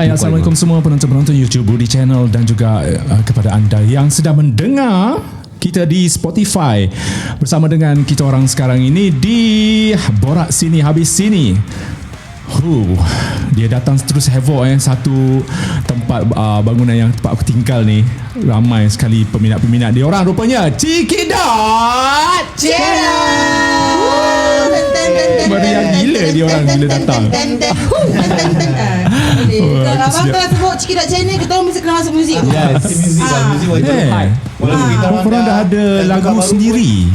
Hai, Assalamualaikum semua penonton-penonton YouTube Budi Channel dan juga kepada anda yang sedang mendengar kita di Spotify bersama dengan kita orang sekarang ini di Borak Sini Habis Sini. Dia datang terus havoc satu tempat bangunan yang tempat aku tinggal ni. Ramai sekali peminat-peminat dia orang rupanya Cikidot Channel. Meriah gila dia orang bila datang. Abang kalau sebut Cikidot Channel, kita orang mesti kena masuk muzik. Yes, muzik wajib. Walaupun korang dah ada lagu sendiri.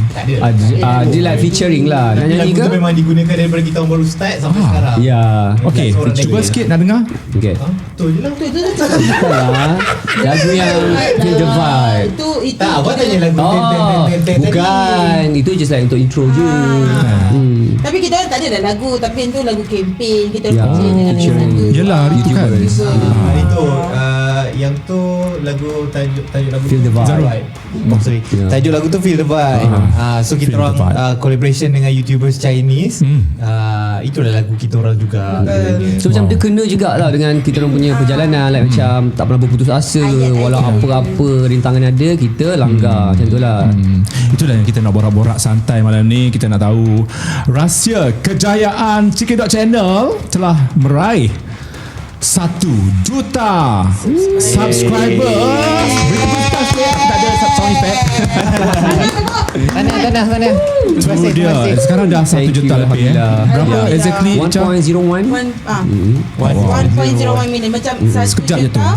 Dia like featuring lah. Nak nyanyi ke? Lagu tu memang digunakan daripada kita orang baru start sampai sekarang. Ya. Okay, cuba sikit nak dengar. Okay. Tu je lah. Itulah lagu yang Feel the Vibe. Itu Tak, abang tanya lagu Bukan. Itu just like untuk intro je. Tapi kita orang tak ada dah lagu, tapi itu lagu kempen. Kita Ya, orang dengan featuring. Yelah, itu kan. Itu yang tu lagu tajuk lagu Feel the Vibe. Sorry. Tajuk lagu tu Feel the Vibe. So kita Feel the orang Vibe. collaboration dengan YouTubers Chinese. Itulah lagu kita orang juga. So macam dia kena jugalah dengan kita orang punya perjalanan, like macam tak pernah berputus asa, walau apa-apa rintangan ada kita langgar macam itulah. Itulah yang kita nak borak-borak santai malam ni. Kita nak tahu rahsia kejayaan Cikidot Channel telah meraih 1 juta subscribers. Tak ada sound effect. Tanah. Itu dia. Sekarang dah 1 juta lebih. Berapa exactly? 1.01 1.01 million. Macam 1 Sekejap je tu. juta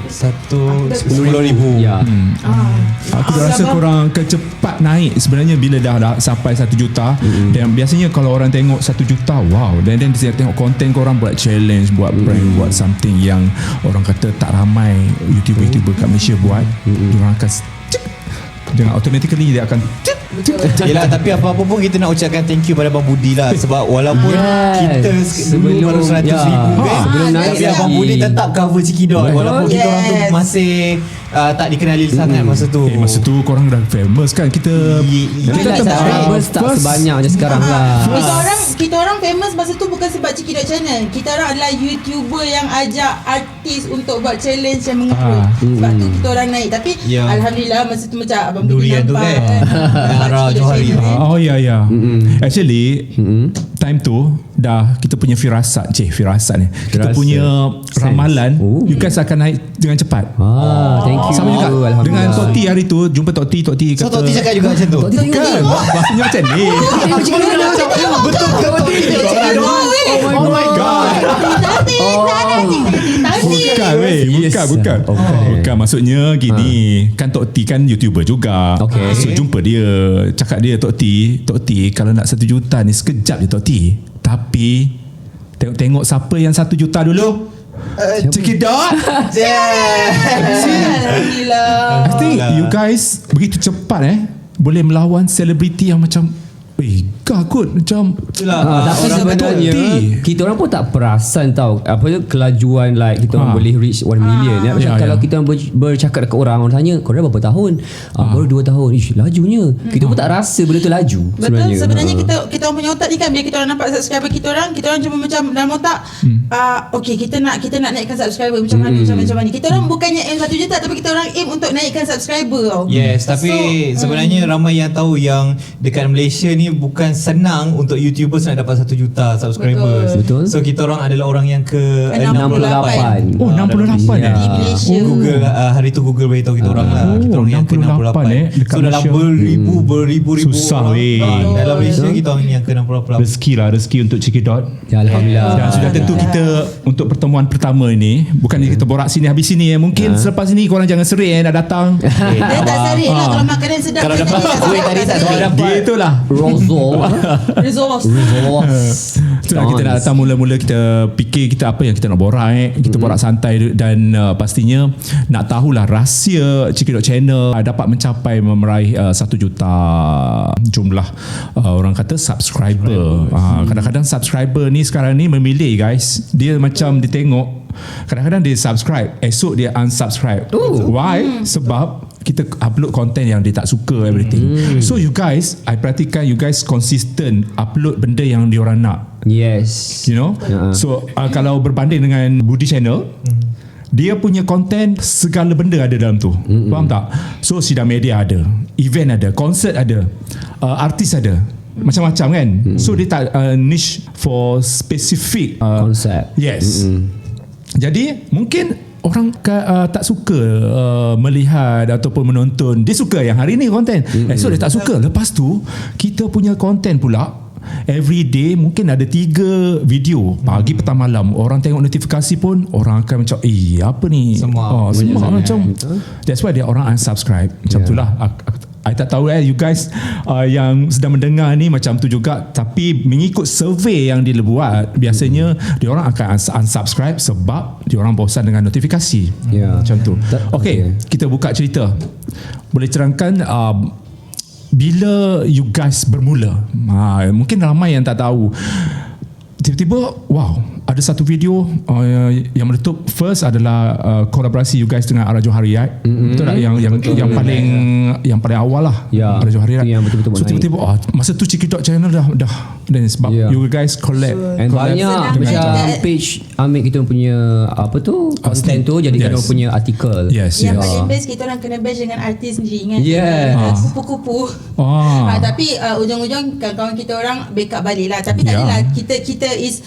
10,000. Ya. Aku rasa korang kecepat naik sebenarnya bila dah sampai 1 juta. Dan biasanya kalau orang tengok 1 juta, wow. Dan dia tengok konten korang buat challenge, buat prank, buat something yang orang kata tak ramai YouTuber kat Malaysia buat. Diorang akan dengan automatically dia akan Yelah, tapi apa-apa pun kita nak ucapkan thank you pada Abang Budi lah. Sebab walaupun kita dulu baru 100,000 kan, sebelum naik tapi Abang Budi tetap cover Cikidot. Walaupun kita orang tu masih tak dikenali sangat masa tu. masa tu korang dah famous kan. Kita subscribers tak sebanyak macam sekarang lah. Kita orang famous masa tu bukan sebab Cikidot Channel. Kita orang adalah YouTuber yang ajak artis untuk buat challenge yang mengeprove. Sebab tu kita orang naik. Tapi Alhamdulillah masa tu macam Abang Budi Durian tu nampak kan, Ara Johari. Oh ya. Actually time tu dah kita punya firasat ni. Kita punya ramalan you guys akan naik dengan cepat. Thank you. Sama juga dengan Tok T hari tu. Jumpa Tok T So kata Tok T cakap juga macam tu. bukan, bahasanya macam ni. Betul ke Tok T? Oh my god. Bukan weh. Bukan, maksudnya gini. Kan Tok T kan YouTuber juga. So jumpa dia, cakap dia Tok T kalau nak 1 juta ni sekejap je Tok T. Tapi tengok siapa yang 1 juta dulu. Cikidot. Alhamdulillah. I think you guys begitu cepat boleh melawan selebriti yang macam kakut macam tapi sebenarnya kita orang pun tak perasan tau apa tu kelajuan like kita orang boleh reach 1 million macam kalau kita orang bercakap dekat orang tanya kau dah berapa tahun baru 2 tahun lajunya kita pun tak rasa benda tu laju Sebenarnya kita orang punya otak ni kan, bila kita orang nampak subscriber kita orang cuma macam dalam otak okay, kita nak naikkan subscriber macam mana kita orang bukannya aim 1 juta, tapi kita orang aim untuk naikkan subscriber tau. Yes, tapi sebenarnya ramai yang tahu yang dekat Malaysia ni bukan senang untuk YouTubers nak dapat 1 juta subscribers. Betul. So kita orang adalah orang yang ke 68. Oh 68 di Malaysia. Google hari tu Google beritahu kita orang lah. Kita orang yang ke 68. So dalam beribu-ribu susah dalam Malaysia kita orang yang ke 68. Rezeki untuk Cikidot. Ya, Alhamdulillah. Dan sudah tentu kita untuk pertemuan pertama ini, bukan kita borak sini habis sini mungkin selepas ini korang jangan serik nak datang. Dia tak serik lah kalau makanan sedap. Kalau dapat kuih tadi tak dapat. Gitulah. Resource. Itulah kita nak datang mula-mula kita fikir kita apa yang kita nak borak kita borak santai dan pastinya nak tahulah rahsia Cikidot Channel dapat mencapai meraih 1 juta jumlah orang kata subscriber. Kadang-kadang subscriber ni sekarang ni memilih guys. Dia macam dia tengok kadang-kadang dia subscribe, esok dia unsubscribe. Why? Sebab kita upload content yang dia tak suka everything. So you guys, I perhatikan you guys consistent upload benda yang diorang nak. Yes. You know. So kalau berbanding dengan Budi channel, dia punya content segala benda ada dalam tu. Faham tak? So sidang media ada, event ada, konsert ada, artis ada, macam-macam kan. So dia tak niche for specific Konsep. Yes. Jadi mungkin orang tak suka melihat ataupun menonton. Dia suka yang hari ni konten. So dia tak suka. Lepas tu kita punya konten pula every day mungkin ada 3 video pagi petang malam. Orang tengok notifikasi pun orang akan macam apa ni, Semak. semak macam. That's why dia orang unsubscribe macam itulah. I tak tahu you guys yang sedang mendengar ni macam tu juga, tapi mengikut survey yang dia buat biasanya dia orang akan unsubscribe sebab dia orang bosan dengan notifikasi. Macam tu. Okay, kita buka cerita. Boleh terangkan bila you guys bermula? Mungkin ramai yang tak tahu. Tiba-tiba ada satu video yang meletup. First adalah kolaborasi you guys dengan Ara Johariat. Betul tak? Yang paling awal lah. Ara Johariat. Yang betul-betul so tiba-tiba masa tu Cikidot channel dah dan sebab you guys collab. And banyak macam page ambil kita punya content tu jadi kita punya artikel. Yes. Yang paling best kita orang kena bash dengan artis sendiri kan. Kupu-kupu. Tapi ujung-ujung kawan-kawan kita orang backup balik lah. Tapi tak adalah kita is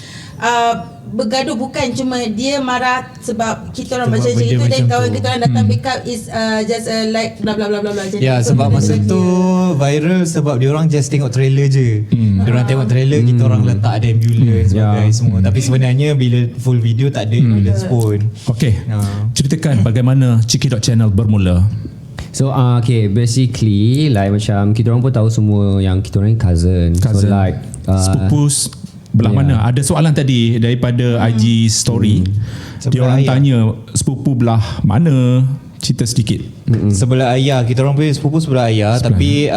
bergaduh, bukan cuma dia marah sebab kita orang baca cerita dan kawan kita orang datang backup is just like bla bla bla bla bla. Sebab masa tu viral sebab dia orang just tengok trailer je. Dia orang tengok trailer, kita orang letak ada ambulance semua. Tapi sebenarnya bila full video tak ada ambulance pun. Okay, ceritakan bagaimana Cikidot channel bermula. So basically like macam kita orang pun tahu semua yang kita orang cousin. So like sepupus belah mana. Ada soalan tadi daripada IG story. Dia orang tanya sepupu belah mana, cerita sedikit. Sebelah ayah, kita orang punya sepupu sebelah ayah. Tapi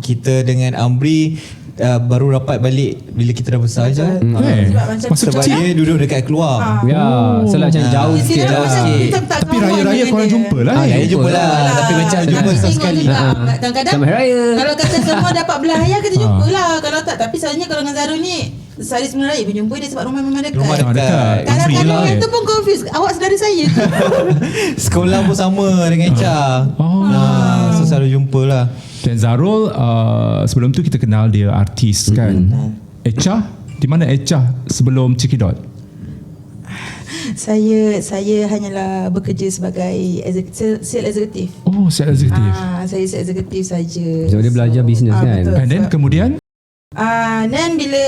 kita dengan Amri baru rapat balik bila kita dah besar je. Sebab dia duduk dekat keluar. So macam jauh sikit. Tapi raya-raya korang jumpa lah. Raya jumpa lah. Tapi macam jumpa sekali. Kadang-kadang kalau kata semua dapat belah ayah, kita jumpa lah. Kalau tak, tapi sebenarnya kalau dengan Zarul ni sehari sebelum raya pun jumpa dia sebab rumah memang dekat. Kadang-kadang yang tu pun confused. Awak saudara saya ke? Sekolah pun sama dengan Echa. So selalu jumpa lah. Dan Zarul sebelum tu kita kenal dia artis kan. Echa, di mana Echa sebelum Cikidot? Saya hanyalah bekerja sebagai sales executive. Sales executive. Saya sales executive saja. So dia belajar bisnes kan. And then kemudian dan bila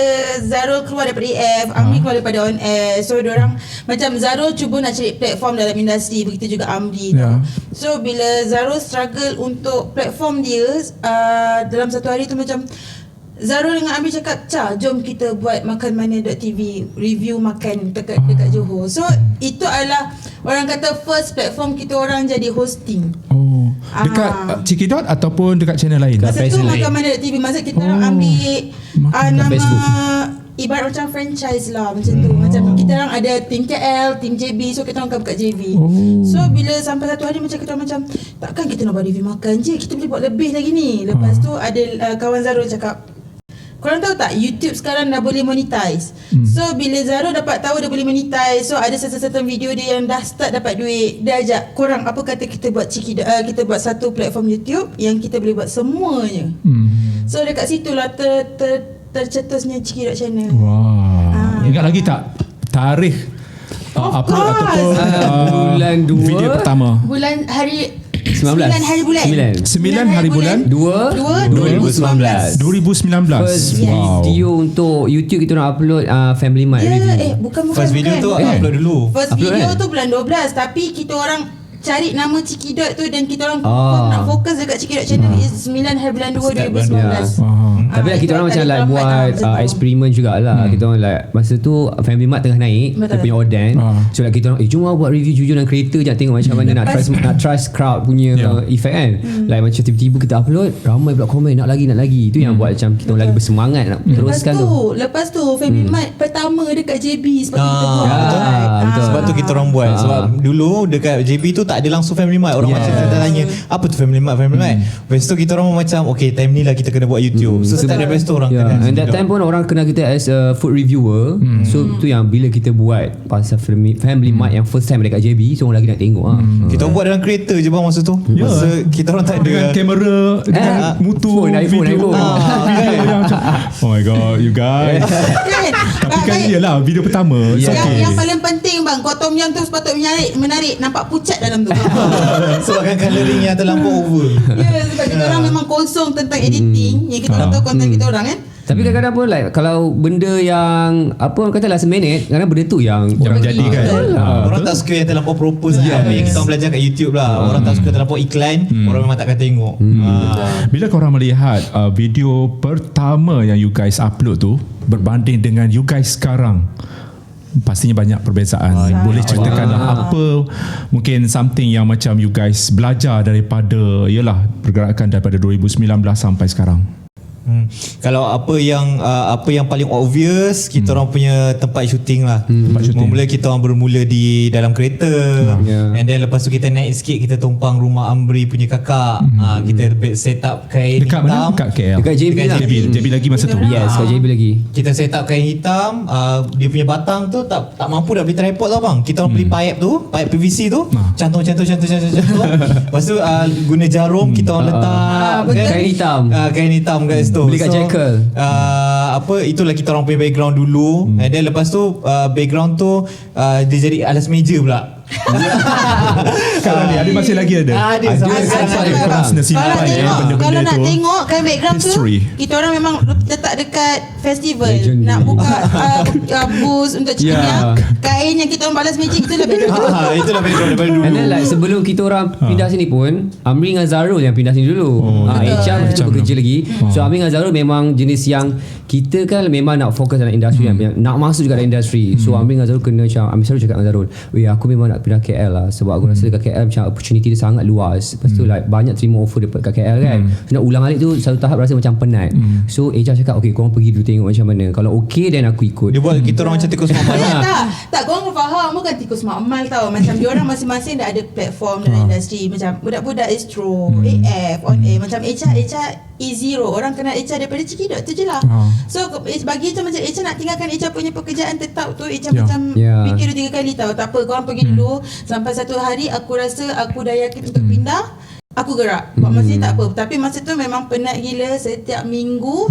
Zarul keluar daripada AF, Amri keluar daripada On Air. So diorang macam Zarul cuba nak cari platform dalam industri, begitu juga Amri. So bila Zarul struggle untuk platform dia, dalam satu hari tu macam Zarul dengan Amri cakap, jom kita buat makanmania.tv, review makan dekat Johor. So itu adalah orang kata first platform kita orang jadi hosting. Dekat Cikidot ataupun dekat channel lain? Masa tu makanmania.tv, masa kita orang ambil nama Facebook. Ibarat macam franchise lah macam tu. Macam kita orang ada tim KL, tim JB, so kita orang akan buka JB. So bila sampai satu hari macam kita orang macam takkan kita nak buat review makan je, kita boleh buat lebih lagi ni. Lepas tu ada kawan Zarul cakap, korang tahu tak YouTube sekarang dah boleh monetize. So bila Zarul dapat tahu dia boleh monetize, so ada certain video dia yang dah start dapat duit, dia ajak korang apa kata kita buat kita buat satu platform YouTube yang kita boleh buat semuanya. So dekat situlah tercetusnya Cikidot channel. Ingat lagi tak tarikh upload ataupun bulan 2 video pertama? Bulan hari 9 hari bulan 9 hari bulan 2019. First video untuk YouTube kita nak upload Family Mart review. Bukan First video tu upload dulu. First video tu bulan 12, tapi kita orang cari nama Cikidot tu dan kita orang nak fokus dekat Cikidot channel is 9 hari bulan 2 2019. Tapi lah kita orang macam like buat eksperimen jugalah. Kita orang like masa tu Family Mart tengah naik, dia punya order. So like kita orang jom buat review jujur dan kereta je, tengok macam mana nak trust crowd punya effect kan. Like macam tiba-tiba kita upload, ramai pula komen nak lagi. Itu yang buat macam kita orang lagi bersemangat nak teruskan tu. Lepas tu Family Mart pertama dekat JB sebab kita buat. Betul. Sebab tu kita orang buat. Sebab dulu dekat JB tu tak tak ada langsung Family Mart. Orang macam tanya apa tu Family Mart. Lepas tu kita orang macam okay, time ni lah kita kena buat YouTube. So start daripada situ orang kenal. And that time pun orang kenal kita as a food reviewer. So tu yang bila kita buat pasal Family Mart yang first time dekat JB, so orang lagi nak tengok Kita buat dalam kereta je bang masa tu. Masa kita orang tak ada dengan kamera, dengan mutu, iPhone. Oh my god, you guys. Tapi kan iyalah video pertama. Yang paling penting bang, kau tom yum tu sepatutnya menarik, nampak pucat dalam tu. Sebabkan colouring yang terlampau over. Sebab kita orang memang kosong tentang editing. Yang kita orang tahu konten kita orang kan. Tapi kadang-kadang pun like kalau benda yang apa orang kata last minute, kadang benda tu yang jadi kan. Orang tak suka yang terlampau propose apa yang kita orang belajar kat YouTube lah. Orang tak suka terlampau iklan, orang memang takkan tengok. Bila korang melihat video pertama yang you guys upload tu berbanding dengan you guys sekarang, pastinya banyak perbezaan. Boleh ceritakanlah apa mungkin something yang macam you guys belajar daripada pergerakan daripada 2019 sampai sekarang. Kalau apa yang paling obvious, kita orang punya tempat syuting lah. Mula kita orang bermula di dalam kereta, and then lepas tu kita naik sikit, kita tumpang rumah Amri punya kakak. Kita set up kain dekat hitam. Mana? Dekat KL. Dekat JB lagi masa tu. Yes, kat JB lagi. Kita set up kain hitam. Dia punya batang tu tak mampu dah beli tripod tau bang. Kita orang beli pipe PVC tu, cantum. Lepas tu guna jarum, kita orang letak Kain hitam. Kain hitam kat situ. Beli kat Jekyll. Itulah kita orang punya background dulu. And then lepas tu background tu dia jadi alas meja pula. Kalau ni ada masih lagi ada. Kalau nak tengok kan background tu, kita orang memang letak dekat festival. Nak buka booth untuk Cina. Kain yang kita orang balas meja, itulah background. Itulah background daripada dulu. And then like sebelum kita orang pindah sini pun, Amri dengan Zarul yang pindah sini dulu. Echam kita bekerja lagi. So Amri dengan Zarul memang jenis yang kita kan memang nak fokus dalam industri, nak masuk juga dalam industri. So Amri dengan Zarul kena macam, Amri selalu cakap dengan Zarul, aku memang nak pindah KL lah, sebab aku rasa dekat KL macam opportunity dia sangat luas. Lepas tu like banyak terima offer dekat KL kan. So nak ulang alik tu satu tahap rasa macam penat. So Echam cakap okay, korang pergi dulu tengok macam mana. Kalau okay then aku ikut. Dia buat kita orang macam tikus mamal. Tak, korang faham bukan tikus mamal tau. Macam diorang masing-masing dah ada platform dalam industri. Macam budak-budak Astro, AF, On Air. Macam Echa E0. Orang kenal Echa daripada Cikidot tu je lah. So bagi Echa macam Echa nak tinggalkan Echa punya pekerjaan tetap tu, Echa macam fikir 2-3 kali tau. Tak apa, korang pergi dulu. Sampai satu hari aku rasa aku dah yakin untuk pindah, aku gerak. Buat masa ni tak apa. Tapi masa tu memang penat gila. Setiap minggu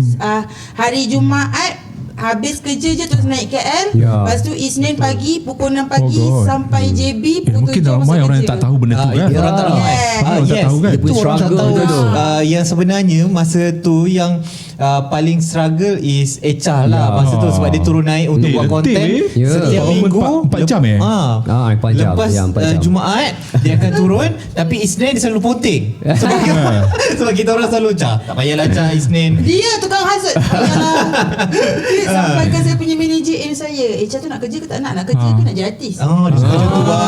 hari Jumaat habis kerja je terus naik KL. Lepas tu Isnin pagi pukul 6 pagi sampai JB pukul 7 mungkin ramai orang yang tak tahu benda tu kan. Orang tak ramai. Orang tak tahu kan. Itu orang tak tahu. Yang sebenarnya masa tu yang paling struggle is Echa lah masa tu, sebab dia turun naik untuk buat konten setiap minggu 4 jam 4 jam. Lepas Jumaat dia akan turun, tapi Isnin dia selalu ponteng. Sebab kita orang selalu tak payahlah Isnin. Dia tukang hasut. Sampaikan saya punya manager saya, Echa tu nak kerja ke tak nak kerja ke nak jadi artis. Dia suka macam tu bang.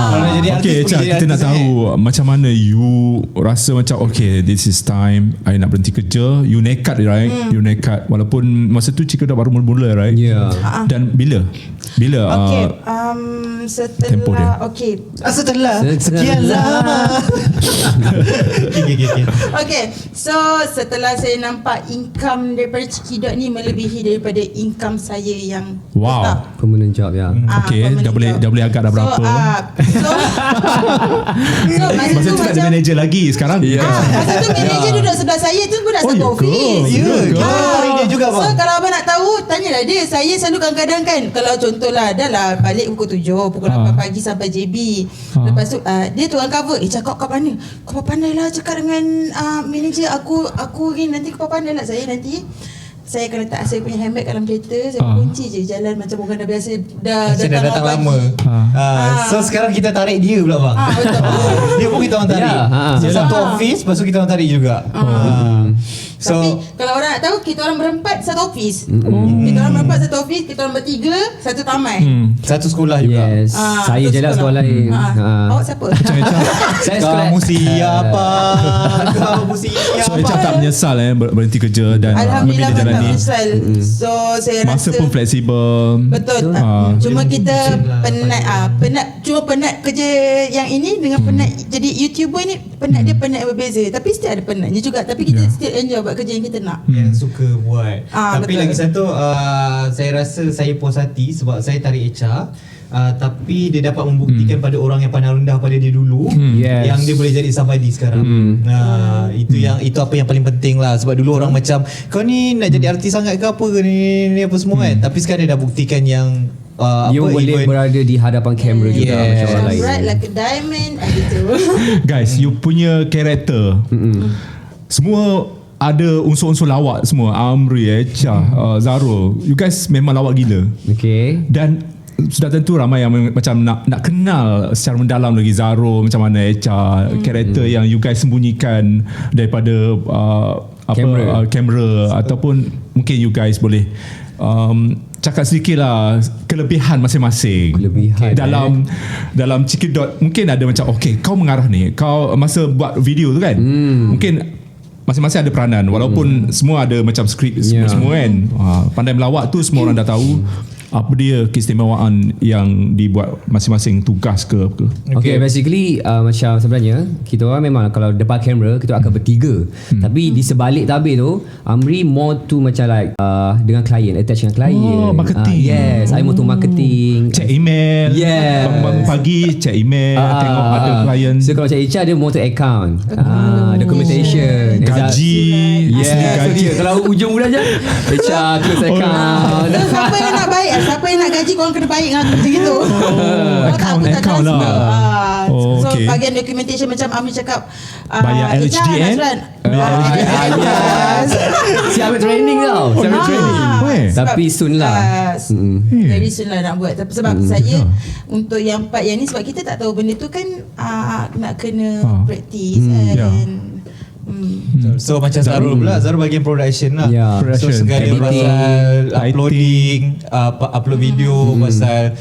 Kalau nak jadi artis, okay, Echa, kita nak tahu macam mana you rasa macam okay, this is time I nak berhenti kerja. You nekat, right? You nekat walaupun masa tu Cikidot baru mula-mula, right? Dan bila okay, setelah setelah sekian lama. Okay, so setelah saya nampak income daripada Cikidot ni melebihi daripada income saya yang permanent job okay, dah boleh agak dah berapa. Masa tu tak ada manager lagi. Sekarang masa tu manager duduk sebelah saya tu pun dah satu office. Dia juga bang. So kalau abang nak tahu, tanyalah dia. Saya selalu kadang-kadang kan, kalau contohlah dah lah balik pukul 7, pukul 8 pagi sampai JB. Lepas tu dia tukang cover. Cakap kau pandai. Kau pandai lah cakap dengan manager aku ni nanti kau pandai lah. Saya akan letak saya punya handbag dalam kereta, saya kunci je jalan macam orang dah biasa dah datang lama. So sekarang kita tarik dia pula bang. Betul. Dia pun kita orang tarik. Satu office, lepas tu kita orang tarik juga. Tapi kalau orang nak tahu, kita orang berempat satu office. Kita orang berempat satu office, kita orang bertiga satu taman. Satu sekolah juga. Yes. Saya je lah sekolah lain. Awak siapa? Saya sekolah. Kamu siapa? Kamu siapa? So Echa tak menyesal berhenti kerja dan Alhamdulillah memilih jalan tak ni. menyesal. So saya Masa rasa pun fleksibel. betul. Cuma kita penat kerja yang ini dengan penat jadi YouTuber ni, penat dia penat berbeza. Tapi still ada penatnya juga. Tapi kita still enjoy buat kerja yang kita nak. Yang suka buat. Tapi betul. lagi satu, saya rasa saya puas hati sebab saya tarik Echa. Tapi dia dapat membuktikan pada orang yang pandang rendah pada dia dulu, yang dia boleh jadi somebody sekarang. Itu apa yang paling penting lah. Sebab dulu orang macam, kau ni nak jadi artis sangat ke apa ke ni apa semua kan. Tapi sekarang dia dah buktikan yang dia boleh berada di hadapan kamera juga macam orang lain. Bright like a diamond gitu. Guys, you punya karakter semua ada unsur-unsur lawak semua. Amri, Echa, Zarul, you guys memang lawak gila. Okay. Dan sudah tentu ramai yang macam nak kenal secara mendalam lagi Zarul macam mana, Echa, karakter yang you guys sembunyikan daripada kamera ataupun mungkin you guys boleh cakap sedikit lah kelebihan masing-masing. Dalam Cikidot mungkin ada macam okay, kau mengarah ni, kau masa buat video tu kan, mungkin masing-masing ada peranan walaupun semua ada macam skrip semua kan. Pandai melawak tu semua orang dah tahu. Apa dia keistimewaan yang dibuat masing-masing tugas ke apa ke? Okay, basically macam sebenarnya kita orang memang kalau depan kamera kita akan bertiga. Tapi di sebalik tabir tu Amri more to macam like dengan klien, attach dengan klien. Marketing. Yes, I more to marketing. Check email. Bangun pagi check email, tengok ada klien. So kalau cakap Echa dia more to account. Documentation, gaji. Gaji. Kalau ujung bulan je Echa tulis account. Siapa yang nak baik? Siapa yang nak gaji, korang kena baik dengan aku macam gitu. Account lah. So bahagian documentation macam Amri cakap, bayar LHDN. Siap ambil training tau. Tapi soon lah. Very soon lah nak buat. Sebab saya untuk yang part yang ni, sebab kita tak tahu benda tu kan nak kena practice kan. So macam Zarul pula, Zarul bahagian production lah. So segala editing, pasal uploading, upload video, pasal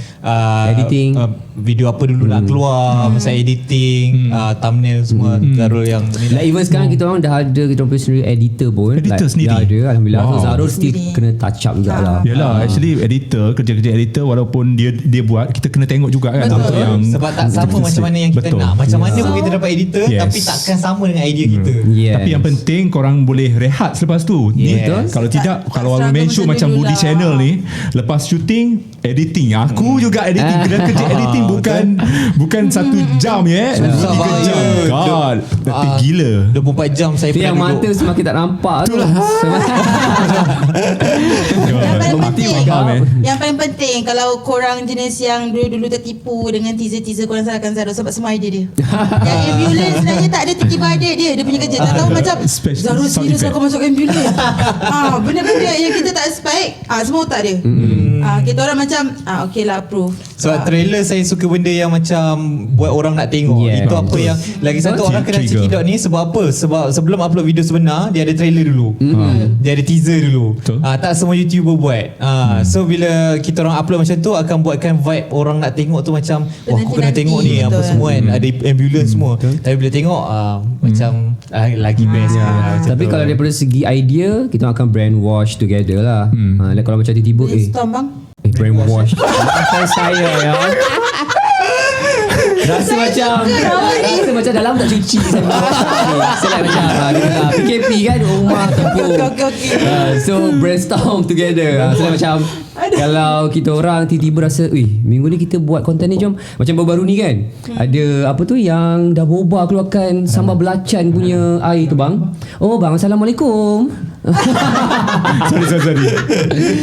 editing, video apa dulu nak keluar, pasal editing, thumbnail semua Zarul yang ni lah. Like even sekarang kita orang dah ada kita punya sendiri editor pun. Editor like, sendiri? Dah ada, Alhamdulillah. So Zarul still kena touch up jugalah. Yalah, actually kerja-kerja editor walaupun dia buat, kita kena tengok juga kan. Betul. Sebab tak sama macam mana yang kita nak. Macam mana pun kita dapat editor, tapi takkan sama dengan idea kita. Tapi yang penting korang boleh rehat selepas tu. Kalau tidak, kalau main show macam Budi Channel ni, lepas shooting editing. Aku juga editing. Kena kerja editing bukan 1 jam ya. 3 jam. God, letih gila. 24 jam saya yang pernah mata semakin tak nampak tu. Yang paling penting, kalau korang jenis yang dulu-dulu tertipu dengan teaser-teaser, korang salahkan Zarul sebab semua idea dia. Yang ambulance sebenarnya tak ada tertipu idea dia punya kerja. Tak tahu macam Zarul serius aku masuk ambulance. Benda-benda yang kita tak expect, semua otak dia. Kita orang macam okay lah, approve. Sebab trailer saya suka benda yang macam buat orang nak tengok. Itu apa yang lagi satu orang kena Cikidot ni. Sebab apa? Sebab sebelum upload video sebenar, dia ada trailer dulu. Dia ada teaser dulu. Tak semua YouTuber buat. So bila kita orang upload macam tu, akan buatkan vibe orang nak tengok tu macam wah, aku kena tengok ni apa semua kan. Ada ambulance semua. Tapi bila tengok macam lagi best. Tapi kalau daripada segi idea, kita akan brainwash together lah. Like kalau macam tiba-tiba Brainstorm bang. brainwash. Maafkan saya ya. Rasa macam dalam tak cuci saya. Saya macam PKP kan rumah tempur. So brainstorm together. Saya macam kalau kita orang tiba-tiba rasa minggu ni kita buat konten ni, jom. Macam baru-baru ni kan ada apa tu yang dah boba keluarkan sambal belacan punya air tu bang. Oh bang, Assalamualaikum. Sorry.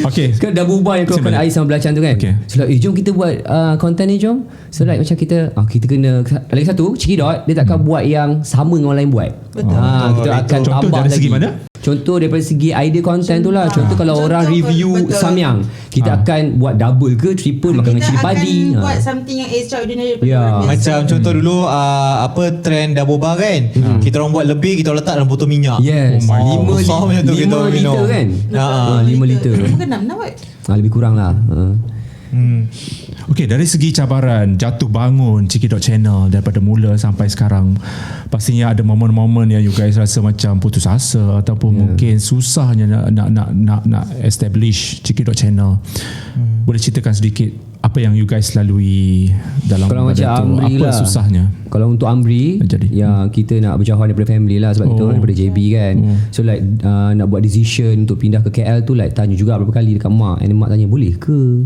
Okay, Kan dah berubah yang keluarkan air sambal belacan tu kan. So like, jom kita buat konten ni, jom. So like macam kita kena lagi satu, Cikidot dia takkan buat yang sama dengan orang lain buat. Betul. Kita akan contoh tambah dari lagi. segi mana? Contoh daripada segi idea konten tu lah. Contoh kalau orang review betul. samyang, kita akan buat double ke triple makan dengan cili padi. Kita akan buat something yang extraordinary daripada Ya. orang biasa. Macam contoh dulu trend dah boba kan. Kita orang buat lebih, kita letak dalam botol minyak. Yes. Besar macam tu kita 5 minum. liter kan? 5 liter. Bukan 6 kot. Lebih kurang lah. Okey, dari segi cabaran jatuh bangun Ciki Dot Channel daripada mula sampai sekarang, pastinya ada momen-momen yang you guys rasa macam putus asa ataupun mungkin susahnya nak establish Ciki Dot Channel. Boleh ceritakan sedikit apa yang you guys lalui dalam Kalau macam Amri apa lah, susahnya? Kalau untuk Amri, yang kita nak berjauhan daripada family lah, sebab kita orang daripada JB kan. So like nak buat decision untuk pindah ke KL tu, like tanya juga berapa kali dekat mak, and mak tanya boleh ke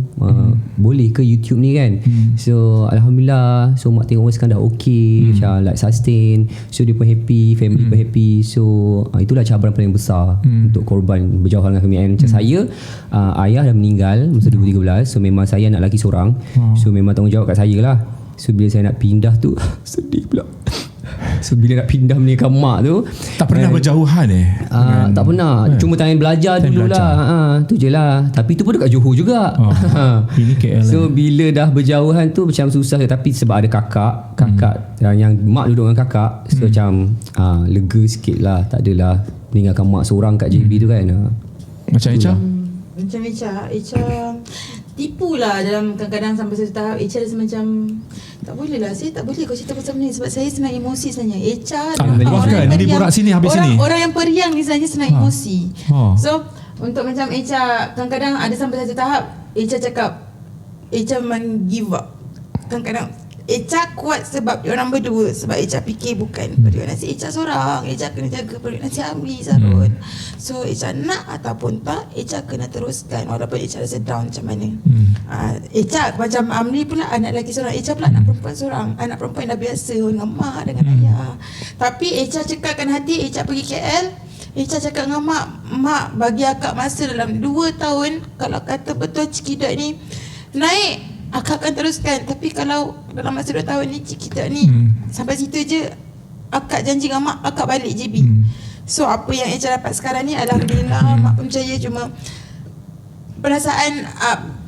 boleh ke YouTube ni kan. So Alhamdulillah, so mak tengok sekarang dah okay, macam like sustain, so dia pun happy, family pun happy. So itulah cabaran paling besar untuk korban berjauhan dengan family. And macam saya, ayah dah meninggal masa 2013, so memang saya anak lelaki seorang. So memang tanggungjawab kat saya lah. So bila saya nak pindah tu sedih pula. So bila nak pindah meninggalkan mak tu, Tak pernah berjauhan tak pernah. Cuma time belajar dululah. Tu je lah. Tapi tu pun dekat Johor juga. Ini KL. So bila dah berjauhan tu macam susah. Tapi sebab ada kakak yang mak duduk dengan kakak, so macam lega sikit lah. Tak adalah meninggalkan mak seorang kat JB tu kan. Macam Echa? Macam Echa tipu lah dalam kadang-kadang sampai satu tahap Echa rasa macam tak boleh lah, saya tak boleh kau cerita pasal ni sebab saya senang emosi sebenarnya. Echa Luahkan, ini borak sini habis sini. Orang yang periang ni sebenarnya senang emosi. So untuk macam Echa kadang-kadang ada sampai satu tahap Echa cakap Echa memang give up. Kadang-kadang Echa kuat sebab orang berdua, sebab Echa fikir bukan periuk nasi Echa seorang, Echa kena jaga periuk nasi Amri, Zarul. So Echa nak ataupun tak, Echa kena teruskan walaupun Echa rasa down macam mana. Echa macam Amri pula anak lelaki seorang, Echa pula anak perempuan seorang. Anak perempuan dah biasa dengan mak, dengan ayah. Tapi Echa cekalkan hati, Echa pergi KL. Echa cakap dengan mak bagi akak masa dalam 2 tahun. Kalau kata betul Ciki Dot ni naik, akak akan teruskan. Tapi kalau dalam masa 2 tahun ni Ciki Dot ni sampai situ je, akak janji dengan mak akak balik JB. So apa yang Echa dapat sekarang ni, alhamdulillah mak pun percaya. Cuma perasaan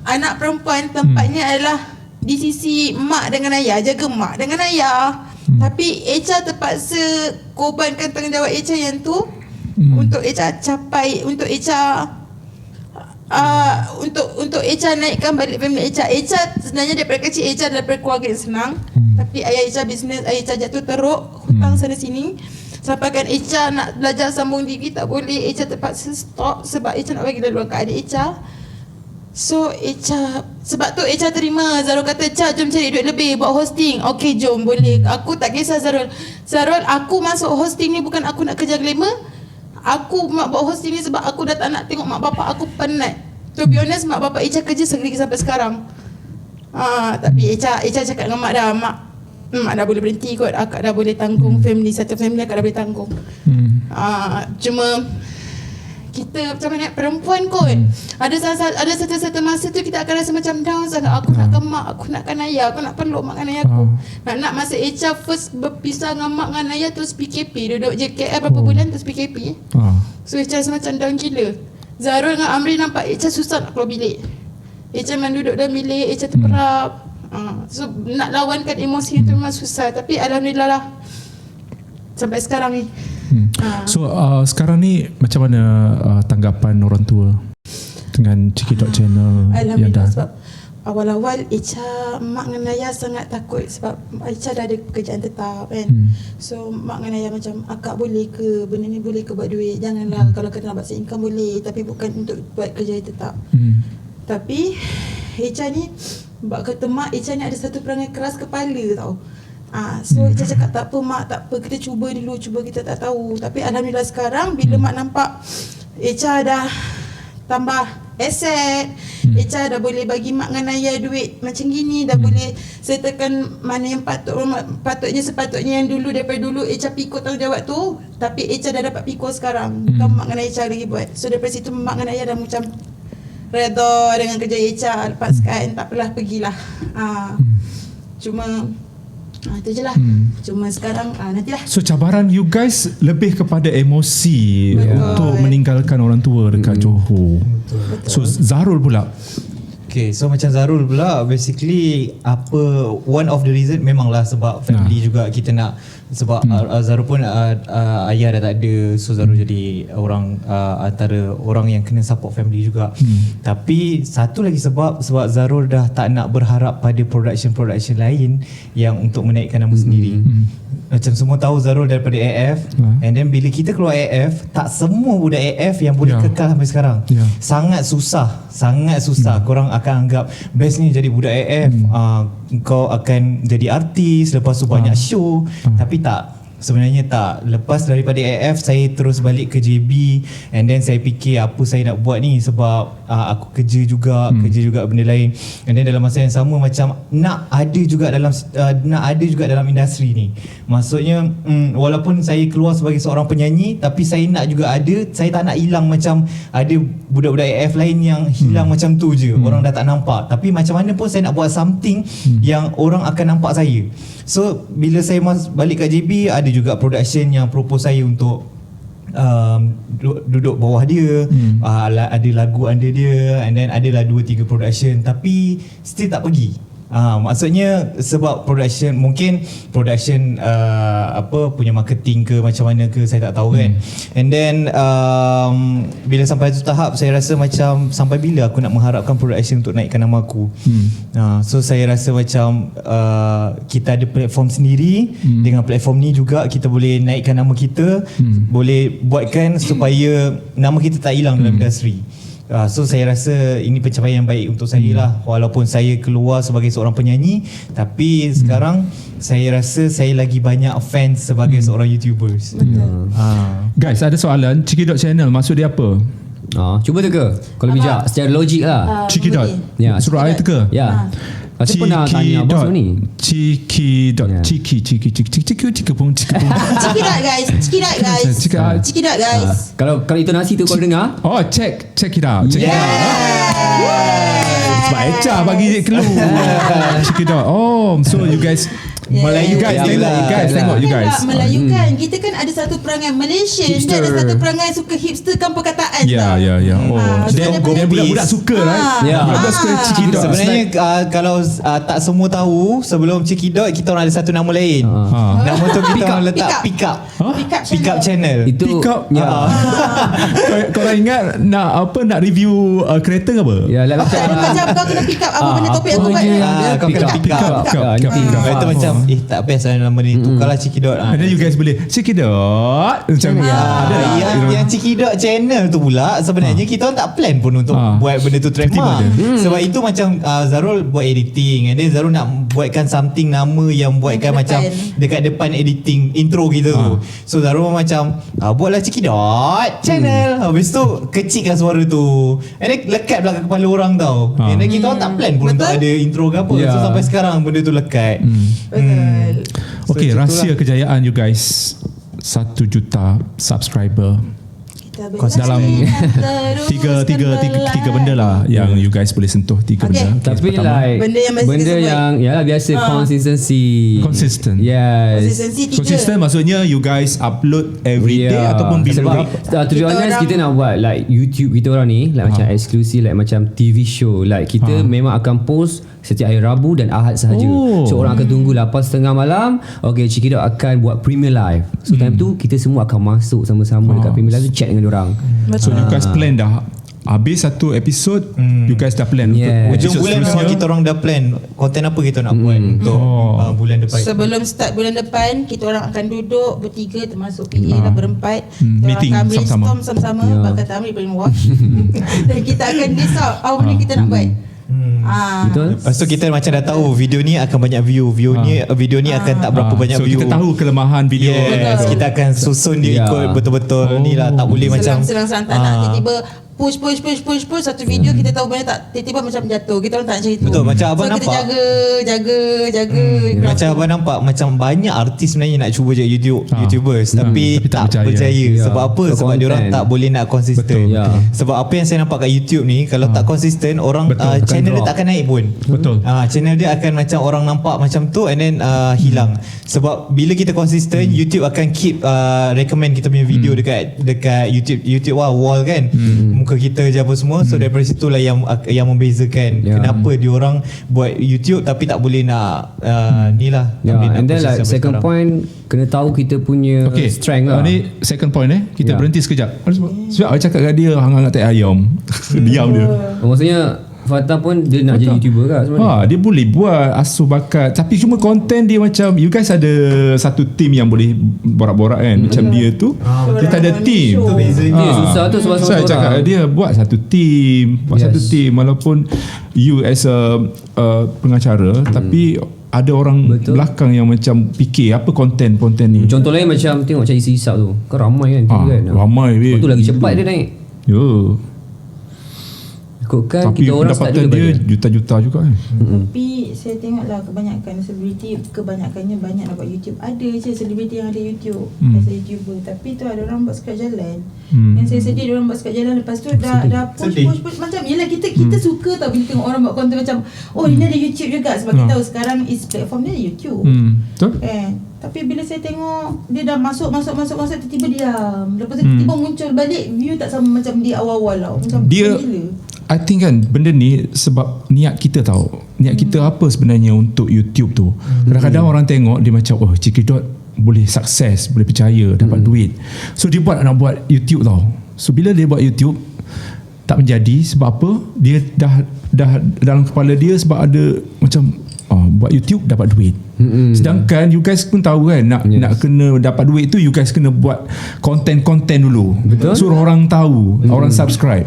anak perempuan tempatnya adalah di sisi mak dengan ayah, jaga mak dengan ayah. Tapi Echa terpaksa korbankan tanggungjawab Echa yang tu untuk Echa capai, untuk Echa untuk Echa naikkan balik family Echa. Echa sebenarnya daripada kecil Echa daripada keluarga yang senang. Tapi ayah Echa bisnes, ayah Echa jatuh teruk, hutang sana sini. Sampaikan Echa nak belajar sambung degree tak boleh, Echa terpaksa stop sebab Echa nak bagi laluan ke adik Echa. So Echa, sebab tu Echa terima. Zarul kata, Echa jom cari duit lebih buat hosting. Okey jom, boleh. Aku tak kisah Zarul. Zarul, aku masuk hosting ni bukan aku nak kerja glamour. Aku mak buat hosting ni sebab aku dah tak nak tengok mak bapak aku penat. To be honest, mak bapak Echa kerja sampai sekarang. Tapi Echa cakap dengan mak dah, mak dah boleh berhenti kot. Akak dah boleh tanggung family, satu family akak dah boleh tanggung. Cuma kita macam mana perempuan kot. Ada satu masa tu kita akan rasa macam down sangat. Aku nakkan mak, aku nakkan ayah, aku nak peluk mak dengan ayah aku. Nak masa Echa first berpisah dengan mak dengan ayah terus PKP. Duduk je KL berapa bulan terus PKP. So Echa rasa macam down gila. Zarul dengan Amri nampak Echa susah nak keluar bilik. Echa memang duduk dalam bilik, Echa terperap. So nak lawankan emosi itu memang susah. Tapi alhamdulillah lah sampai sekarang ni. So sekarang ni macam mana tanggapan orang tua dengan Ciki Dot Channel yang dah? Sebab awal-awal Echa, mak dengan ayah sangat takut sebab Echa dah ada pekerjaan tetap kan. So mak dengan ayah macam, akak boleh ke benda ni, boleh ke buat duit, janganlah kalau kena nak buat income boleh, tapi bukan untuk buat kerja tetap. Tapi Echa ni, sebab kata mak, Echa ni ada satu perangai keras kepala tau. So Echa cakap tak apa mak, tak apa, kita cuba dulu, kita tak tahu. Tapi alhamdulillah sekarang bila mak nampak Echa dah tambah aset, Echa dah boleh bagi mak dengan ayah duit macam gini, dah boleh sertakan mana yang sepatutnya yang dulu, daripada dulu Echa pikul tanggungjawab tu, tapi Echa dah dapat pikul sekarang. Bukan mak dengan Echa lagi buat. So daripada situ mak dengan ayah dah macam redha dengan kerja Echa, lepaskan, tak apalah, pergilah. Cuma Itu je lah. Cuma sekarang nantilah. So cabaran you guys lebih kepada emosi untuk meninggalkan orang tua dekat Johor. Betul. So Zarul pula. Okay, so macam Zarul pula, basically one of the reason memanglah sebab family juga kita nak, sebab Zarul pun ayah dah tak ada, so Zarul jadi orang antara orang yang kena support family juga. Tapi satu lagi sebab Zarul dah tak nak berharap pada production lain yang untuk menaikkan nama sendiri. Macam semua tahu Zarul daripada AF, and then bila kita keluar AF, tak semua budak AF yang boleh kekal sampai sekarang. Sangat susah. Korang akan anggap best ni jadi budak AF, kau akan jadi artis, lepas tu banyak show. Tapi tak, sebenarnya tak. Lepas daripada AF, saya terus balik ke JB, and then saya fikir apa saya nak buat ni, sebab aku kerja juga benda lain, and then dalam masa yang sama macam nak ada juga dalam industri ni. Maksudnya walaupun saya keluar sebagai seorang penyanyi, tapi saya nak juga ada, saya tak nak hilang macam ada budak-budak AF lain yang hilang macam tu je, orang dah tak nampak. Tapi macam mana pun saya nak buat something yang orang akan nampak saya. So bila saya balik kat JB, ada juga production yang propose saya untuk duduk bawah dia, ada lagu under dia, and then adalah 2-3 production, tapi still tak pergi. Maksudnya sebab mungkin production punya marketing ke macam mana ke, saya tak tahu kan. And then bila sampai tu tahap, saya rasa macam sampai bila aku nak mengharapkan production untuk naikkan nama aku. So saya rasa macam kita ada platform sendiri, dengan platform ni juga kita boleh naikkan nama kita, boleh buatkan supaya nama kita tak hilang dalam industri. So saya rasa ini pencapaian yang baik untuk saya lah. Walaupun saya keluar sebagai seorang penyanyi, tapi sekarang saya rasa saya lagi banyak fans sebagai seorang YouTubers. Guys, ada soalan, Ciki Dot Channel maksud dia apa? Cuba teka kalau bijak secara logik lah. Ciki Dot. Suruh I teka. Ya. Saya pernah tanya bos ni. Ciki Dot. Ciki pun. Ciki Dot guys. Kalau intonasi tu kau dengar, check it out. Sebab Echa bagi clue. Ciki Dot. So you guys Melayu guys, tengok you guys. Melayu kan, kita kan ada satu perangai Malaysian, dan ada satu perangai suka hipsterkan perkataan. Ya. Dia budak-budak suka lah. Budak-budak suka Ciki Dot. Sebenarnya kalau tak semua tahu, sebelum Ciki Dot kita orang ada satu nama lain. Nama tu kita orang letak Pick Up Channel. Itu Korang ingat nak review kereta ke apa? Ya, macam kau kena pick up apa benda topik aku buat. Kau kena pick up. Itu macam tak best lah nama ni, tukarlah Ciki Dot. And then you guys boleh Ciki Dot macam yang Ciki Dot Channel tu pula sebenarnya kita orang tak plan pun untuk buat benda tu trademark. Sebab itu macam Zarul buat editing, and then Zarul nak buatkan something nama yang buatkan macam dekat depan editing intro kita tu. So Zarul macam buatlah Ciki Dot Channel. Habis tu kecilkan suara tu, and then lekat belakang kepala orang tau. And then kita orang tak plan pun untuk ada intro ke apa. So sampai sekarang benda tu lekat. Betul. Okay, rahsia kejayaan you guys 1 juta subscriber dalam tiga benda lah yang you guys boleh sentuh. Tiga benda. Tapi like benda yang biasa consistent. Yes. Consistent maksudnya you guys upload every day ataupun bila. To be honest, kita nak buat like YouTube kita orang ni like macam eksklusif, like macam TV show. Like kita memang akan post setiap hari Rabu dan Ahad sahaja. So orang akan tunggu 8:30 malam. Okay, Ciki Dot akan buat Premier Live. So time tu kita semua akan masuk sama-sama dekat Premier Live tu, chat dengan diorang. So you guys plan dah habis satu episod, you guys dah plan untuk hujung bulan memang kita orang dah plan konten apa kita nak buat untuk bulan depan. Sebelum start bulan depan, kita orang akan duduk bertiga termasuk PA dan berempat. Meeting akan brainstorm sama-sama, bakal Amri brainwash. Dan kita akan decide apa benda kita nak buat. Lepas tu kita macam dah tahu video ni akan banyak view, video ni akan tak berapa banyak view. So kita tahu kelemahan video. Kita akan susun dia ikut betul-betul ni lah. Tak boleh macam serang-serang tak nak tiba-tiba push satu video kita tahu benda tak tiba-tiba macam jatuh. Kita orang tak nak macam itu. Betul, macam abang so, nampak. kita jaga. Macam abang nampak macam banyak artis sebenarnya nak cuba jadi YouTubers tapi tak berjaya. Sebab apa? Sebab diorang tak boleh nak konsisten. Sebab apa yang saya nampak kat YouTube ni, kalau tak konsisten, orang channel dia tak akan naik pun. Betul. Channel dia akan macam orang nampak macam tu and then hilang. Sebab bila kita konsisten, YouTube akan keep recommend kita punya video dekat YouTube wall kan. Muka kita je apa semua. So daripada situlah yang membezakan kenapa diorang buat YouTube tapi tak boleh nak ni lah. And then like second point, kena tahu kita punya strength lah. Ni second point kita berhenti sekejap. Sebab I cakap kat dia hangat-hangat tak ayam. Diam dia. Maksudnya Fatah pun dia nak jadi YouTuber kan sebenarnya. Dia boleh buat asuh bakat, tapi cuma konten dia macam, you guys ada satu team yang boleh borak-borak kan. Macam dia tu dia tak ada team. Itu bezanya. Dia susah tu sebab saya cakap dia buat satu team, walaupun you as a pengacara tapi ada orang belakang yang macam fikir apa konten ni. Contoh lain macam tengok macam isi hisap tu. Kan ramai kan kan. Ramai lepas tu lagi cepat dia naik. Ikutkan tapi kita orang start pendapatan dia dulu juta-juta juga kan. Tapi saya tengoklah kebanyakan selebriti kebanyakannya banyak nak buat YouTube. Ada je selebriti yang ada YouTube as a YouTuber, tapi tu ada orang buat sekat jalan. Yang saya sedih dia orang buat sekat jalan, lepas tu dah push macam yelah kita suka tau bila tengok orang buat konten macam ini ada YouTube juga, sebab kita tahu sekarang is platform dia YouTube. Betul? Tapi bila saya tengok dia dah masuk tiba-tiba diam. Lepas tu tiba-tiba muncul balik, view tak sama macam di awal-awal tau. Macam dia gila. I think kan benda ni sebab niat kita tahu. Niat kita apa sebenarnya untuk YouTube tu. Kadang-kadang orang tengok dia macam Cikidot boleh sukses, boleh percaya, dapat duit. So dia nak buat YouTube tau. So bila dia buat YouTube tak menjadi sebab apa? Dia dah dalam kepala dia sebab ada macam buat YouTube dapat duit. Sedangkan you guys pun tahu kan nak kena dapat duit tu you guys kena buat konten dulu. Betul? Suruh orang tahu, orang subscribe.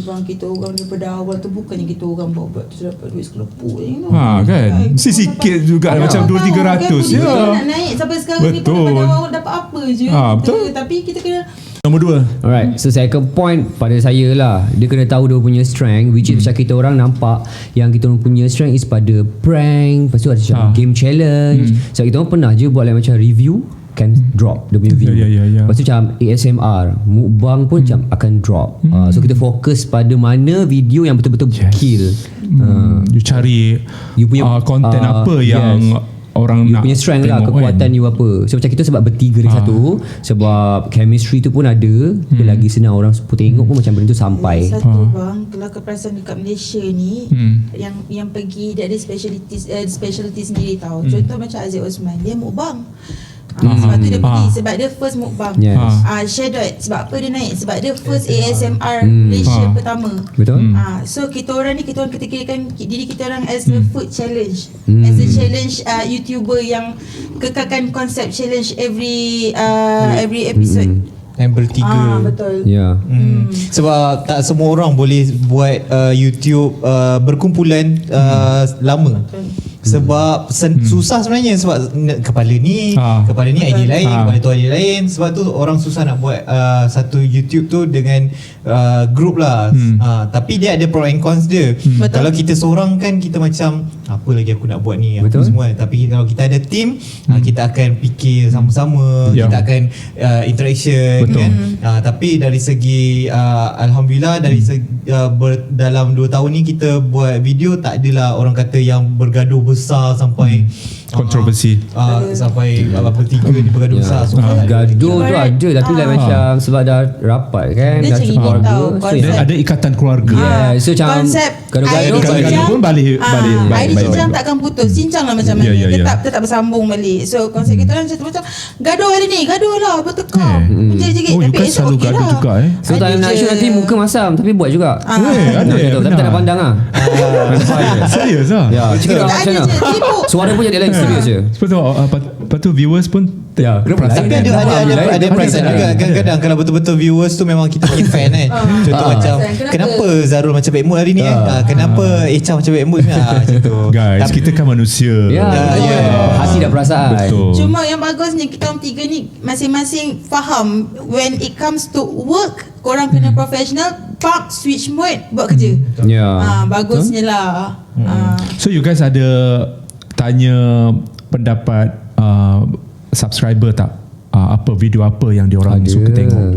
Bang, kita orang daripada awal tu bukannya kita orang buat tu dapat duit sekelepuk je kan. Sikit juga macam 200-300 ya. Nak naik sampai sekarang ni pun daripada awal dapat apa je betul. Tapi kita kena Nombor 2. Alright, so second point pada saya lah, dia kena tahu dia punya strength, which is macam kita orang nampak yang kita orang punya strength is pada prank, lepas tu ada macam game challenge. So kita orang pernah je buat like macam review akan drop dia punya view. Lepas tu macam ASMR, mukbang pun macam akan drop. So kita fokus pada mana video yang betul-betul kill. You cari you punya konten apa yang orang you nak punya strength lah, kekuatan you apa. So macam kita sebab bertiga lagi satu, sebab chemistry tu pun ada, lagi senang orang tengok pun macam benda tu sampai. Satu bang, kalau keperasaan dekat Malaysia ni yang pergi dia ada speciality sendiri tau. Contoh macam Aziz Osman, dia mukbang. Sebab tu dia pergi, sebab dia first mukbang. Shadowed, sebab apa dia naik? Sebab dia first ASMR Malaysia pertama. Betul. So kita orang kategorikan diri kita orang as a food challenge, as a challenge YouTuber yang kekalkan konsep challenge every episode. Yang bertiga. Betul. Sebab tak semua orang boleh buat YouTube berkumpulan lama. Sebab susah sebenarnya, sebab kepala ni idea lain, kepala tu idea lain. Sebab tu orang susah nak buat satu YouTube tu dengan group lah. Tapi dia ada pro and cons dia. Kalau kita seorang kan kita macam apa lagi aku nak buat ni, apa semua. Tapi kalau kita ada team, kita akan fikir sama-sama, kita akan interaction kan. Tapi dari segi alhamdulillah dari segi dalam 2 tahun ni kita buat video, tak adalah orang kata yang bergaduh besar sampai kontroversi sampai berapa tiga ni bergaduh besar. Gaduh tu ada, tapi like macam sebab dah rapat kan, dia dah keluarga, dan ada ikatan keluarga. so macam konsep gaduh pun balik cincang takkan putus, cincang lah macam mana, tetap bersambung balik. So konsep kita orang macam gaduh hari ni, gaduh lah bertekar menjadi-jadi, tapi esok okey lah. So tak nak show nanti muka masam tapi buat juga. Tapi tak nak pandang lah. Serius lah. Cakap macam mana, suara pun jadi lain, serius je. Lepas tu viewers pun tapi ada perasaan juga. Kadang-kadang kalau betul-betul viewers tu memang kita punya fan kan. Contoh macam kenapa Zarul macam bad mood hari ni kenapa Echa macam bad mood macam tu. Guys, kita kan manusia. Hati dah perasaan. Betul. Cuma yang bagusnya kita orang tiga ni masing-masing faham when it comes to work, korang kena professional, pak switch mode buat kerja. Bagusnya lah. So you guys ada tanya pendapat subscriber tak? Apa video apa yang diorang suka tengok?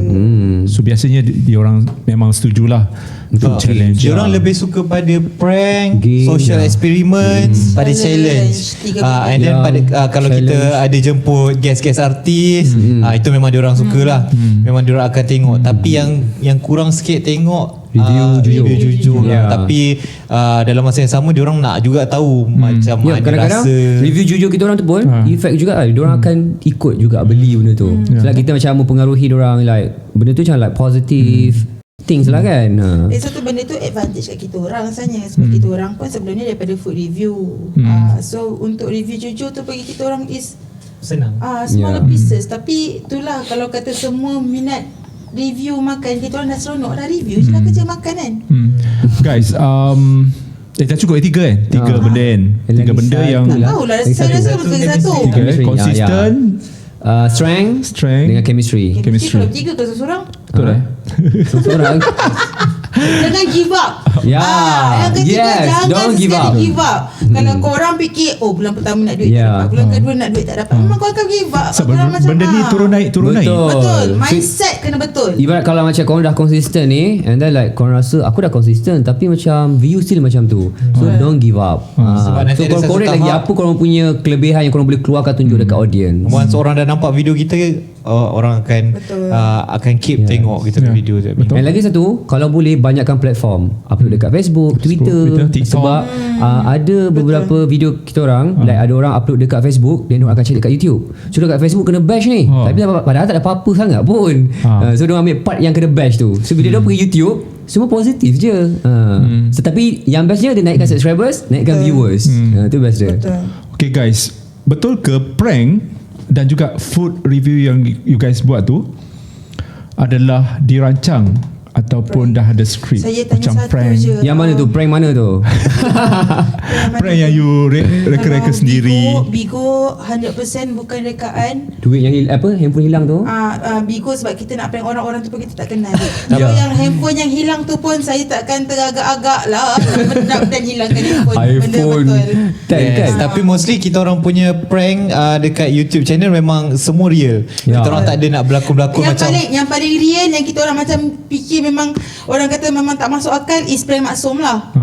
So biasanya diorang memang setujulah untuk challenge. Diorang lebih suka pada prank, social experiments, pada challenge. And then pada kalau kita ada jemput guest-guest artis, itu memang diorang sukalah. Memang diorang akan tengok. Tapi yang kurang sikit tengok review jujur lah. Tapi dalam masa yang sama diorang nak juga tahu macam mana kadang-kadang rasa review jujur kita orang tu pun effect juga lah. Diorang akan ikut juga beli benda tu. Sebab kita macam mempengaruhi diorang, like benda tu macam like positive things lah kan. Satu benda tu advantage kat kita orang rasanya. Sebab kita orang pun sebelum ni daripada food review. So untuk review jujur tu bagi kita orang is senang. Smaller pieces. Tapi itulah kalau kata semua minat review makan, kita orang dah seronok dah review je lah kerja makan kan. Guys, dah cukup 3 kan? 3 benda kan? 3 benda yang tak tahulah, saya rasa betul satu. Consistent, strength dengan chemistry. Kalau 3 ke seorang? Betul lah. Seorang Jangan give up. Yang ketiga, jangan sekali give up. Kalau korang fikir bulan pertama nak duit tak dapat, bulan kedua nak duit tak dapat, memang korang akan give up. Benda ni turun naik. Betul. Mindset kena betul. Ibarat kalau macam korang dah konsisten ni, and then like korang rasa aku dah konsisten tapi macam view still macam tu, so don't give up. So korang korek lagi apa korang punya kelebihan yang korang boleh keluarkan, tunjuk dekat audience. Once orang dah nampak video kita, orang akan keep tengok kita punya video tu. Dan lagi satu, kalau boleh banyakkan platform, upload dekat Facebook, Twitter, TikTok. sebab ada beberapa video kita orang, like ada orang upload dekat Facebook, then orang akan check dekat YouTube. So dekat Facebook kena bash ni, tapi padahal tak ada apa-apa sangat pun. So dia ambil part yang kena bash tu. So bila dia pergi YouTube, semua positif je. So, tapi yang bestnya dia naikkan subscribers, naikkan viewers. Itu best dia. Okay guys, betul ke prank dan juga food review yang you guys buat tu adalah dirancang ataupun dah ada skrip? Saya tanya macam satu prank je. Yang mana tu? Prank mana tu? prank yang you reka-reka sendiri. Bigo 100% bukan rekaan. Duit yang handphone hilang tu? Bigo sebab kita nak prank orang-orang tu pun kita tak kenal. Kalau yang handphone yang hilang tu pun saya takkan teragak-agak lah nak dan hilangkan handphone. iPhone Yes, tapi mostly kita orang punya prank dekat YouTube channel memang semua real. Kita orang tak ada nak berlakon-berlakon macam yang paling real yang kita orang macam fikir memang orang kata memang tak masuk akal is prank Maksum lah.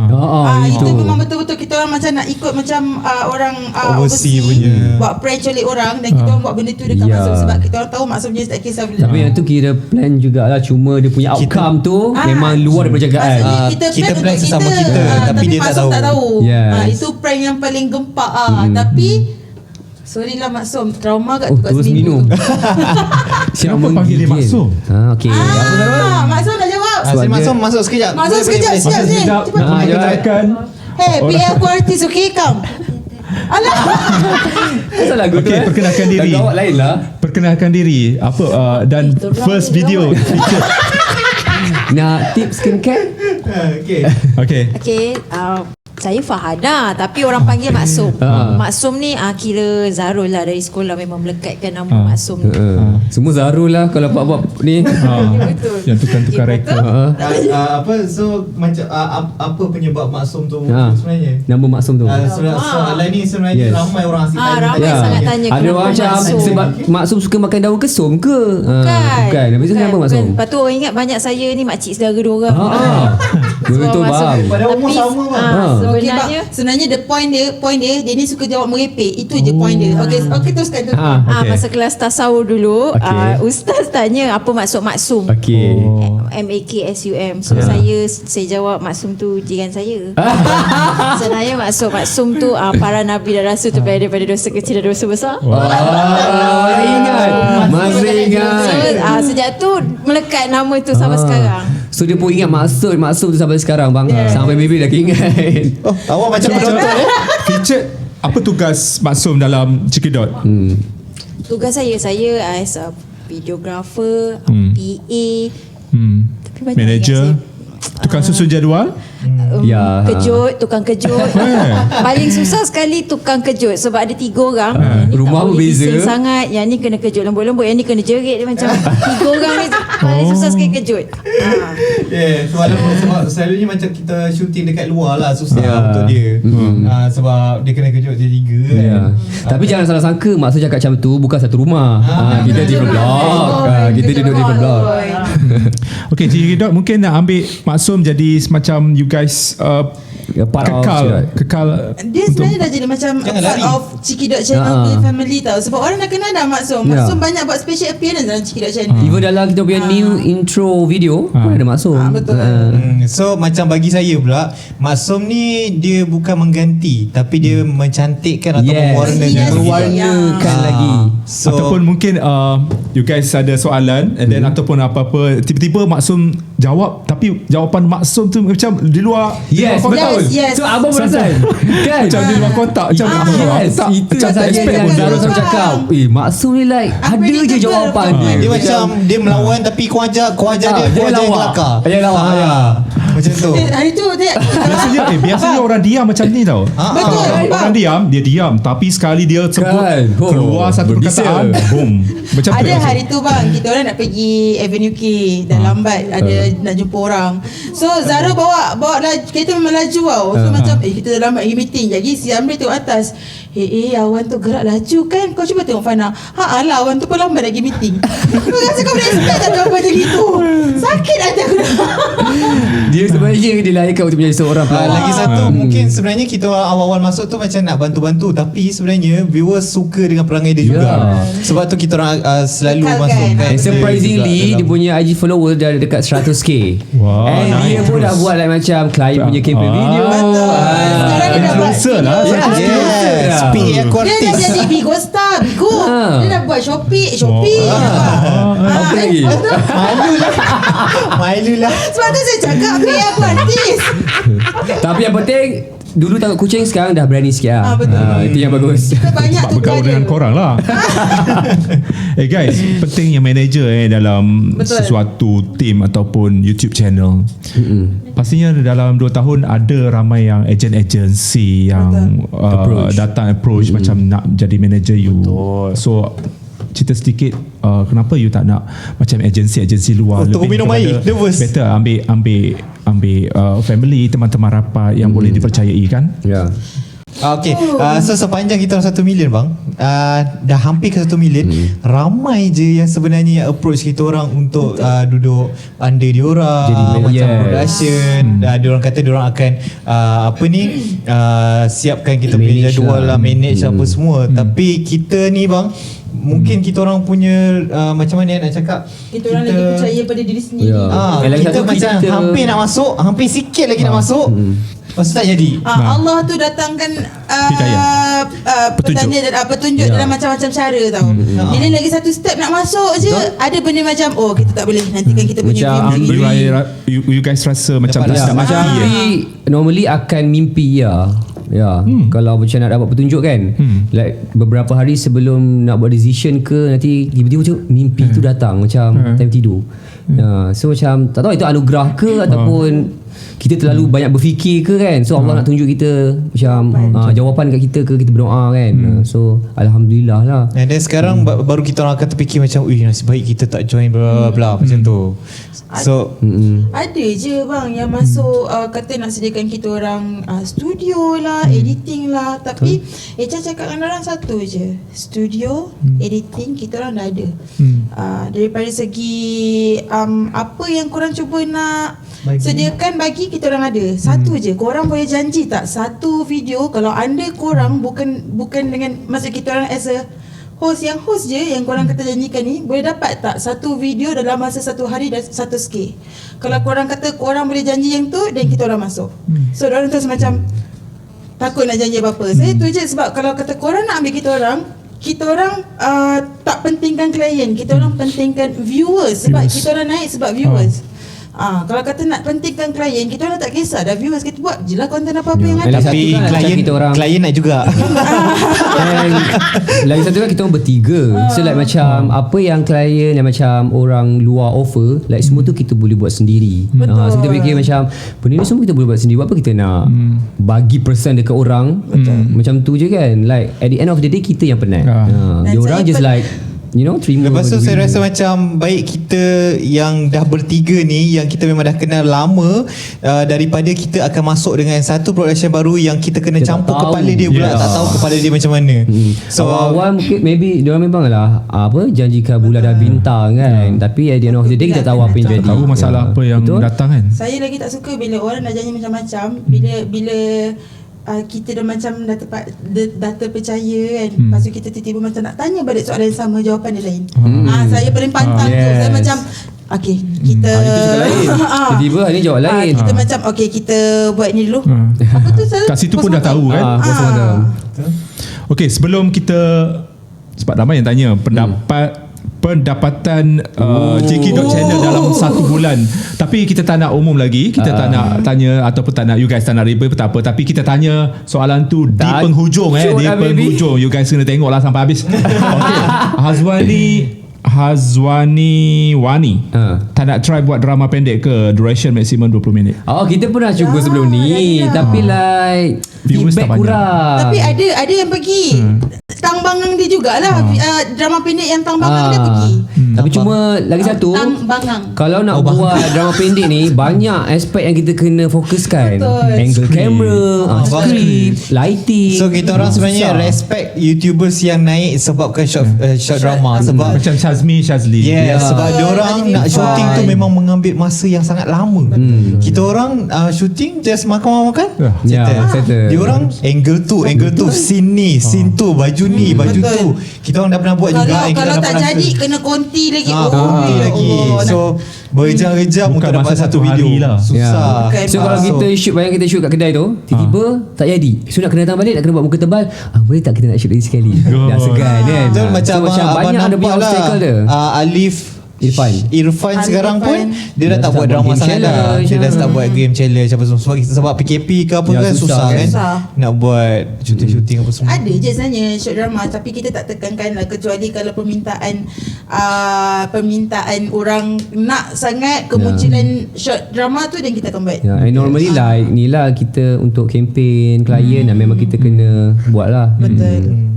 Itu memang betul-betul kita orang macam nak ikut macam orang overseas punya buat prank colik orang, dan kita orang buat benda tu dekat Maksum sebab kita orang tahu Maksum jenis tak kisah benda. Tapi yang tu kita plan jugalah, cuma dia punya outcome tu memang luar daripada jagaan. Kita plan sesama kita tapi dia tak tahu. Itu prank yang paling gempak. Tapi sorry lah Maksum, trauma kat tu kat terus seminggu minum. Siapa panggil dia Maksum? Okay. Maksum dah jawab. Maksum masuk sekejap. Masuk sekejap. Cepat. Hey, PR aku artis, okay, come. Alah. Asal lagu tu perkenalkan diri. Gawat lain lah. Perkenalkan diri. Apa dan first video feature. Nak tips skincare? Okay. Saya Fahana tapi orang panggil Maksum. Maksum ni kira Zarul lah, dari sekolah memang melekatkan nama Maksum ni. Semua Zarul lah kalau buat ni. Yang tukar-tukar rekod. So macam apa penyebab Maksum tu sebenarnya? Nama Maksum tu. Soalan ni sebenarnya ramai orang asyik tanya. Ramai sangat tanya ada orang macam sebab Maksum suka makan daun kesum ke? Bukan. Habis tu kenapa Maksum? Lepas tu orang ingat banyak saya ni makcik saudara dua orang. Betul bang. Pada umur sama bang. Sebenarnya the point dia ni suka jawab merepek. Itu je point dia. Okay, teruskan tu. Masa kelas tasawuf dulu, ustaz tanya apa maksud Maksum. MAKSUM. So saya jawab Maksum tu jiran saya. Sebenarnya Maksum tu para nabi dan rasul tu daripada dosa kecil dan dosa besar. Masih ingat. So sejak tu melekat nama tu sampai sekarang. So dia pun ingat maksud tu sampai sekarang bang. Sampai baby dah ingat. Awak macam betul-betul Featured apa tugas Maksum dalam Cekidot? Tugas saya as a videographer, PA, Manager, tukang susun jadual. Kejut, tukang kejut. Paling susah sekali tukang kejut sebab ada 3 orang. Yang ni Rumah tak boleh berbeza. bising sangat. Yang ni kena kejut lembut-lembut, yang ni kena jerit. Dia macam 3 orang ni paling susah sekali kejut. Sebab selalunya macam kita shooting dekat luar lah, susah untuk dia. Sebab dia kena kejut dia 3 kan. Tapi jangan salah sangka maksud cakap macam tu bukan satu rumah. Kita different block. Kita duduk different block. Okay, Cikidot mungkin nak ambil Maksum jadi semacam you guys kekal Dia sebenarnya dah jadi macam part of Cikidot Channel family tau. Sebab orang dah kenal dah Maksum. Maksum banyak buat special appearance dalam Cikidot Channel. Even dalam kita punya new intro video pun ada Maksum. Betul. So macam bagi saya pula, Maksum ni dia bukan mengganti, tapi dia mencantikkan atau mewarnakan lagi. So ataupun mungkin you guys ada soalan and then ataupun apa-apa tiba-tiba Maksum jawab, tapi jawapan Maksum tu macam di luar betul. So abang perasan kan macam di luar kotak macam itu yang saya selalu cakap, Maksum ni like ada je jawapan dia macam dia melawan tapi kau ajar dia kelakar. Dia lawak. Macam tu. Hari tu biasanya orang diam macam ni tau. Betul. Orang dia diam tapi sekali dia sebut keluar satu perkataan, boom. Macam tu. Ada hari tu bang, kita orang nak pergi Avenue K, dah lambat, ada nak jumpa orang. So Zara bawa kereta memang laju tau. So macam kita dah lambat pergi meeting. Jadi si Amri tengok atas, awan tu gerak laju kan. Kau cuba tengok Fana. Alah awan tu pun lambat nak pergi meeting. Kau rasa kau boleh expect tak jawapan macam gitu? Sakit hati aku dah. Dia sebenarnya dilahirkan untuk menjadi seorang pelawak. Lagi satu mungkin sebenarnya kita awal-awal masuk tu macam nak bantu-bantu, tapi sebenarnya viewers suka dengan perangai dia juga. Sebab tu kita orang selalu masuk kan. And surprisingly dia punya IG follower dah dekat 100k. Wow, and dia pun dah buat like macam klien punya campaign video. Sekarang dia dah buat influencer lah. Speak aku dia dah jadi Bigo Star. Dia dah buat Shopee. Apa lagi? Malu lah. Sebab tu saya cakap aku artis. Tapi yang penting dulu takut kucing, sekarang dah berani sikit lah. Betul. Itu yang bagus. Kita banyak Sebab tu bergaul dengan korang lah. Guys, pentingnya manager dalam sesuatu team ataupun YouTube channel. Pastinya dalam 2 tahun ada ramai yang agensi yang datang approach macam nak jadi manager you. So cerita sedikit kenapa you tak nak macam agensi luar, Untuk minum air, nervous. better ambil family, teman-teman rapat yang boleh dipercayai kan. Okay, so sepanjang kita 1 million bang, dah hampir ke 1 million, ramai je yang sebenarnya yang approach kita orang untuk duduk under diorang, macam production. Diorang kata diorang akan siapkan kita punya jadual lah, manage apa semua. Tapi kita ni bang, mungkin kita orang punya macam mana nak cakap, kita orang lagi percaya pada diri sendiri. Kita macam hampir nak masuk, hampir sikit lagi nak masuk, lepas tu tak jadi. Allah tu datangkan petunjuk dalam macam-macam cara tau. Jadi lagi satu step nak masuk je, ada benda macam kita tak boleh, nantikan kita punya Macam you guys rasa macam tak sedap macam hati. normally akan mimpi kalau macam nak dapat petunjuk kan, like beberapa hari sebelum nak buat decision ke, nanti tiba-tiba macam mimpi tu datang macam time tidur. So macam tak tahu itu anugerah ke ataupun kita terlalu banyak berfikir ke kan. So Allah nak tunjuk kita macam jawapan kat kita ke, kita berdoa kan. So alhamdulillah lah. And then sekarang baru kita orang akan terfikir macam nasib baik kita tak join bla bla macam tu. So ada je bang yang masuk kata nak sediakan kita orang studio lah, editing lah. Tapi Echa cakap dengan orang satu je, studio, editing kita orang dah ada. Daripada segi apa yang korang cuba nak sediakan bagi kita orang ada. Satu je, korang boleh janji tak satu video kalau anda korang bukan dengan maksud kita orang as a host je yang korang kata janjikan ni, boleh dapat tak satu video dalam masa 1 hari dan 100k. Kalau korang kata korang boleh janji yang tu, dan kita orang masuk. So orang terus macam takut nak janji apa-apa. Saya tu je, sebab kalau kata korang nak ambil kita orang tak pentingkan klien, kita orang pentingkan viewers. Sebab kita orang naik sebab viewers. Kalau kata nak pentingkan klien, kita orang tak kisah dah viewers, kita buat je lah konten apa-apa yang ada. Tapi klien nak juga. And lagi satu kan kita orang bertiga. So like macam apa yang klien yang macam orang luar offer, like semua tu kita boleh buat sendiri. So kita fikir macam benda ni semua kita boleh buat sendiri. Buat apa kita nak bagi persen dekat orang? Macam tu je kan. Like at the end of the day kita yang penat. Dia orang just like terima. Lepas tu saya rasa macam baik kita yang dah bertiga ni, yang kita memang dah kenal lama, daripada kita akan masuk dengan satu production baru yang kita kena campur kepala dia pula, tak tahu kepala dia macam mana. So awal mungkin maybe dia orang memang lah janjikan bulan dah bintang kan, tapi at the end of the day kita tahu apa yang jadi. Tahu masalah apa yang datang kan. Saya lagi tak suka bila orang dah janji macam-macam, bila kita dah macam dah terpercaya kan. Lepas tu kita tiba-tiba macam nak tanya balik soalan yang sama, jawapan dia lain. Saya paling pantang tu. Saya macam kita tiba-tiba ni jawab lain. Kita macam kita buat ni dulu. Apa tu kat situ pun dah tahu kan. Sebelum kita, sebab ramai yang tanya pendapatan JK.channel dalam 1 bulan. Tapi kita tak nak umum lagi. Kita tak nak tanya ataupun tak nak, you guys tak nak ribet tak apa. Tapi kita tanya soalan tu di penghujung di penghujung. You guys kena tengok lah sampai habis. Hazwani Wani tak nak try buat drama pendek ke, duration maksimum 20 minit? Kita pernah cuba sebelum ni. Tapi like feedback kurang. Tapi ada yang pergi Tang Bangang dia jugalah. Drama pendek yang Tang Bangang dia pergi. Tapi cuma lagi satu, kalau nak buat drama pendek ni, banyak aspek yang kita kena fokuskan. Angle kamera, script, lighting. So kita orang sebenarnya respect YouTubers yang naik sebabkan short drama. Sebab macam Shazli. Sebab diorang nak shooting tu memang mengambil masa yang sangat lama. Kita orang shooting just makan-makan settle. Diorang angle tu, scene ni, scene tu, baju ni, baju tu. Kita orang dah pernah buat juga. Kalau tak jadi kena konti lagi. So berjam-jam untuk dapat satu video lah. Susah. So kalau kita shoot, bayang kita shoot kat kedai tu, tiba-tiba tak jadi. So nak kena datang balik, nak kena buat muka tebal. Boleh tak kita nak shoot lagi sekali? Dah segan kan. Macam banyak ada punya obstacle dia. Alif Irfan sekarang pun dia dah tak buat drama sangat dah. Dia dah start buat game challenge apa semua. Sebab PKP ke apa kan susah kan nak buat shooting apa semua. Ada je sebenarnya short drama, tapi kita tak tekankan lah, kecuali kalau permintaan orang nak sangat kemunculan short drama tu, dan kita akan buat. Normally like ni lah kita untuk campaign klien dan memang kita kena buat lah. Betul.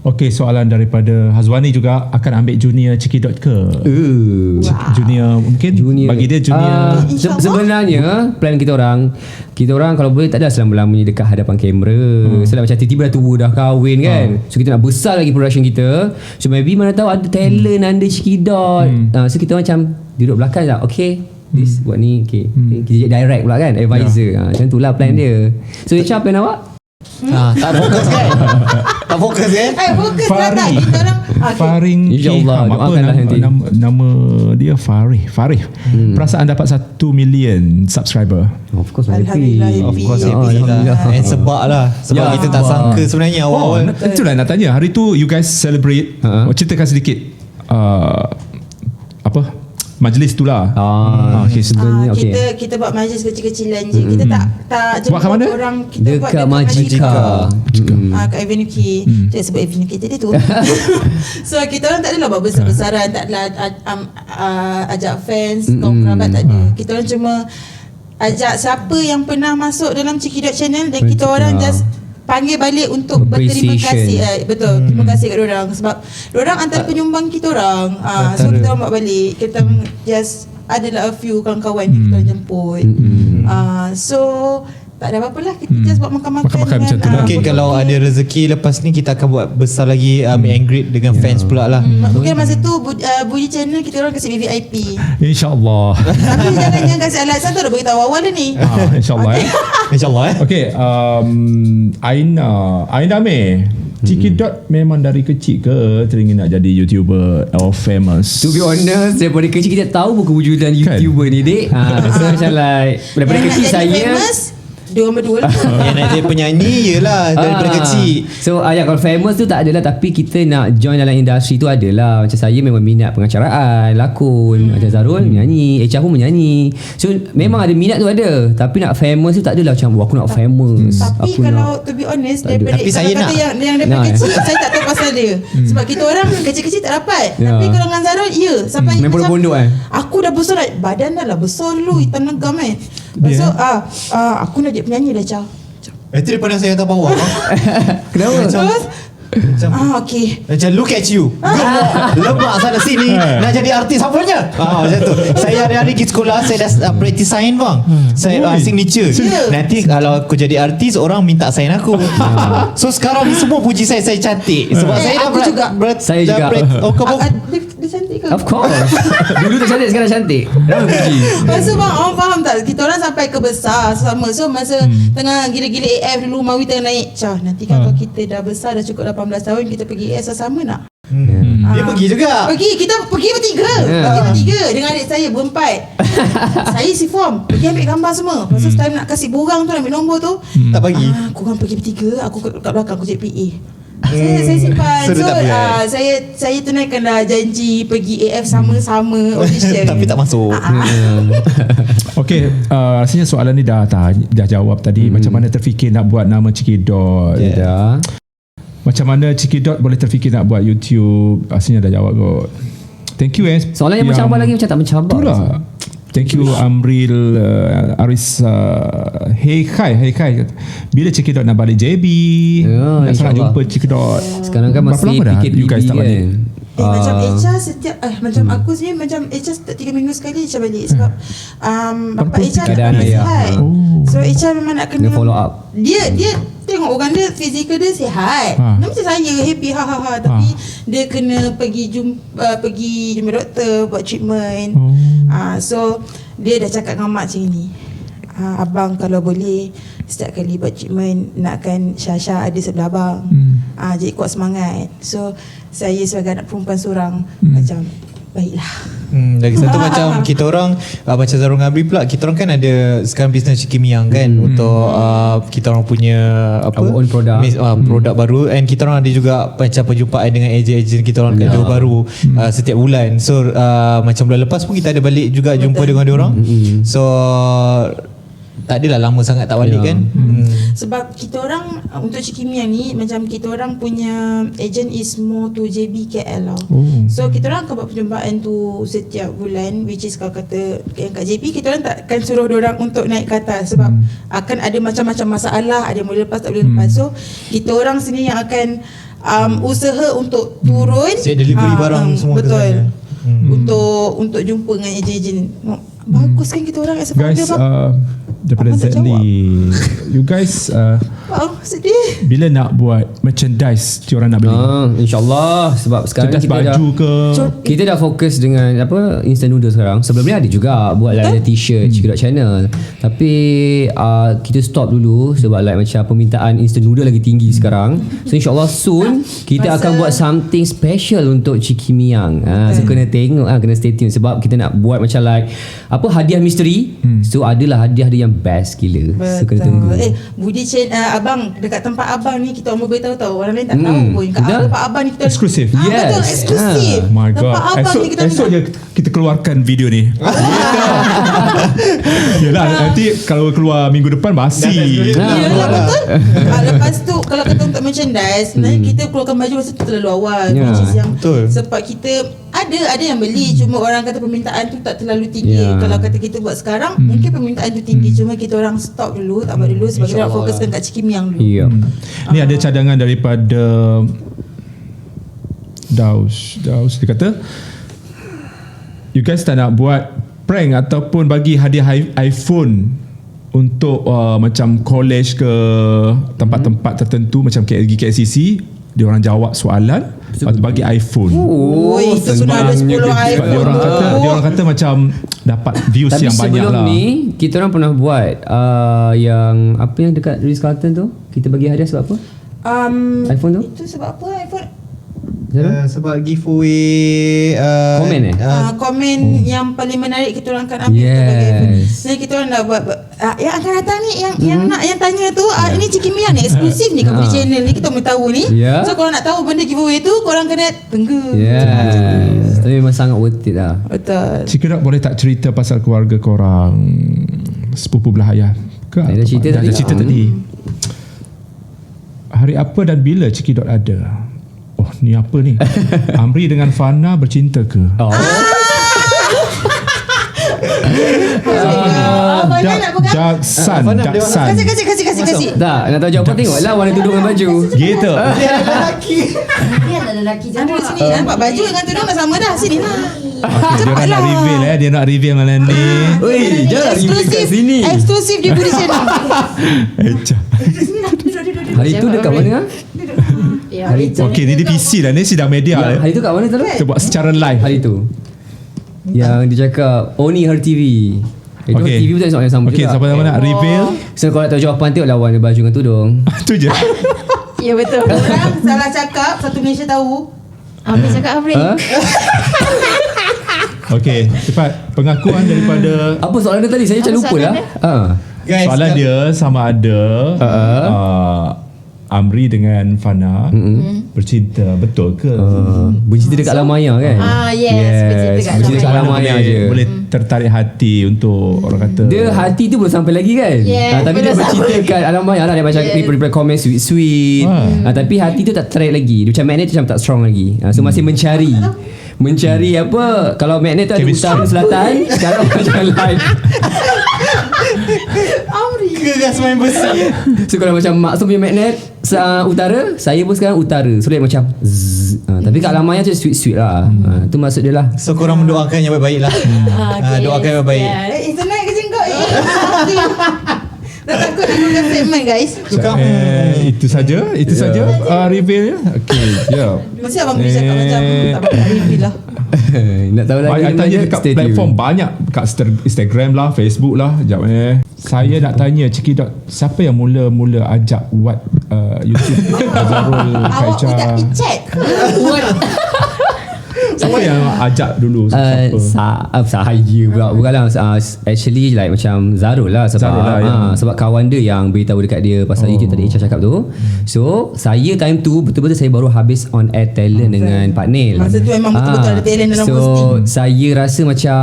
Soalan daripada Hazwani juga, akan ambil junior Cekidot ke? Junior mungkin? Bagi dia junior. Sebenarnya plan kita orang kalau boleh tak ada selama-lamanya dekat hadapan kamera. Sebab macam tiba-tiba dah tua dah kahwin kan. So kita nak besar lagi production kita. So maybe mana tahu ada talent under Cekidot. So kita macam duduk belakang je. This buat ni kita direct pula kan, advisor. Macam tu lah plan dia. So Isha, plan awak? Tak fokus kan? Tak fokus kan? Fokus lah tak. Kita orang Faring InsyaAllah, doakanlah nanti. Nama dia Farih. Perasaan dapat 1 million subscriber. Of course Alhamdulillah. Of course happy lah. And sebab kita tak sangka sebenarnya awal-awal. Itulah nak tanya, hari tu you guys celebrate. Ceritakan sedikit majlis tu lah. Sebenarnya kita buat majlis kecil-kecilan je. Kita tak jemput orang. Kita dekat buat Majika. Kat Avenue K. Saya sebut Avenue K tadi tu. So kita orang tak adalah buat besar-besaran, tak adalah ajak fans, kaum kerabat, tak ada. Kita orang cuma ajak siapa yang pernah masuk dalam Cekidot.channel, dan kita orang just panggil balik untuk berterima kasih. Terima kasih kat diorang, sebab diorang antara penyumbang kita orang. So kita orang buat balik. Kita just adalah a few kawan-kawan yang kita orang jemput. So tak ada apa-apa lah, kita just buat makan-makan macam tu lah. Mungkin kalau ada rezeki lepas ni kita akan buat besar lagi meet and greet dengan fans pula lah. Mungkin masa tu Budi channel kita orang kasi VIP. InsyaAllah. Tapi jangan kasi alasan tu, dah beritahu awal dah ni. InsyaAllah. InsyaAllah Aina May, Cekidot memang dari kecil ke teringin nak jadi YouTuber or famous? To be honest, daripada kecil kita tahu pun kewujudan YouTuber ni, dek. So macam like daripada kecil saya famous, dia orang berdua lah. Yang nak jadi penyanyi yelah daripada kecil. So kalau famous tu tak adalah, tapi kita nak join dalam industri tu adalah. Macam saya memang minat pengacaraan, lakon. Macam Zarul menyanyi, Echa pun menyanyi. So memang ada minat tu ada, tapi nak famous tu tak adalah macam aku nak famous. Tapi aku kalau to be honest, daripada Tapi saya nak. yang daripada kecil saya tak tahu pasal dia. Sebab kita orang kecil-kecil tak dapat. Tapi kalau dengan Zarul sampai main pondok aku dah besar dah, badan dah lah besar dulu, hitam legam kan. So aku nak jadi penyanyi dah Cha. Itu daripada saya atas bawah. Kenapa? Terus okay. Macam look at you, lemak sana sini, nak jadi artis apanya. Macam tu. Saya hari-hari pergi sekolah, saya dah practice sign bang. Saya signature. Nanti kalau aku jadi artis, orang minta sign aku. So sekarang semua puji saya cantik. Sebab saya dah juga. Saya juga. Dia cantik ke? Of course. Dulu tak cantik, sekarang cantik. Masa bang, orang faham tak? Kita orang sampai ke besar sama. So masa tengah gila-gila AF dulu, Mawi tengah naik. Nanti kalau kita dah besar, dah cukup 18 tahun, kita pergi AF sama nak? Dia pergi juga. Kita pergi bertiga. Pergi bertiga dengan adik saya berempat. Saya si form, pergi ambil gambar semua. Lepas tu time nak kasih borang tu, nak ambil nombor tu, tak bagi. Korang pergi bertiga, aku kat belakang, aku jadi PA. Saya simpan. So saya tunaikanlah janji pergi AF sama-sama audition. Tapi tak masuk. Okay, rasanya soalan ni dah jawab tadi. Macam mana terfikir nak buat nama Cikidot? Dah. Macam mana Cikidot boleh terfikir nak buat YouTube? Rasanya dah jawab kot. Thank you Soalan yang mencabar lagi macam tak mencabar. Itulah. Thank you Amril Aris Hey Kai. Bila Cikidot nak balik JB? Nak sangat jumpa Cikidot. Sekarang kan masih PKPB you guys tak balik? Macam Echa setiap macam aku sendiri, macam Echa setiap 3 minggu sekali Echa balik sebab bapak Echa nak sihat. So Echa memang nak kena follow up. Dia tengok orang dia, fizikal dia sihat. Dia macam saya happy tapi dia kena pergi jumpa doktor buat treatment. So dia dah cakap dengan mak macam ni, abang kalau boleh setiap kali buat treatment nakkan Syasha ada sebelah abang. Jadi kuat semangat. So saya sebagai anak perempuan seorang macam baiklah. Lagi satu macam kita orang macam Zarul Ngabri pula, kita orang kan ada sekarang bisnes Cikimiang kan, untuk kita orang punya our own product, produk baru, and kita orang ada juga macam perjumpaan dengan ejen-ejen kita orang kat Johor Bahru setiap bulan. So macam bulan lepas pun kita ada balik juga jumpa dengan dia orang. So tak adalah lama sangat tak balik kan. Sebab kita orang untuk Cikimiang ni, macam kita orang punya agent is more to JB KL tau. So kita orang akan buat perjumpaan tu setiap bulan, which is kalau kata yang kat JB, kita orang takkan suruh diorang untuk naik ke atas sebab akan ada macam-macam masalah, ada yang boleh lepas tak boleh lepas. So kita orang sini yang akan usaha untuk turun, delivery barang semua. Betul. Untuk jumpa dengan ejen-ejen. Bagus kan kita orang as a guys, daripada Zedley, you guys sedih. bila nak buat merchandise diorang nak beli? InsyaAllah. Sebab sekarang merchandise kita baju kita dah fokus dengan instant noodle sekarang. Sebelum ni ada juga buat ada t-shirt Cikidot Channel, tapi kita stop dulu sebab macam permintaan instant noodle lagi tinggi sekarang. So insyaAllah soon kita akan buat something special untuk Cikimiang. So kena tengok, kena stay tune sebab kita nak buat macam hadiah misteri. So adalah hadiah dia yang best gila. So kena tunggu. Budi abang dekat tempat abang ni kita orang beritahu tahu, orang lain tak tahu pun. Kat tempat abang ni kita eksklusif. Betul, eksklusif. My God. Tempat abang ni kita esok je kita keluarkan video ni. Yelah, nanti kalau keluar minggu depan basi. Yelah, betul. Lepas tu kalau kata untuk merchandise, kita keluarkan baju masa tu terlalu awal. Which is yang sebab kita ada yang beli, cuma orang kata permintaan tu tak terlalu tinggi. Kalau kata kita buat sekarang, mungkin permintaan tu tinggi, cuma kita orang stop dulu, tak buat dulu sebab kita nak fokuskan kat Cikimiang dulu. Ni ada cadangan daripada Daus. Dia kata, you guys tak nak buat prank ataupun bagi hadiah iPhone untuk macam college ke tempat-tempat tertentu macam KLCC, dia orang jawab soalan bagi iPhone. Itu sudah ada 10 iPhone. Dia orang kata macam dapat views tapi yang banyak lah. Tapi sebelum ni kita orang pernah buat yang apa yang dekat Ritz Carlton tu, kita bagi hadiah sebab apa? iPhone tu? Itu sebab apa iPhone? Sebab giveaway komen komen yang paling menarik kita orang akan ambil sebagai iPhone. Jadi kita orang dah buat yang akan datang ni yang tanya tu ini Ciki Mian ni eksklusif ni kat Budi Channel ni kita mau tahu ni. So kalau nak tahu benda giveaway tu korang kena tunggu. Tapi memang sangat worth it lah. Betul. Ciki Dot boleh tak cerita pasal keluarga korang, sepupu belah ayah ke? Dah cerita tadi. Hari apa dan bila Ciki Dot ada? Oh, ni apa ni? Amri dengan Fana bercinta ke? Jaksan. Kasih. Tak, nak tahu jawapan tengoklah warna tudung dan baju. Gitu. Dia ada lelaki. Jangan sini nampak baju dengan tudung dah sama dah. Sini lah. Okay, dia nak reveal dia nak reveal malam ni. Weh, jangan reveal kat sini. Eksklusif di Budi Channel. Hari tu dekat mana? Okey, ni di PC lah, ni sidang media lah. Hari tu kat mana tu? Kita buat secara live. Hari tu yang dia cakap ni Her TV. Itu Okay. TV pun tak yang sama juga. Okey, siapa nak reveal? So kalau nak tahu jawapan, tengoklah warna baju dengan tudung. Tu je. Ya betul. Orang salah cakap, satu Malaysia tahu. Amri cakap Amri. Okey, cepat pengakuan daripada Apa soalan dia tadi? Saya macam lupa lah. Guys, soalan dia sama ada Amri dengan Fana bercinta, betul ke? Bercinta dekat alam maya kan? Yes, bercinta dekat alam maya je. Boleh tertarik hati untuk orang kata. Dia hati tu belum sampai lagi kan? Tapi dia bercinta kat alam maya lah. Dia macam reply komen sweet-sweet. Tapi hati tu tak tertarik lagi. Dia macam magnet tu macam tak strong lagi. So masih mencari apa? Kalau magnet tu ada utara selatan, sekarang macam lain. Gegas main besi. So kalau macam Maksum punya magnet utara, saya pun sekarang utara. So dia macam tapi kat alam maya tu sweet-sweet lah. Tu maksud dia lah. So korang mendoakan yang baik-baik lah. Doakan yang baik. Itu naik ke jenggot Dah takut nak buka segmen guys. Itu saja reveal ya. Okey, jap. Mesti abang boleh cakap macam tak bakal reveal lah. Nak tahu lagi Saya tanya dekat platform banyak, kat Instagram lah, Facebook lah. Sekejap saya nak tanya Ciki Dot, siapa yang mula-mula ajak buat YouTube Zarul Awak Kaicha? udah check. Siapa yang ajak dulu? Saya pula. Bukanlah actually like macam Zarul lah. Sebab kawan dia yang beritahu dekat dia pasal YouTube tadi Icha cakap tu. So saya time tu betul-betul saya baru habis on air talent dengan Pak Nil. Masa tu memang betul-betul ada talent dalam hosting. So saya rasa macam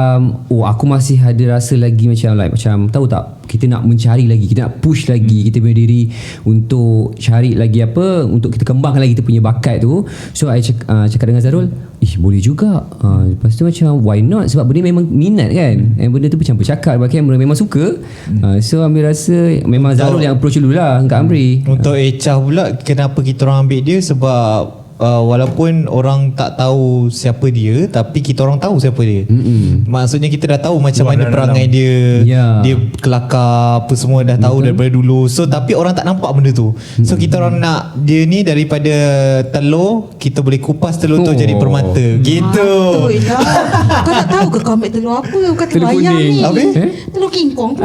aku masih ada rasa lagi macam tahu tak, kita nak mencari lagi, kita nak push lagi kita punya diri untuk cari lagi apa, untuk kita kembangkan lagi kita punya bakat tu. So I cakap dengan Zarul, boleh juga. Lepas tu macam why not, sebab benda memang minat kan, benda tu macam bercakap depan kamera memang suka. So ambil rasa memang Zarul yang approach dulu lah kat Amri. Untuk Echah pula, kenapa kita orang ambil dia, sebab walaupun orang tak tahu siapa dia, tapi kita orang tahu siapa dia. Maksudnya kita dah tahu macam mana perangai dia, dia kelakar apa semua dah tahu daripada dulu. So tapi orang tak nampak benda tu. So kita orang nak dia ni daripada telur, kita boleh kupas telur tu jadi permata. Gitu. Kau tak tahu ke kau ambil telur apa? Bukan telur ayam ni. Telur King Kong.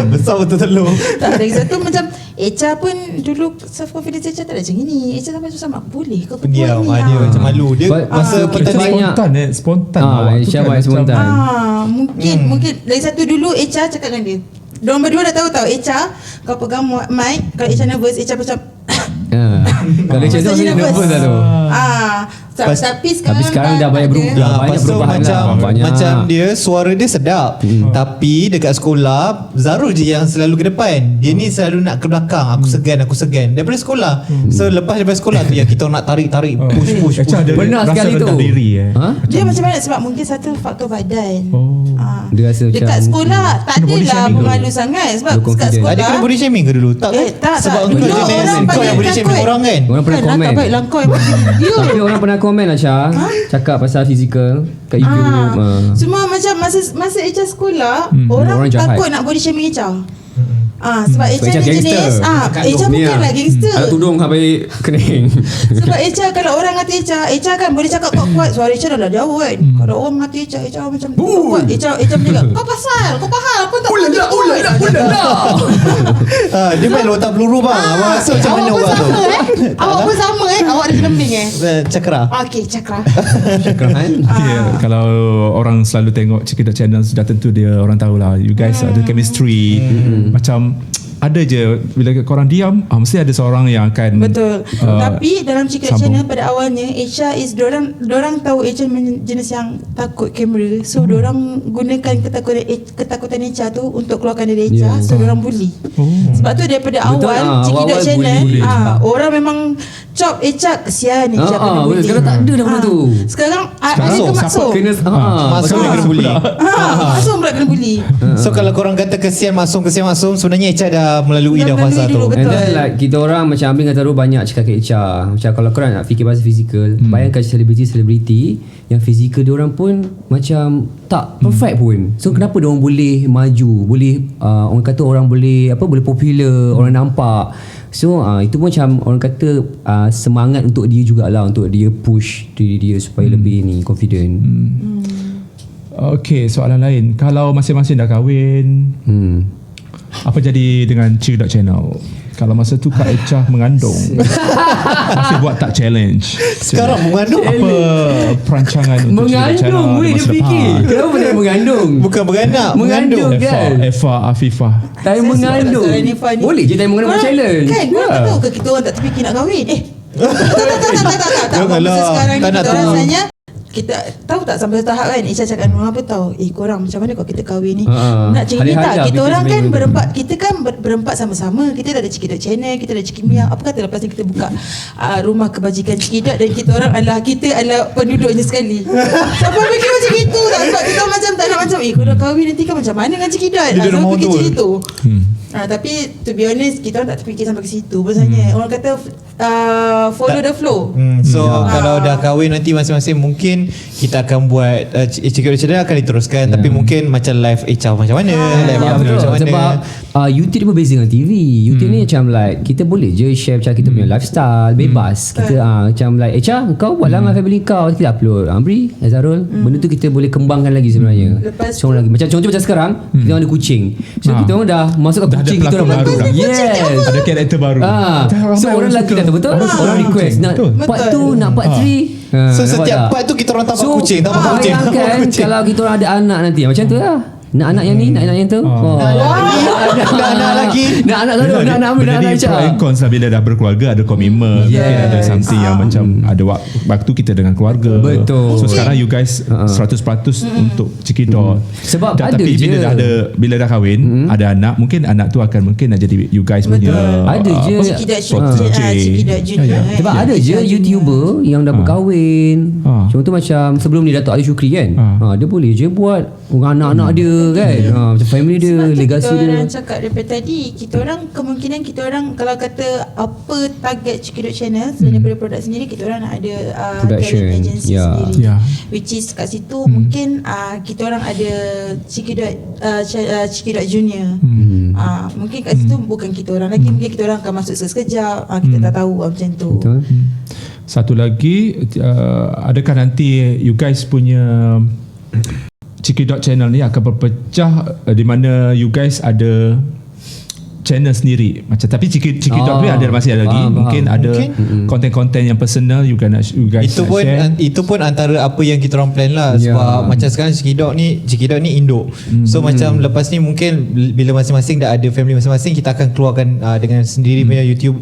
Besar betul telur. Tak ada satu macam Echa pun dulu self confidence Echa tak ada macam ni. Echa sampai susah mak boleh kau pendiam buat dia ni. macam malu. Dia masa spontan. Spontan. Mungkin dari satu dulu Echa cakap dengan dia. Diorang berdua dah tahu Echa kau pegang mic, kalau Echa nervous, Echa macam kalau Echa tu nervous lah tu. Tapi sekarang dah banyak berubah. Banyak perubahan macam dia suara dia sedap. Tapi dekat sekolah Zarul je yang selalu ke depan. Dia ni selalu nak ke belakang. Aku segan daripada sekolah. So lepas daripada sekolah tu ya kita nak tarik push. Benar sekali tu. Dia macam mana, sebab mungkin satu faktor badan. Dia rasa macam dekat sekolah tak adalah pemalu sangat. Sebab dekat sekolah ada kena body shaming ke dulu? Tak. Sebab kau yang body shaming orang kan. Orang pernah komen. Tak baiklah kau yang tapi orang pernah komen lah Syah, cakap pasal fizikal kat IG. Semua macam masa Echa sekolah, orang takut nak body shaming Echa. Sebab Echa ni jenis Echa bukanlah gangster. Ada tudung sampai kening. Sebab Echa kalau orang kata Echa kan boleh cakap kuat-kuat. Suara Echa dah jauh kan. Kalau orang kata Echa macam kuat. Echa bercakap kau pasal kau faham apa tak. Ulah Dia main lontar peluru bang. Abang rasa macam mana awak tu? Awak pun sama awak ada gelembing Cakra. Okey cakra. Kalau orang selalu tengok Cekidot channel, sudah tentu dia orang tahulah you guys ada chemistry. Macam ada je bila korang diam mesti ada seorang yang akan betul. Tapi dalam Cekidot channel pada awalnya Echa is dorang tahu Echa jenis yang takut kamera. So dorang gunakan ketakutan Echa tu untuk keluarkan dari Echa. So dorang bully. Sebab tu daripada awal Cekidot channel orang memang cop Echa kesian Echa kena bully. Sekarang tak ada dah benda tu. Sekarang ada ke Maksum? Maksum dia kena bully. Maksum pula kena bully. So kalau korang kata kesian Maksum sebenarnya Echa dah melalui dah fasa tu. And then like kita orang macam Ambil kata banyak cakap ke Echa. Macam kalau korang nak fikir pasal fizikal, bayangkan selebriti yang fizikal dia orang pun macam tak perfect pun. So kenapa dia orang boleh maju, boleh orang kata orang boleh boleh popular, orang nampak. So itu pun macam orang kata semangat untuk dia jugalah, untuk dia push diri dia supaya lebih ni confident. Okay, soalan lain. Kalau masing-masing dah kahwin, apa jadi dengan Cekidot channel? Kalau masa tu Kak Echa mengandung, masih buat tak challenge? Sekarang mengandung apa perancangan untuk Cekidot channel masa depan? Kenapa dia mengandung? Bukan beranak, mengandung kan? Eva Afifah. Time mengandung. Boleh je time mengandung challenge. Kan korang tak tahu ke kita orang tak terfikir nak kahwin? Tak. Masa sekarang ni kita orang rasanya kita tahu tak sampai tahap kan Echa cakap orang apa tahu korang macam mana kalau kita kahwin ni nak cerita kita orang kan berempat, kita kan berempat sama-sama, kita dah ada Cekidot channel, kita ada Cikimia, apa kata lepas ni kita buka rumah kebajikan Cekidot dan kita orang kita adalah penduduknya sekali. Siapa fikir macam itu tak? Sebab kita macam tak nak macam korang kahwin nanti kan macam mana dengan Cekidot, so fikir macam itu. Tapi to be honest kita orang tak terfikir sampai ke situ. Maksudnya orang kata follow the flow. So kalau dah kahwin nanti masing-masing mungkin kita akan buat Cekidot channel akan diteruskan, tapi mungkin macam live Echa macam mana, live macam mana. Sebab YouTube dia berbeza dengan TV. YouTube ni macam like kita boleh je share macam kita punya lifestyle bebas. Kita macam like Echa kau buat lah family kau, kita upload. Amri, Azharul, benda tu kita boleh kembangkan lagi sebenarnya. Macam lagi macam contoh macam sekarang kita orang ada kucing. So kita orang dah masuk ke kucing, kita orang baru. Yes. Ada karakter baru. So orang lelaki dah betul. Orang request nak part 2, nak part 3. So setiap part tu kita orang tambah kucing, tambah kucing. Bayangkan kalau kita orang ada anak nanti macam tu lah. Nak anak yang ni, nak anak yang tu. Nak anak lagi. Nak anak tu, nak anak ambil anak Echa. Pro and cons lah bila dah berkeluarga, ada komitmen. Mungkin ada something yang macam ada waktu kita dengan keluarga. Betul. So sekarang you guys 100% untuk Cekidot. Sebab ada tapi je bila dah kahwin, ada anak, mungkin anak tu akan nak jadi you guys punya ada je Cekidot Junior. Sebab ada je YouTuber yang dah berkahwin. Contoh macam sebelum ni Dato' Ali Shukri kan. Dia boleh je buat anak-anak dia kan. Macam family dia, legasi dia. Kita orang cakap daripada tadi, kita orang kemungkinan kita orang kalau kata apa target Cekidot channel selain daripada produk sendiri, kita orang nak ada production agency sendiri. Which is kat situ mungkin kita orang ada Cekidot Junior. Mungkin kat situ bukan kita orang lagi, mungkin kita orang akan masuk sekejap, kita tak tahu macam tu. Betul. Satu lagi, adakah nanti you guys punya Cekidot channel ni akan berpecah di mana you guys ada channel sendiri macam, tapi Cekidot ni masih ada lagi mungkin ada konten-konten yang personal you guys share. Itu pun antara apa yang kita orang plan lah. Sebab macam sekarang Cekidot ni induk. So macam lepas ni mungkin bila masing-masing dah ada family masing-masing, kita akan keluarkan dengan sendiri punya YouTube.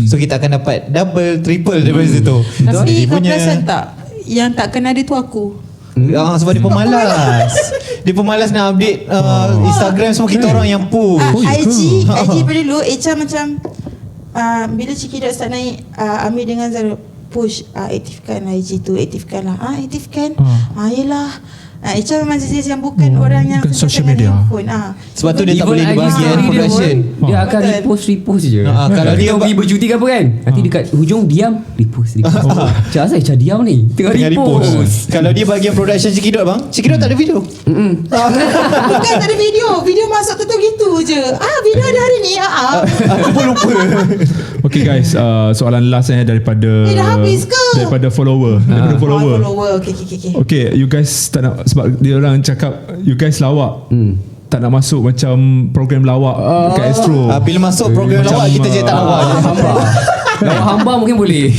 So kita akan dapat double, triple daripada situ. Tapi kau perasan tak yang tak kena ada tu aku? Sebab dia pemalas. Dia pemalas nak update Instagram, semua kita orang yang push. IG pada dulu Echa macam bila Cekidot start naik, Amir dengan Zara push aktifkan IG tu, aktifkan lah. Aktifkan. Yelah Echa memang jenis yang bukan orang yang bukan suka social dengan media. handphone. Sebab tu dia tak Even boleh di IG bahagian story dia production. pun, dia akan repost je. Kalau dia pergi bercuti ke apa kan, nanti dekat hujung diam repost. Cak asal Cak diam ni tengah repost. Kalau dia bahagian production Cekidot bang, Cekidot tak ada video. Bukan tak ada video. Video masuk tu gitu je. Video ada hari ni. Aku pun lupa. Okay guys, soalan last daripada dah habis ke? Daripada follower. Follower. Okay. Okay, you guys tak nak, sebab dia orang cakap you guys lawak. Tak nak masuk macam program lawak dekat Astro. Bila masuk program Macam, lawak kita je tak lawak. Hamba. Lawak hamba mungkin boleh.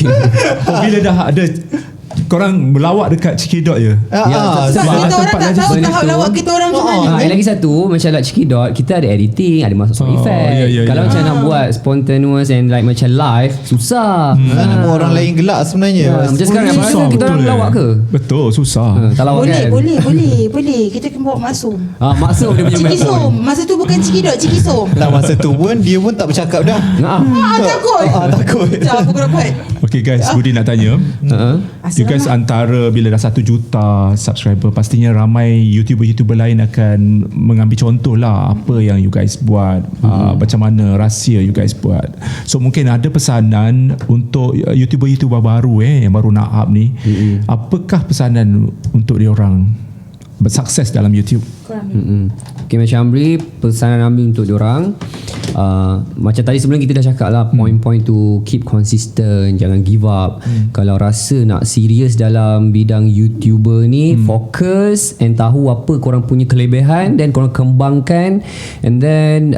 Bila dah ada korang melawak dekat Cekidot je. Sebab kita orang tak tahu benda tahap tu. lawak kita orang macam mana. Lagi satu macam like Cekidot, kita ada editing, ada masuk sound effect. Kalau macam nak buat spontaneous and like macam live, susah. Nama orang lain gelak sebenarnya. Macam sekarang Susah kita orang betul lawak ke? Betul, susah. Tak lawak kan? Boleh. Kita kena bawa Maksum. Maksud dia punya Ciki Som. Masa tu bukan Cekidot, Ciki Som. Tak, masa tu pun dia pun tak bercakap dah. Takut. Takut. Macam apa kau dapat? Okay guys, Budi nak tanya. You guys antara bila dah 1 juta subscriber, pastinya ramai YouTuber lain akan mengambil contoh lah apa yang you guys buat, macam mana rahsia you guys buat. So mungkin ada pesanan untuk YouTuber baru yang baru nak up ni. Apakah pesanan untuk diorang bersukses dalam YouTube? Okay, macam Amri, pesanan Amri untuk diorang, macam tadi sebelum kita dah cakap lah, point-point tu keep consistent, jangan give up. Kalau rasa nak serius dalam bidang YouTuber ni, fokus and tahu apa korang punya kelebihan, then korang kembangkan, and then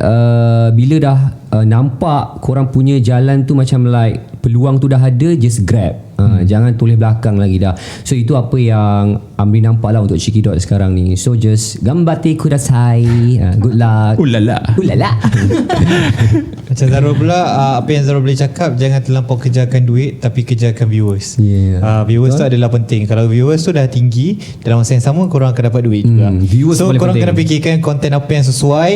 bila dah nampak korang punya jalan tu macam like peluang tu dah ada, just grab. Jangan tulis belakang lagi dah. So itu apa yang Amri nampak lah untuk Cekidot sekarang ni. So just gambate kudasai. Good luck. Ulala. Macam Zarul pula, apa yang Zarul boleh cakap, jangan terlampau kejarkan duit tapi kejarkan viewers. Viewers tu adalah penting. Kalau viewers tu dah tinggi, dalam masa yang sama korang akan dapat duit juga. Viewers so korang penting. kena fikirkan konten apa yang sesuai,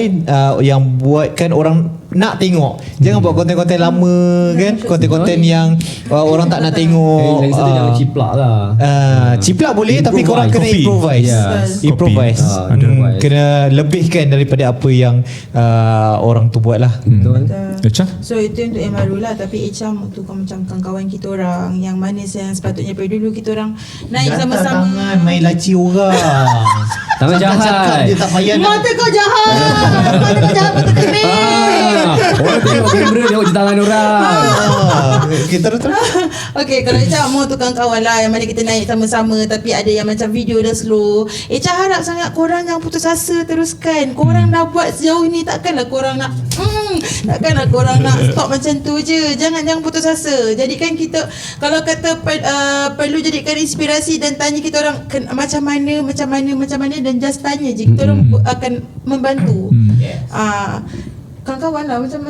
yang buatkan orang nak tengok. Jangan buat konten-konten lama kan, konten-konten yang orang tak nak tengok. Lagi satu jangan ciplak lah. Ciplak boleh, tapi korang kena Copy. improvise. Improvise. Improvise. Kena lebihkan daripada apa yang orang tu buat lah. Betul. Echa? So itu untuk yang baru lah. Tapi Echa tu macam kawan kita orang yang mana yang sepatutnya daripada dulu kita orang naik sama-sama. Tangan main laci orang. Tangan jahat. Cakap dia tak payah nak. Mata kau jahat. Mata kening. Orang tengok kamera, tengok je tangan orang. Okay, terus. Okay, kalau Echa mau tukang kawan lah yang mana kita naik sama-sama, tapi ada yang macam video dah slow. Echa harap sangat korang yang putus asa teruskan. Korang dah buat sejauh ni, takkanlah korang nak takkanlah korang nak stop macam tu je. Jangan putus asa. Jadikan kita, kalau kata perlu jadikan inspirasi dan tanya kita orang macam mana dan just tanya je. Kita orang akan membantu. Kawan-kawan lah macam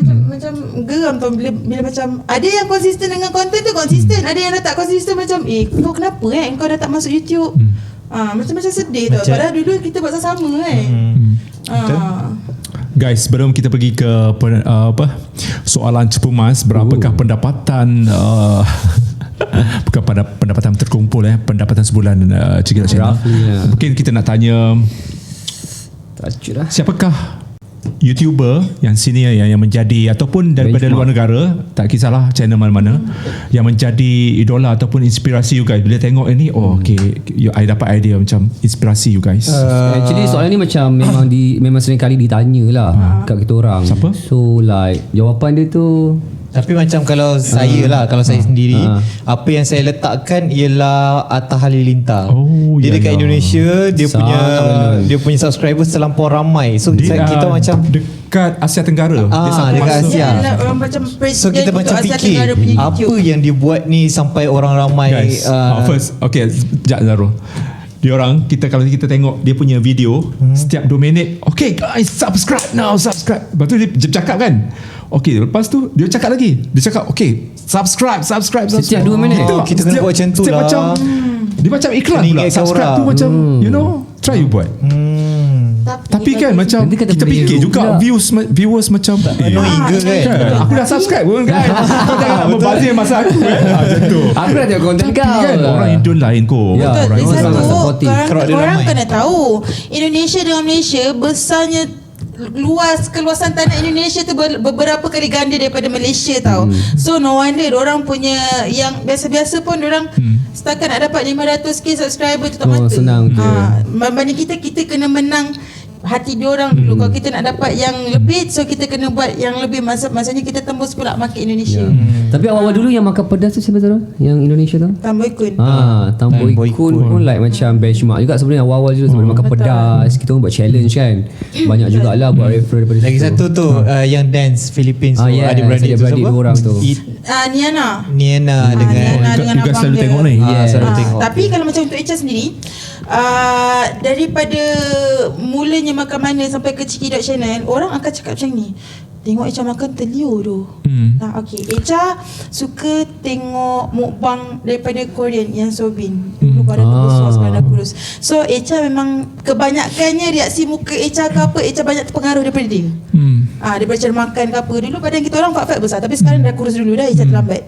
geram tau bila macam ada yang konsisten dengan konten tu konsisten, ada yang dah tak konsisten macam kau kenapa kau dah tak masuk YouTube. Macam sedih tau, padahal dulu kita buat sama Guys, sebelum kita pergi ke soalan cepumas, berapakah pendapatan bukan pada pendapatan terkumpul pendapatan sebulan Cekidot Channel. Mungkin kita nak tanya, siapakah YouTuber yang senior yang menjadi, ataupun daripada luar negara, tak kisahlah channel mana-mana, yang menjadi idola ataupun inspirasi you guys bila tengok ini, I dapat idea macam inspirasi you guys. Actually soalan ni macam memang sering kali ditanya lah kat kita orang. Siapa? So like jawapan dia tu, tapi macam kalau saya lah, kalau saya sendiri, apa yang saya letakkan ialah Atta Halilintar. Dia dekat Indonesia, dia punya subscribers terlampau ramai. So kita macam dekat Asia Tenggara. Dekat Asia. Orang macam So kita macam fikir apa yang dia buat ni sampai orang ramai. Guys, first, okay, sekejap Zarul. Kalau kita tengok dia punya video, setiap 2 minit, okay guys, subscribe now, subscribe. Lepas tu dia cakap kan, okay, lepas tu dia cakap lagi, dia cakap okay, subscribe. Setiap 2 minit. Kita kena buat macam tu lah. Dia macam iklan pula. Subscribe tu macam, try you buat. Tapi kan macam Nanti kata kita beli fikir juga pula. viewers macam Annoying ke kan? Aku dah subscribe pun kan. Kau jangan membazir masa aku macam tu. Aku dah tengok konten Tapi kau. kan orang Indon lain kot. Ya. Betul. Orang Di Indon satu, sangat supportive. Crowd dia korang ramai. kena tahu Indonesia dengan Malaysia besarnya keluasan tanah Indonesia tu beberapa kali ganda daripada Malaysia tau. So no wonder orang punya yang biasa-biasa pun orang setakat nak dapat 500k subscriber tu tak mata. senang je. Berbanding kita kena menang hati diorang dulu. Kalau kita nak dapat yang lebih, so kita kena buat yang lebih. Maksudnya kita tembus pula market Indonesia. Tapi awal-awal dulu yang makan pedas tu siapa tu? Yang Indonesia tu? Tambah ikun. Tamboi Kun pun like macam benchmark juga sebenarnya awal-awal je sebelum makan pedas. Kita pun buat challenge kan. Banyak jugalah buat refer daripada Lagi situ. satu tu yang dance Philippines tu, yes, adik-beradik tu adik-beradik siapa? dua orang tu. Niana. Niana dengan Niana dengan you guys abang selalu dia. tengok ni? Yes. selalu tengok. Tapi kalau macam untuk Echa sendiri, daripada mulanya makan mana sampai ke Ciki Channel, orang akan cakap macam ni. Tengok Echa makan telur tu. Okay. Echa suka tengok mukbang daripada Korean yang Sobin. Dulu badan tu besar, sekarang dah kurus. So Echa memang kebanyakannya reaksi muka Echa ke apa, Echa banyak terpengaruh daripada dia. Daripada cara makan ke apa. Dulu badan kita orang fat besar, tapi sekarang dah kurus dulu dah. Echa terlambat.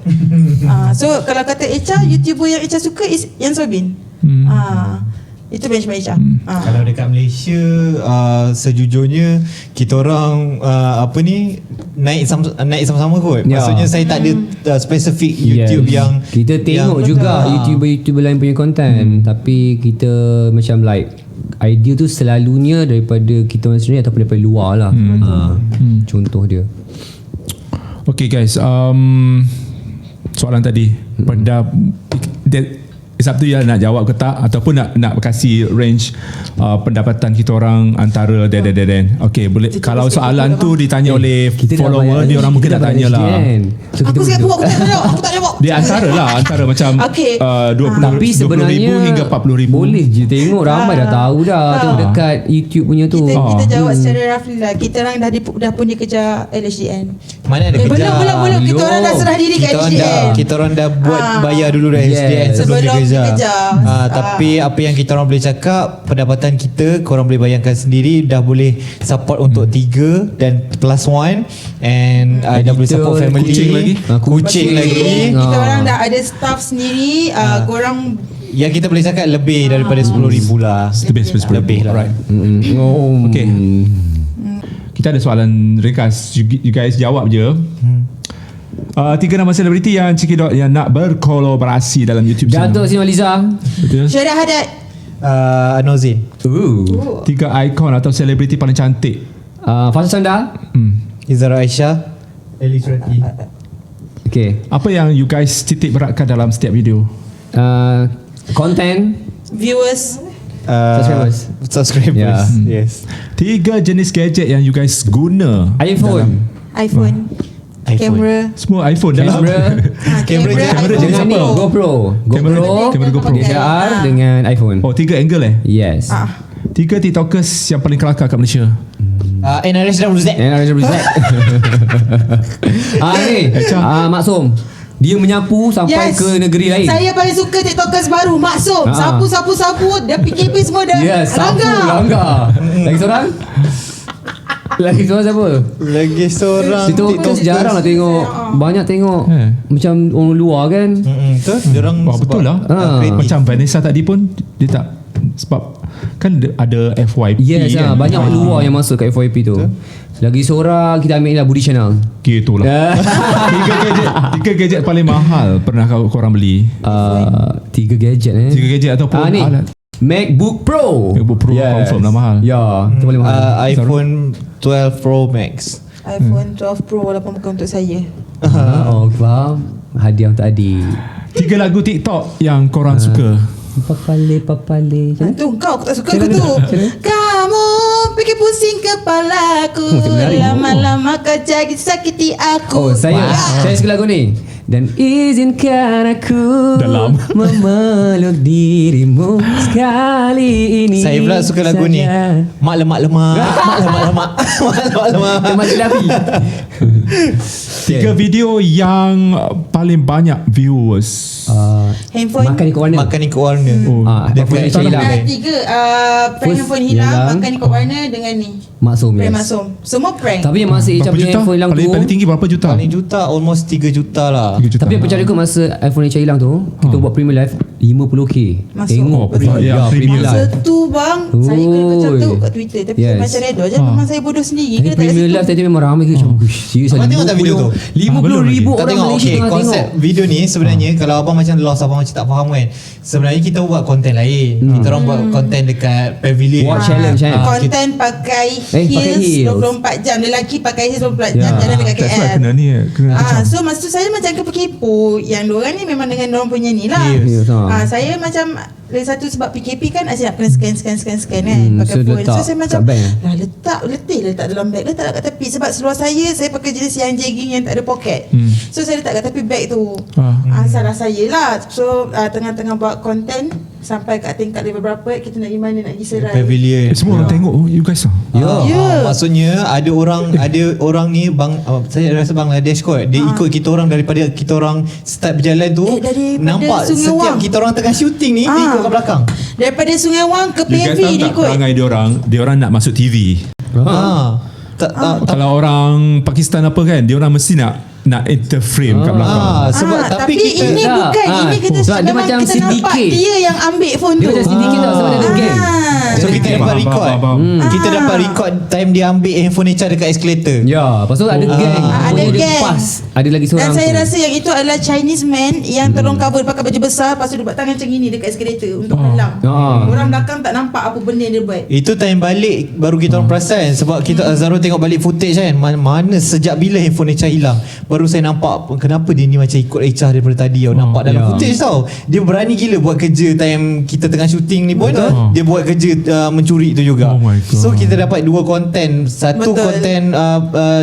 So kalau kata Echa, YouTuber yang Echa suka is yang Sobin. Itu benchmark Echa. Kalau dekat Malaysia sejujurnya kita orang naik sama-sama kot. Ya. Maksudnya saya tak ada spesifik YouTube yang kita tengok yang, juga YouTuber lain punya konten, tapi kita macam like idea tu selalunya daripada kita orang sendiri ataupun daripada luar lah. Contoh dia. Okay guys, soalan tadi it's up to you nak jawab ke tak, ataupun nak kasih range pendapatan kita orang antara dan. Okay, boleh. Kalau soalan tu ditanya oleh follower, dia orang mungkin nak tanya lah. So Aku sikap buat, aku tak jawab. Dia antara macam Okay. 20,000 tapi sebenarnya hingga 40,000. boleh je tengok, ramai dah tahu dah tengok dekat YouTube punya tu. Kita jawab secara roughly lah. Kita orang dah pun dikejar LHDN. mana ada kerja. Belum. Kita orang dah serah diri kat LHDN. Kita orang dah buat bayar dulu dah Yes. SDN sebelum Sebelum dikejar. dikejar. Tapi apa yang kita orang boleh cakap, pendapatan kita korang boleh bayangkan sendiri, dah boleh support untuk 3 dan plus 1, and dah boleh support family, kucing lagi. kucing lagi. Kita orang dah ada staff sendiri. Korang Yang kita boleh cakap lebih daripada 10,000 lah. Lebih 10,000. Lebih lah. Alright. Okay. Kita ada soalan ringkas. You guys jawab je. 3 nama selebriti yang Ciki yang nak berkolaborasi dalam YouTube channel. Datuk Siti Nurhaliza. Betul. Syariah Hadad. Anozin. 3 ikon atau selebriti paling cantik. Fasal Sanda. Izara Aisyah. Elis Rati. Okay. Apa yang you guys titik beratkan dalam setiap video? Content. Viewers. Subscribers. Yes. 3 jenis gadget yang you guys guna. iPhone. iPhone. Kamera. Semua iPhone dalam. Kamera jenis iPhone. apa? GoPro. Kamera GoPro. DSLR dengan iPhone. 3 angle Yes. 3 TikTokers yang paling kelakar kat Malaysia. NRS dah Z. Ni Maksum. Dia menyapu sampai Yes. ke negeri lain. Saya paling suka TikTokers baru. Maksum. Sapu. Dia PKP semua dah. Yes, sapu langgar. Lagi seorang? Lagi seorang siapa? Lagi seorang TikTokers jarang lah tengok. Banyak tengok macam orang luar kan. Betul. Diorang Betul lah. Macam Vanessa tadi pun dia tak, sebab kan ada FYP Yes kan. banyak luar yang masuk kat FYP tu. Lagi seorang kita ambil lah Budi Channel. Gitu lah. 3 gadget paling mahal pernah korang beli. 3 gadget 3 gadget ataupun ni alat. MacBook Pro. MacBook Pro confirm lah mahal. Ya, itu paling mahal. iPhone 12 Pro Max. iPhone 12 Pro walaupun bukan untuk saya. Oh, faham. Hadiah untuk adik. 3 lagu TikTok yang korang suka. Papale. Tu kau, aku tak suka aku tu. Kamu bikin pusing kepalaku. Lama-lama kau jadi sakiti aku. Oh, saya suka lagu ni. Dan izinkan aku Dalam. memeluk dirimu sekali ini. Saya pula suka lagu ni. Mak lemak-lemak. Mak lemak-lemak. Lemak jelapi. Tiga video yang paling banyak viewers. Handphone Makan ikut warna. Makan ikut warna. Handphone Echa hilang. Tiga prank First, handphone hilang, hilang. makan ikut warna dengan ni Maksum, prank yes. Maksum. Semua prank. Tapi yang masa Echa Berapa punya juta? handphone hilang tu, Paling tinggi berapa juta? Paling juta almost 3 juta lah. 3 juta. tapi apa cara ikut masa iPhone Echa hilang tu, kita buat Premier Live 50k. Masuk. Tengok Betul. Ya, Premier Masa tu bang, saya kena macam tu Oi. kat Twitter. Tapi Yes. macam redor je, memang saya bodoh sendiri. Tapi Kena tak kat Premier situ. Live tadi memang ramai ke macam serius Abang tengok tak video tu? 50 ribu Tak orang tengok. Malaysia Okay, tengah konsep tengok. video ni sebenarnya kalau abang macam lost, abang macam tak faham kan. Sebenarnya kita buat konten lain. Kita orang buat konten dekat pavilion. Buat challenge kan. Konten pakai pakai heels heels. 24 jam. Lelaki pakai heels 24 jam Ya. jalan dekat That's why KL. kena ni. Kena So masa tu saya macam kepo-kepo. Yang diorang ni memang dengan diorang punya ni lah. Heels, Saya macam dari satu sebab PKP kan asyik nak kena scan kan pakai so phone. letak So saya macam kat bag, lah letak dalam bag, letak kat tepi. Sebab seluar saya pakai jenis yang jegging yang tak ada poket. So saya letak kat tepi bag tu. Salah saya lah. So tengah-tengah buat konten sampai kat tingkat level berapa, kita nak pergi mana, nak pergi serai. Pavilion. Semua orang tengok you guys lah. Maksudnya ada orang ni saya rasa Bangladesh kot. Dia ikut kita orang daripada kita orang start berjalan tu. Daripada Nampak Sungai setiap Wang. kita orang tengah shooting ni dia ikut kat belakang. Daripada Sungai Wang ke You guys PV tahu dia tak ikut. perangai dia orang nak masuk TV. Kalau orang Pakistan apa kan, dia orang mesti nak interframe kat belakang. Sebab tapi kita ini tak. bukan ini kita Sebab dia memang macam kita nampak syndicate. dia yang ambil phone Dia tu. macam sedikit tau sebab dia ada geng. So kita dapat record. Kita dapat record time dia ambil handphone Echa dekat escalator. Ya, lepas tu ada geng. Ada Punya dia geng. Pas. Ada lagi Dan seorang saya tu. rasa yang itu adalah Chinese man yang tolong cover pakai baju besar, lepas tu dia buat tangan macam ni dekat eskalator untuk halang. Orang belakang tak nampak apa benda yang dia buat. Itu time balik baru kita orang perasan. Sebab kita Azharul tengok balik footage kan, mana sejak bila handphone Echa hilang, baru saya nampak kenapa dia ni macam ikut Echa daripada tadi. Nampak dalam footage tau. Dia berani gila buat kerja time kita tengah shooting ni pun. Dia buat kerja mencuri tu juga. Oh my God. So kita dapat dua konten. Satu Betul. konten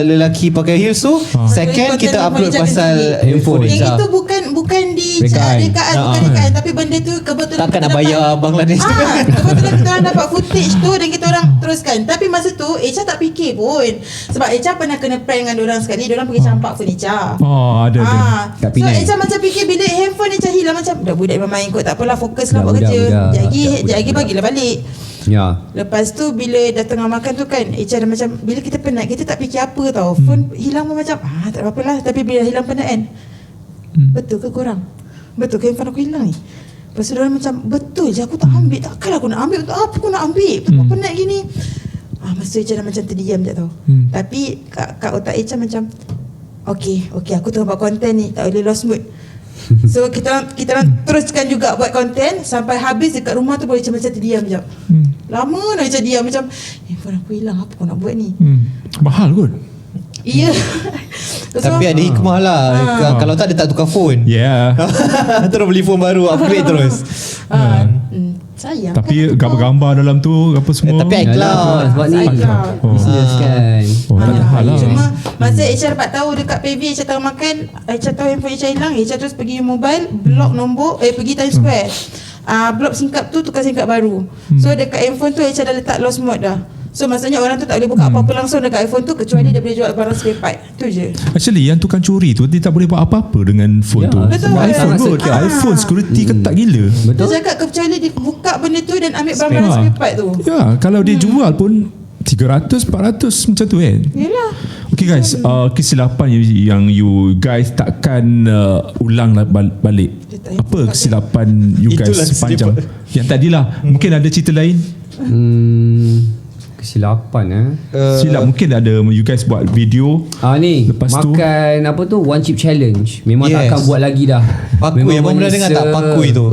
lelaki pakai heels tu. Second Konten kita handphone upload Echa pasal sendiri. handphone Yang Echa. itu bukan di Rekaan. rekaan, bukan rekaan, tapi benda tu kebetulan Takkan kita nak bayar Bangladesh tu kan. kebetulan kita orang dapat footage tu dan kita orang teruskan. Tapi masa tu Echa tak fikir pun. Sebab Echa pernah kena prank dengan diorang sekali. Diorang pergi campak phone Echa. Ada. Kat So Penang. Echa macam fikir bila handphone Echa hilang, macam dah budak memang main kot, tak apalah, fokus lah buat Budak, kerja. budak. Sekejap lagi bagilah balik. Ya. Lepas tu bila dah tengah makan tu kan, Echa dah macam, bila kita penat kita tak fikir apa tau. Phone hilang pun macam tak apa-apalah. Tapi bila hilang penat kan, betul ke korang? Betul ke handphone aku hilang ni? Lepas tu diorang macam, betul je aku tak ambil. Takkanlah aku nak ambil, untuk apa aku nak ambil? Aku penat gini. Masa tu Echa dah macam terdiam je tau. Tapi kat otak Echa macam, Okay aku tengah buat konten ni, tak boleh lost mood. So kita orang teruskan juga buat konten sampai habis. Dekat rumah tu boleh macam terdiam sekejap. Lama dah macam diam, macam handphone aku hilang, apa aku nak buat ni? Mahal kot. Iya. Tapi ada hikmah lah. Kalau tak dia tak tukar phone. Yeah. Terus beli phone baru, upgrade terus. Sayang. Tapi gambar-gambar dalam tu apa semua. Tapi iCloud. Sebab ni business kan. Tak ada hal lah. Cuma masa Echa dapat tahu dekat PV Echa tengah makan, Echa tahu handphone Echa hilang, Echa terus pergi mobile, block nombor, pergi Times Square. Block SIM card tu, tukar SIM card baru. So dekat handphone tu Echa dah letak lost mode dah. So maksudnya orang tu tak boleh buka apa-apa langsung dekat iPhone tu, kecuali dia boleh jual barang spare part. Tu je. Actually yang tukang curi tu dia tak boleh buat apa-apa dengan phone tu. betul. iPhone Sangat kot. secure. iPhone security ketat gila. Dia cakap kecuali dia buka benda tu dan ambil barang-barang Ah. spare part tu. Ya, kalau dia jual pun 300 400 macam tu kan. Yalah. Okay guys, kesilapan yang you guys takkan ulang balik. Apa kesilapan you guys Itulah sepanjang yang tadilah. Mungkin ada cerita lain. Kesilapan Silap mungkin ada you guys buat video. Ni Lepas tu- makan apa tu one chip challenge. Memang tak Yes. akan buat lagi dah. Pakui, Memang abang pernah dengar tak pakui tu?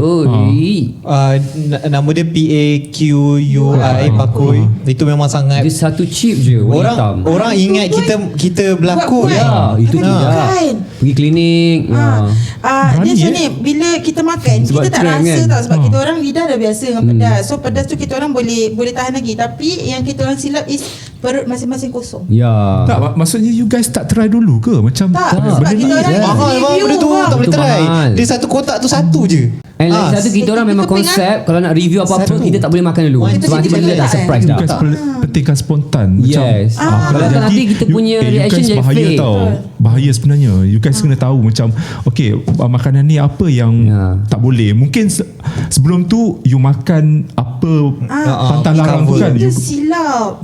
Nama dia PAQUI, pakui. Itu memang sangat. Dia satu chip je warna hitam. Orang ingat kita berlakon. Buat-buat. Ya, itu Tapi tidak. bukan. Pergi klinik. Dia macam ni, bila kita makan Sebab kita tak trend rasa kan? tau, sebab kita orang lidah dah biasa dengan pedas. So pedas tu kita orang boleh tahan lagi, tapi yang kita orang silap is perut masing-masing kosong. Ya. Tak, maksudnya you guys tak try dulu ke? Macam Tak, benda sebab ni kita orang Mahal bang benda tu, tak boleh Betul, try. mahal. Dia satu kotak tu satu je. And lagi satu kita orang memang kita pengat- konsep kalau nak review apa-apa Satu. kita tak boleh makan dulu. Kita Sebab nanti sendiri benda dah cakap, surprise you dah. guys pentingkan spontan. Yes. Kalau tak nanti kita punya reaction jadi bahaya fake. tau. Bahaya sebenarnya. You guys kena tahu macam okay, makanan ni apa yang tak boleh. Mungkin sebelum tu you makan apa pantang larang tu kan, Itu you silap.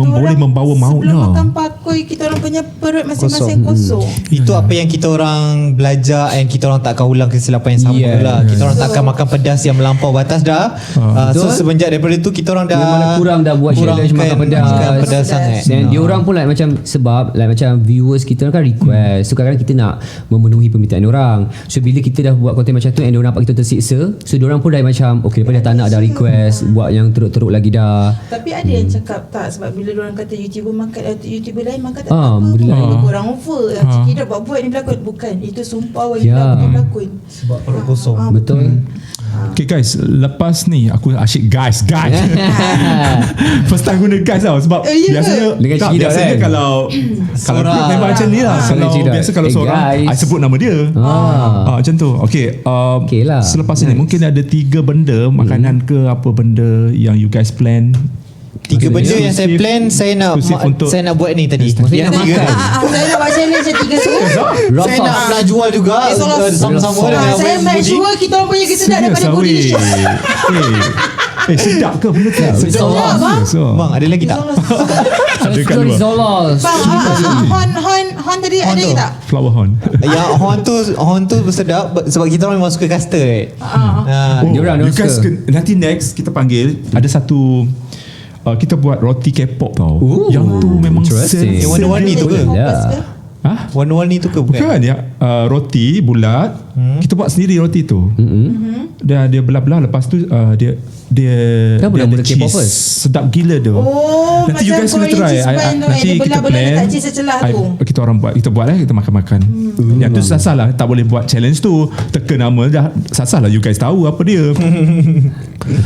boleh membawa maut sebelum lah. makan pakoi kita orang punya perut masing-masing kosong. Itu apa yang kita orang belajar, and kita orang takkan ulang kesilapan yang sama Yes. lah. Kita orang takkan makan pedas yang melampau batas dah. So Betul. semenjak daripada tu kita orang dah Memang kurang dah buat challenge makan pedas. sangat. Dan dia orang pun like macam sebab like macam viewers kita kan request. So kadang-kadang kita nak memenuhi permintaan orang. So bila kita dah buat konten macam tu and dia orang nampak kita tersiksa, so dia orang pun dah macam okay, daripada tak nak dah request buat yang teruk-teruk lagi dah. Tapi ada yang cakap tak, sebab bila orang kata YouTuber makan, YouTuber lain makan tak benda lain. apa, korang over. Kita buat ni berlakon. Bukan, itu sumpah orang Ya. berlakon. Sebab perut kosong. Betul. Okay guys, lepas ni aku asyik guys. First time guna guys tau. Sebab ya ke? biasanya Dengan cedok biasanya kan? kalau group memang macam ni lah. Dengan Kalau cedok. biasa kalau seorang Guys. I sebut nama dia. Macam tu. Okay, Okay lah. selepas ni mungkin ada 3 benda, makanan ke apa benda yang you guys plan. 3 benda yang saya plan, saya nak buat ni tadi. Maksudnya Yang nak 3 makan. ni. Saya nak buat challenge yang 3 semua. Saya nak jual juga sama-sama dengan Saya make sure kita orang punya kita sedap daripada body shop. Sedap ke benda tu? Sedap, bang. Bang, ada lagi tak? Ada kat luar. Rizolos. Bang, Hon tadi ada lagi tak? Flower horn. Yang horn tu sedap sebab kita orang memang suka custard. Dia orang you guys suka. nanti next kita panggil ada satu kita buat roti K-pop tau. Yang tu memang interesting. Yang warna-warni tu ke? Ya. Warna-warni tu ke bukan? Bukan ya, roti bulat. Kita buat sendiri roti tu. Dan dia belah-belah, lepas tu dia Kenapa dia nama ada dia K-popers? cheese. Sedap gila tu. Oh, Nanti you macam guys kena Korean try. cheese bun tu, Nanti dia kita belah-belah plan. letak cheese secelah tu. Kita orang buat, kita buat lah, kita makan-makan. Yang tu sasar lah, tak boleh buat challenge tu. Teka nama dah sasar lah, you guys tahu apa dia.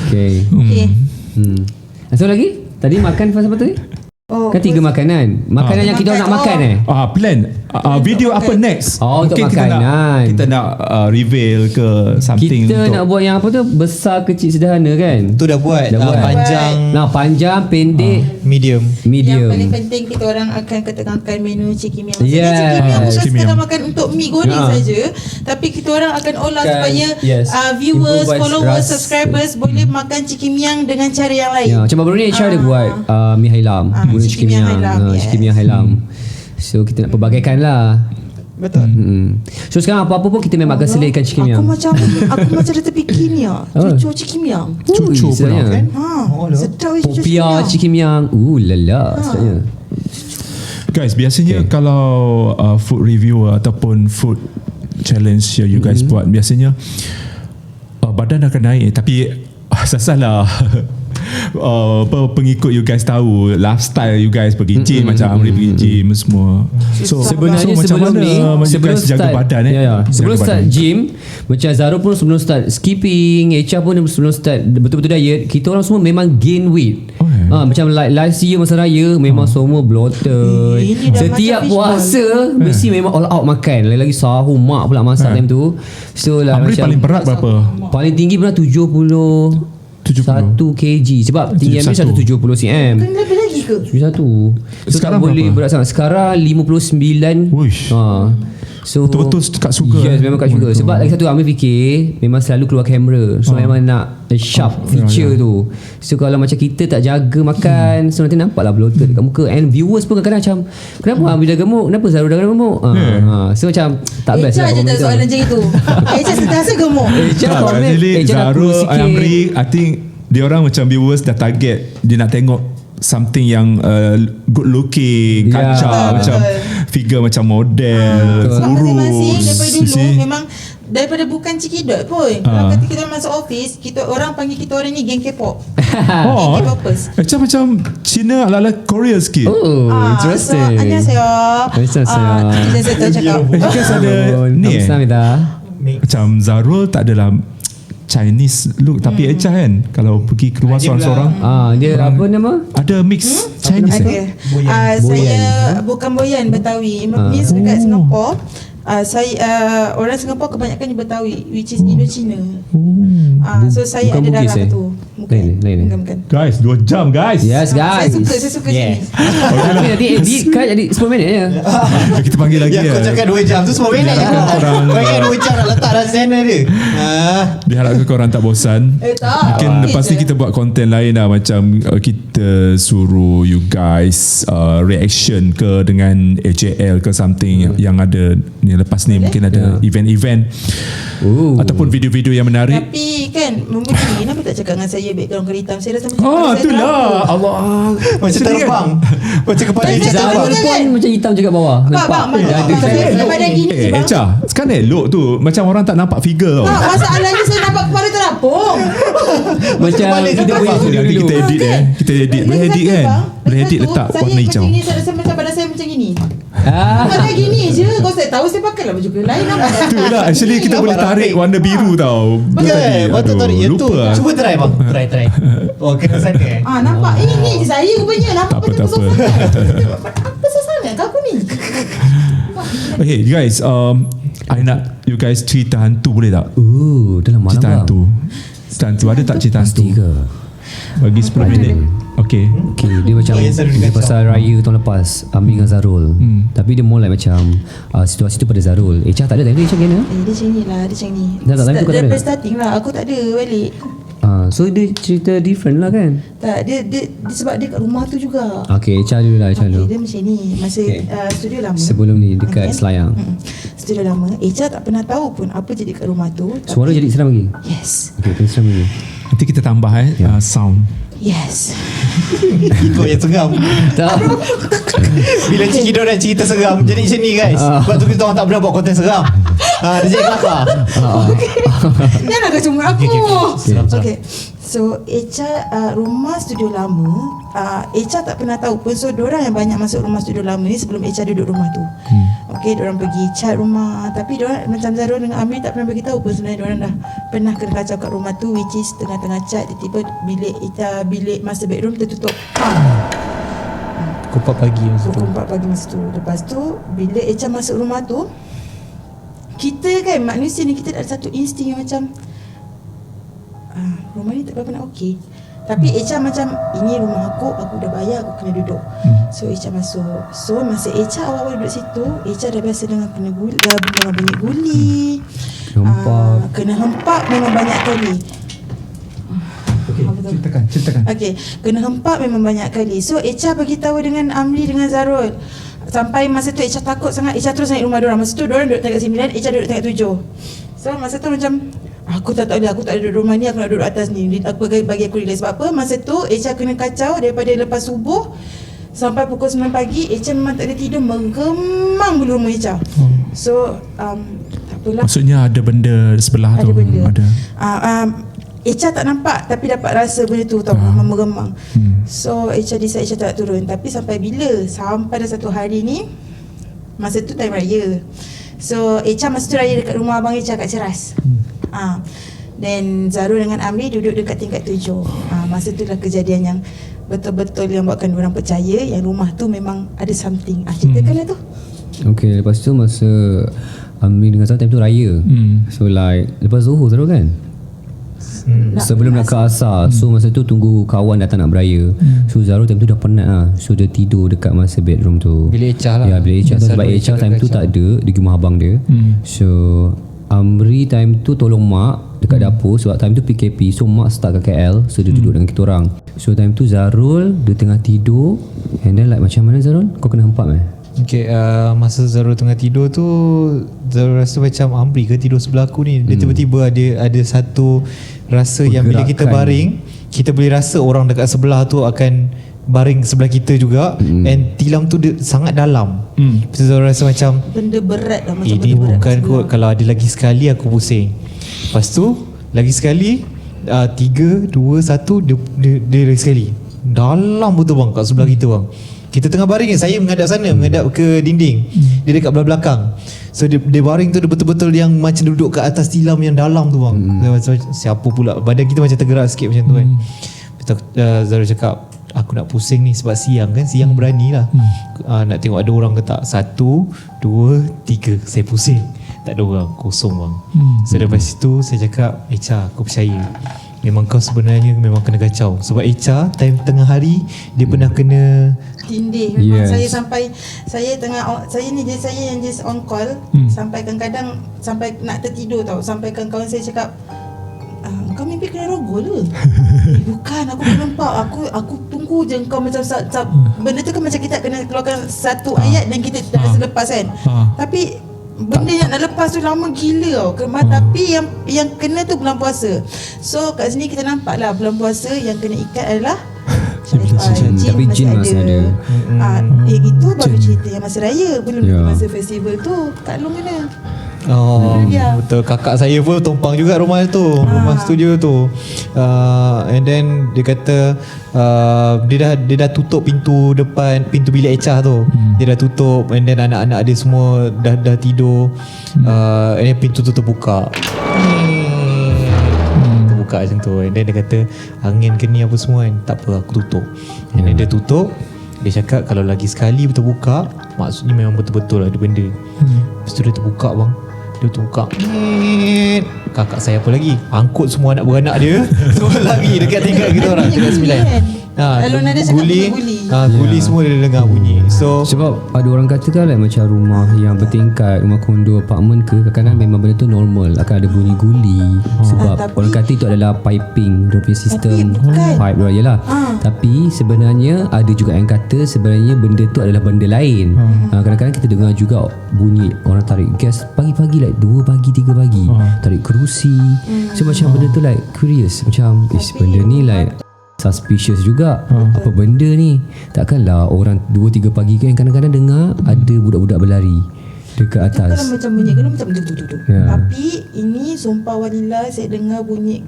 Okay. Okay. Satu lagi? Tadi makan apa tadi? Oh, Kan 3 makanan. Makanan yang kita orang nak makan Plan video apa next? Oh, untuk Mungkin makanan. kita nak reveal ke something Kita untuk nak buat yang apa tu? Besar, kecil, sederhana kan? Tu dah buat. Dah buat. Panjang, Nah, panjang, pendek, medium. Yang medium. paling penting kita orang akan ketekankan menu cikimiang. Yes. Cikimiang bukan Cikimiang. sekadar makan untuk mi goreng saja, tapi kita orang akan olah Kan, supaya yes. viewers, Improvise followers, rasa. subscribers boleh makan cikimiang dengan cara yang lain. Ya, macam baru ni HR dia buat mi hailam, guna cikimiang cikimiang, hailam, yes. cikimiang hailam. So kita nak pelbagaikan lah. Betul. So sekarang apa-apa pun kita memang akan selitkan cikimiang. Aku macam dah terfikir ni ah. Cucu cikimiang. Cucu pula, kan? Sedap weh cucu Popia cikimiang. cikimiang. Lala sedapnya. Guys, biasanya kalau food reviewer ataupun food challenge yang you guys buat, biasanya badan akan naik, tapi salah pengikut you guys tahu lifestyle you guys pergi gym, macam Amri pergi gym semua. So Sebenarnya macam sebelum mana ni you guys jaga badan sebelum jaga start badan? gym, macam Zaro pun sebelum start skipping, Echa pun sebelum start betul-betul diet, kita orang semua memang gain weight. Macam like last year masa raya memang semua bloated. Ini dah Setiap macam puasa mesti memang all out makan. Lagi-lagi sahur mak pula masak time tu. So lah Amri macam paling berat berapa? paling tinggi pernah 70 1 kg sebab tinggi Amri 170 cm. Kan lebih lagi ke? 71. So Sekarang tak boleh berapa? berat sangat. Sekarang 59. Uish. So Betul-betul kat sugar. Yes, memang kat sugar. Sebab lagi satu Amir fikir memang selalu keluar kamera. So memang nak sharp feature tu. So kalau macam kita tak jaga makan, so nanti nampaklah bloated dekat muka. And viewers pun kadang-kadang macam, kenapa Amir dah gemuk? Kenapa Zarul dah gemuk? So macam tak best Echa lah je tak komen tu. soalan macam itu. Echa sentiasa gemuk. Echa Tak, komen, actually Echa nak Zarul, kurus sikit. Amri, I think dia orang macam viewers dah target, dia nak tengok something yang good looking, Ya. kacau, macam figure macam model, Sebab kurus. masing-masing daripada You dulu see? memang daripada bukan Cikidot pun. Kalau kata kita masuk office, kita orang panggil kita orang ni geng K-pop. Oh, Geng K-popers. macam Cina ala-ala Korea sikit. Oh, So, interesting. annyeonghaseyo. Saya tahu cakap. Guys ada ni macam Zarul tak adalah Chinese look tapi Echa kan kalau pergi keluar seorang-seorang dia apa nama? ada mix Chinese. Saya bukan Boyan, Betawi. Means dekat Singapore. Saya orang Singapore kebanyakan Betawi, which is Indochina. So saya ada darah tu. Bukan. Guys 2 jam guys. Yes guys. Saya suka sini. Tapi nanti edit kan jadi 10 minit je. Kita panggil lagi Kau cakap 2 jam tu 10 minit. Kau ingat 2 jam nak letak dalam channel dia. Diharapkan korang tak bosan. Tak. Mungkin lepas ni kita buat konten lain lah. Macam kita suruh you guys reaction ke dengan AJL ke something yang ada ni lepas ni. Mungkin ada event-event ataupun video-video yang menarik. Tapi kan Mungkin kenapa tak cakap dengan saya background kena hitam. Saya rasa macam itulah Allah. Macam terbang. Macam kepala dia Zarul terbang. pun macam hitam juga bawah. Bang, badan gini bang. Echa sekarang elok tu. Macam orang tak nampak figure tau. Masalahnya saya nampak kepala terapung. Macam kita punya studio Nanti dulu. kita edit Kita edit. Boleh edit kan? Boleh edit letak warna hijau. Saya macam gini, saya badan saya macam gini. Badan gini je. Kau saya tahu saya pakai lah baju lain. Itulah actually kita boleh tarik warna biru tau. Betul tarik. Ya tu. Lupa. Cuba try bang. Try. Oh kena sana. Nampak ini je saya rupanya. Nampak Tak apa. Apa sangat kau ni? Okay guys, I nak you guys cerita hantu boleh tak? Dah lama Cerita lah. hantu. Cerita hantu ada tak cerita hantu? Pasti ke? Bagi 10 minit. Okay. Okay, dia macam dia pasal raya tahun lepas Amir dengan Zarul. Tapi dia more like macam situasi tu pada Zarul. Echa tak ada time tu Echa kena. Dia macam ni lah. Dia macam ni. Dah tak time tu kau tak ada. Daripada starting lah. Aku tak ada balik. So dia cerita different lah kan. Tak, dia sebab dia kat rumah tu juga. Okay, Echa dulu lah. Echa dulu. Dia macam ni. Masa studio lama. Sebelum ni dekat Selayang. Studio lama. Echa tak pernah tahu pun apa jadi kat rumah tu. Suara jadi seram lagi. Yes. Okay, kena seram lagi. Nanti kita tambah sound. Yes. Ikut yang seram. Tak. Bila Cikidot dan cerita seram jadi macam ni guys. Sebab tu kita orang tak pernah buat konten seram. Dia jadi kelakar. Jangan kau cuma aku. Seram. Okay. So Echa rumah studio lama, Echa tak pernah tahu pun. So diorang yang banyak masuk rumah studio lama ni sebelum Echa duduk rumah tu. Okay, diorang pergi cat rumah. Tapi diorang macam Zarul dengan Amir tak pernah beritahu pun sebenarnya diorang dah pernah kena kacau kat rumah tu, which is tengah-tengah cat tiba-tiba bilik master bedroom tertutup. Pukul 4 pagi masa tu. Pukul 4 pagi masa tu. Lepas tu bila Echa masuk rumah tu, kita kan manusia ni kita ada satu insting yang macam rumah ni tak berapa nak okey. Tapi Echa macam ini rumah aku dah bayar, aku kena duduk. So Echa masuk. So masa Echa awal-awal duduk situ, Echa dah biasa dengan kena banyak guli. Kena hempak memang banyak kali. Ceritakan. Okay, kena hempak memang banyak kali. So Echa bagi tahu dengan Amli dengan Zarul. Sampai masa tu Echa takut sangat. Echa terus naik rumah diorang. Masa tu diorang duduk tingkat 9, Echa duduk tingkat 7. So masa tu macam aku tak boleh, aku tak ada duduk rumah ni, aku nak duduk atas ni. Aku bagi aku relax. Sebab apa? Masa tu Echa kena kacau daripada lepas subuh sampai pukul 9 pagi. Echa memang tak ada tidur, meremang bulu rumah Echa. So tak apalah. Maksudnya ada benda sebelah tu. Ada benda. Ada. Echa tak nampak tapi dapat rasa benda tu tau, memang meremang. So Echa decide Echa tak turun. Tapi sampai bila? Sampai dah satu hari ni, masa tu time raya. So Echa masa tu raya dekat rumah abang Echa kat Ceras. Dan Zarul dengan Amri duduk dekat tingkat 7. Masa tu lah kejadian yang betul-betul yang buatkan orang percaya yang rumah tu memang ada something. Ceritakanlah tu. Okay, lepas tu masa Amri dengan Zarul time tu raya. So like lepas Zuhur Zarul kan? Sebelum nak ke asar. So masa tu tunggu kawan datang nak beraya. So Zarul time tu dah penat lah. So dia tidur dekat masa bedroom tu. Bilik Echa lah. Ya, bilik Echa tu. Sebab Echa time tu tak ada, dia pergi rumah abang dia. So Amri time tu tolong mak dekat dapur. Sebab time tu PKP. So mak start kat KL. So dia duduk dengan kita orang. So time tu Zarul dia tengah tidur. And then like macam mana Zarul? Kau kena hempap Okay, masa Zarul tengah tidur tu, Zarul rasa macam Amri ke tidur sebelah aku ni. Dia tiba-tiba ada satu rasa yang bila kita baring, kita boleh rasa orang dekat sebelah tu akan baring sebelah kita juga, and tilam tu sangat dalam. Lepas tu orang rasa macam benda berat lah, macam ini benda berat bukan kot, sebelah. kalau ada lagi sekali aku pusing. Lepas tu lagi sekali 3, 2, 1 dia lagi sekali dalam betul bang, kat sebelah kita bang. Kita tengah baring, saya menghadap sana, menghadap ke dinding, dia dekat belah belakang. So dia baring tu dia betul-betul yang macam duduk kat atas tilam yang dalam tu bang. Macam siapa pula, badan kita macam tergerak sikit macam tu kan. Zara cakap, aku nak pusing ni sebab siang kan, siang berani lah. Nak tengok ada orang ke tak. 1, 2, 3, saya pusing, tak ada orang, kosong bang. So lepas itu saya cakap, Echa, aku percaya memang kau sebenarnya memang kena kacau. Sebab Echa time tengah hari dia pernah kena tindih. Memang Yes. saya sampai saya yang just on call, sampai kadang-kadang sampai nak tertidur tau, sampai kawan saya cakap, kau mimpi kena rogol ke? Bukan, aku nampak, aku tunggu je kau macam benda tu kan macam kita kena keluarkan satu ayat dan kita dah rasa lepas kan. Tapi benda yang nak lepas tu lama gila tau. Tapi yang kena tu bulan puasa. So kat sini kita nampak lah, bulan puasa yang kena ikat adalah Tapi jin masih ada. Itu baru cerita yang masa raya. Belum lagi masa festival tu Kak Long kena. Betul, kakak saya pun tumpang juga rumah tu, rumah studio tu. And then dia kata dia dah tutup pintu depan, pintu bilik Echa tu. Dia dah tutup, and then anak-anak dia semua dah tidur. And then pintu tu terbuka. Terbuka macam tu. And then dia kata angin ke ni apa semua kan, tak apa aku tutup. And then dia tutup. Dia cakap kalau lagi sekali terbuka, maksudnya memang betul-betul ada benda. Lepas tu dia terbuka bang. Dia terbuka, kakak saya apa lagi, angkut semua anak beranak dia semua lari dekat tingkat kita orang, tingkat 9. Alun ada cakap guli semua dia dengar bunyi. So sebab ada orang kata kan like, macam rumah yang bertingkat, rumah kondo, apartment ke, kadang-kadang memang benda tu normal, akan ada bunyi guli. Sebab orang kata itu adalah piping, dia punya sistem pipe dia yalah. Tapi sebenarnya ada juga yang kata sebenarnya benda tu adalah benda lain. Kadang-kadang kita dengar juga bunyi orang tarik gas pagi-pagi like 2 pagi 3 pagi, tarik kerusi. So macam benda tu like curious, macam benda ni like suspicious juga. Apa benda ni? Takkanlah orang 2-3 pagi kan kadang-kadang dengar ada budak-budak berlari dekat Kalau atas. macam bunyi kan macam duduk. Tapi ini sumpah walillah saya dengar bunyi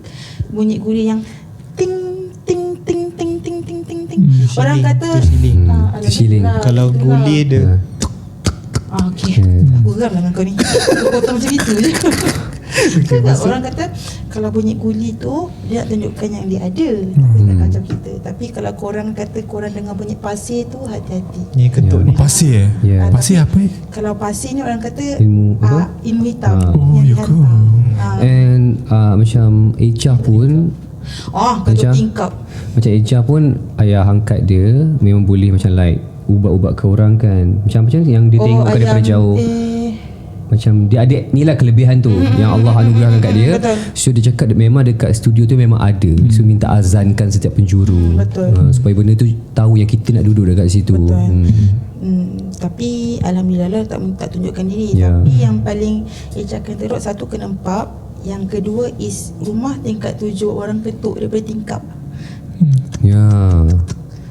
guli yang ting ting ting ting ting ting ting ting. Orang kata Siling. kalau guli dia okey. Aku geram dengan kau ni. Kau potong macam itu je. Orang kata kalau bunyi guli tu dia nak tunjukkan yang dia ada, tapi tak kacau kita. Tapi kalau korang kata korang dengar bunyi pasir tu, hati-hati. ni ketuk ni. Pasir pasir apa Kalau pasir ni orang kata Ilmu apa? ilmu hitam. ya ke? And macam Echa pun Ketuk tingkap. macam Echa pun ayah angkat dia memang boleh macam like ubat-ubat ke orang kan. Macam yang dia tengok daripada jauh. Macam dia ada ni lah kelebihan tu yang Allah anugerahkan kat dia. Betul. So dia cakap memang dekat studio tu memang ada. So minta azankan setiap penjuru. Supaya benda tu tahu yang kita nak duduk dekat situ. Tapi alhamdulillah lah tak tunjukkan diri. Tapi yang paling Echa kena teruk, satu kena empap, yang kedua is rumah tingkat 7 orang ketuk daripada tingkap. Ya.